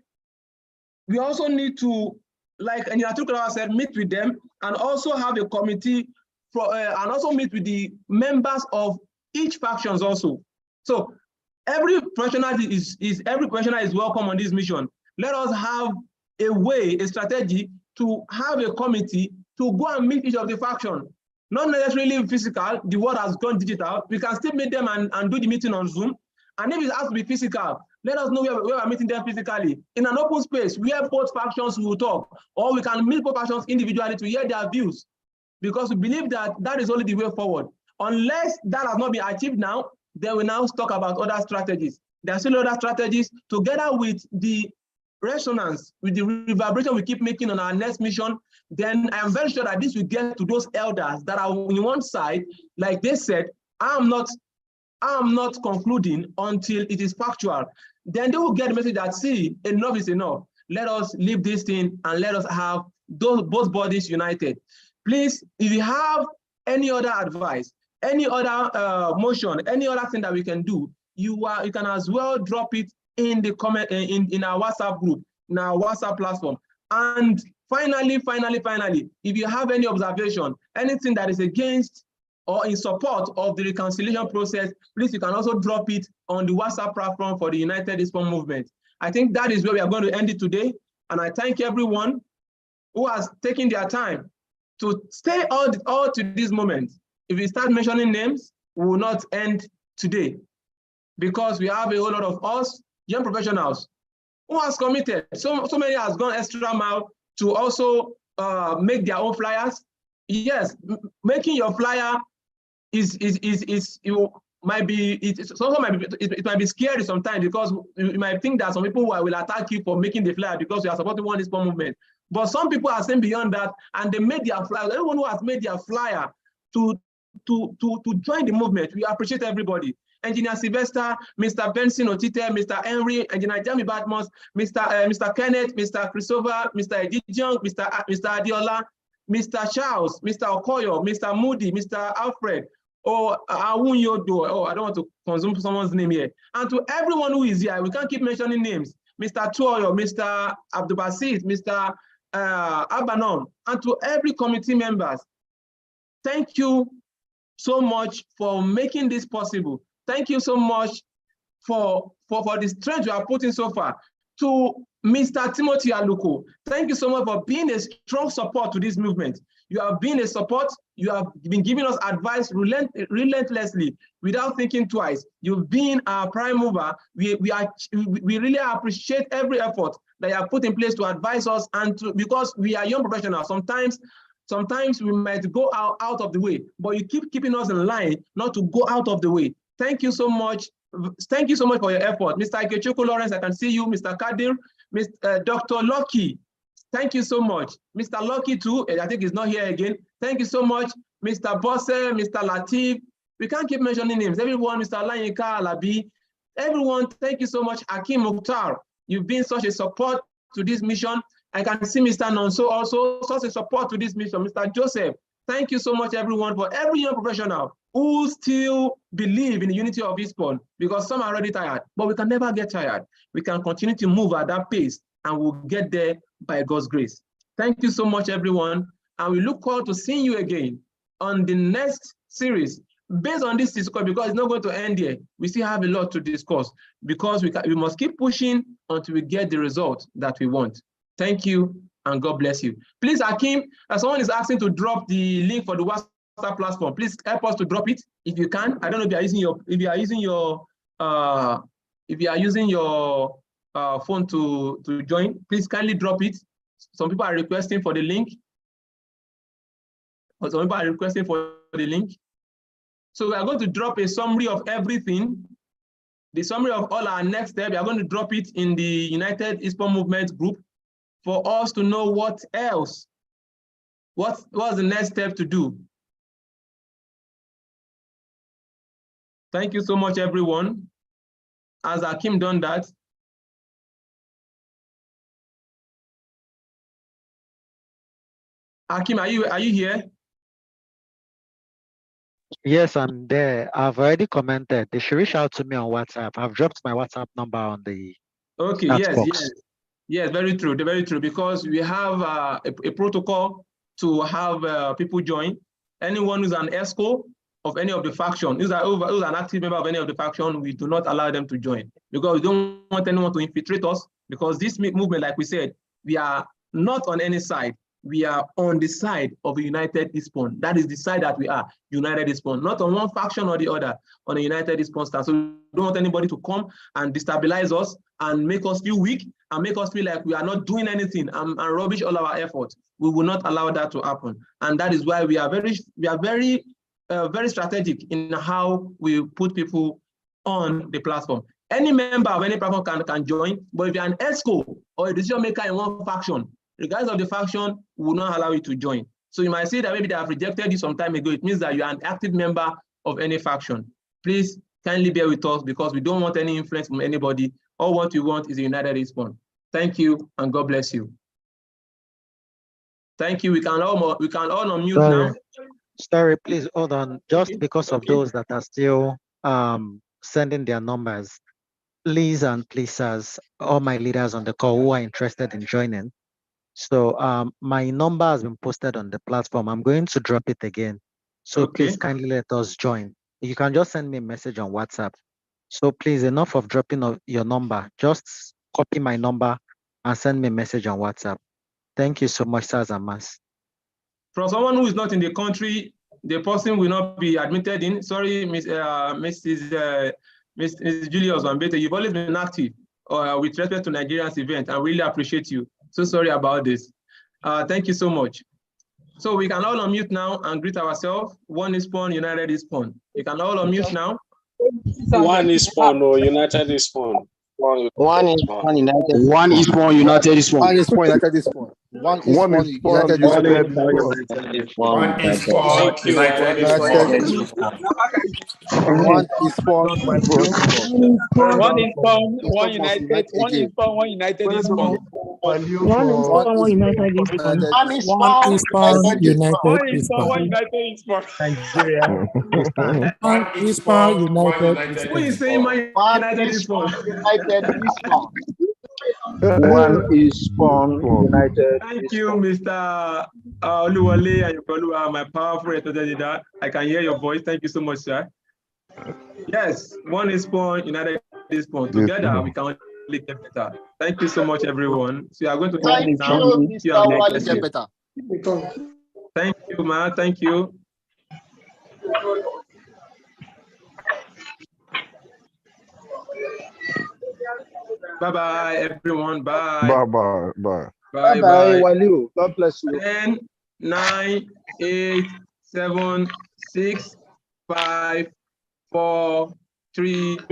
we also need to, like Engineer Chukwulawal said, meet with them and also have a committee and also meet with the members of each factions also. So every professional is welcome on this mission. Let us have a way, a strategy to have a committee to go and meet each of the factions. Not necessarily physical, the world has gone digital. We can still meet them and do the meeting on Zoom. And if it has to be physical, let us know where we are meeting them physically. In an open space, where both factions will talk, or we can meet both factions individually to hear their views, because we believe that that is only the way forward. Unless that has not been achieved now, then we now talk about other strategies. There are still other strategies together with the resonance, with the reverberation we keep making on our next mission. Then I am very sure that this will get to those elders that are on one side. Like they said, I'm not concluding until it is factual. Then they will get the message that, see, enough is enough. Let us leave this thing and let us have both bodies united. Please, if you have any other advice, any other motion, any other thing that we can do, you can as well drop it in the comment in our WhatsApp group, in our WhatsApp platform. And finally, if you have any observation, anything that is against or in support of the reconciliation process, please, you can also drop it on the WhatsApp platform for the United Ispon movement. I think that is where we are going to end it today. And I thank everyone who has taken their time to stay all to this moment. If we start mentioning names, we will not end today, because we have a whole lot of us, young professionals, who has committed. So many has gone extra mile to also make their own flyers. Yes, making your flyer it might be scary sometimes, because you might think that some people will attack you for making the flyer because you are supporting one Ispon movement. But some people are saying beyond that, and they made their flyer. Everyone who has made their flyer to join the movement, we appreciate everybody. Engineer Sylvester, Mr. Benson Otite, Mr. Henry, Engineer Jamie Batmos, Mr. Kenneth, Mr. Christopher, Mr. Ejijian, Mr. Adiola, Mr. Charles, Mr. Okoyo, Mr. Moody, Mr. Alfred, or Awunyodo. Oh, I don't want to consume someone's name here. And to everyone who is here, we can't keep mentioning names. Mr. Tuoyo, Mr. Abdubasit, Mr. Abanom, and to every committee members, thank you so much for making this possible. Thank you so much for the strength you are putting so far to Mr. Timothy Aluko, thank you so much for being a strong support to this movement. You have been a support. You have been giving us advice relentlessly without thinking twice. You've been our prime mover. We really appreciate every effort that you have put in place to advise us, and because we are young professionals, sometimes we might go out of the way, but you keep keeping us in line not to go out of the way. Thank you so much. Thank you so much for your effort. Mr. Ikechukwu Lawrence, I can see you. Mr. Kadir, Dr. Lucky, thank you so much. Mr. Lucky too, I think he's not here again. Thank you so much. Mr. Bosse, Mr. Latif, we can't keep mentioning names. Everyone, Mr. Lanyika Alabi, everyone, thank you so much. Akim Mukhtar, you've been such a support to this mission. I can see Mr. Nonso also, such a support to this mission. Mr. Joseph, thank you so much, everyone, for every young professional who still believe in the unity of Ispon, because some are already tired, but we can never get tired. We can continue to move at that pace, and we'll get there by God's grace. Thank you so much, everyone, and we look forward to seeing you again on the next series. Based on this discourse, because it's not going to end here, we still have a lot to discuss, because we must keep pushing until we get the result that we want. Thank you, and God bless you. Please, Akim, someone is asking to drop the link for the WhatsApp platform. Please help us to drop it if you can. I don't know if you are using your phone to join. Please kindly drop it. Some people are requesting for the link. Or some people are requesting for the link. So we are going to drop a summary of everything. The summary of all our next steps. We are going to drop it in the United Ispon Movement group for us to know what else, what's the next step to do. Thank you so much, everyone. Has Akim done that? Akim, are you here? Yes, I'm there. I've already commented. They should reach out to me on WhatsApp. I've dropped my WhatsApp number on the chat box. Yes, very true, very true, because we have a protocol to have people join. Anyone who's an ESCO of any of the faction, who's an active member of any of the faction, we do not allow them to join, because we don't want anyone to infiltrate us, because this movement, like we said, we are not on any side. We are on the side of a united Ispon. That is the side that we are, united Ispon, not on one faction or the other, on a united Ispon stand. So we don't want anybody to come and destabilize us and make us feel weak and make us feel like we are not doing anything and rubbish all our efforts. We will not allow that to happen. And that is why we are very strategic in how we put people on the platform. Any member of any platform can join, but if you're an ESCO or a decision maker in one faction, regardless of the faction, we will not allow you to join. So you might say that maybe they have rejected you some time ago. It means that you are an active member of any faction. Please kindly bear with us, because we don't want any influence from anybody. All what we want is a united Ispon. Thank you, and God bless you. Thank you. We can all unmute now. Sorry, please hold on. Just because of those that are still sending their numbers, please and pleasers, all my leaders on the call who are interested in joining. So my number has been posted on the platform. I'm going to drop it again. So please kindly let us join. You can just send me a message on WhatsApp. So please, enough of dropping of your number. Just copy my number and send me a message on WhatsApp. Thank you so much, sirs and mas. From someone who is not in the country, the person will not be admitted in. Sorry, Mrs. Julius Wambete, you've always been active with respect to Nigeria's event. I really appreciate you. So sorry about this. Thank you so much. So we can all unmute now and greet ourselves. One Ispon, united Ispon. You can all unmute now. One Ispon or united Ispon. One Ispon united. One Ispon united Ispon. One Ispon united Ispon. One Ispon united Ispon. One Ispon united Ispon. One Ispon One Ispon, one united. One Ispon, one united Ispon. One Ispon united Ispon. One Ispon united Ispon. One united Ispon. Nigeria. One Ispon united. Who is saying my united Ispon? United Ispon. One Ispon united. Thank you, Mr. Oluwale and Yokoluwa, my powerful representative. I can hear your voice. Thank you so much, sir. Yes, one Ispon, united Ispon. Together we can really get better. Thank you so much, everyone. So we are going to Thank end now. you, See you Mr. on the Wali. next Get session. better. Thank you, Ma. Thank you. Bye-bye, everyone. Bye. Bye-bye. Bye. Bye-bye. Bye-bye, Waliu. God bless you. 10, 9, 8, 7, 6, 5, 4, 3,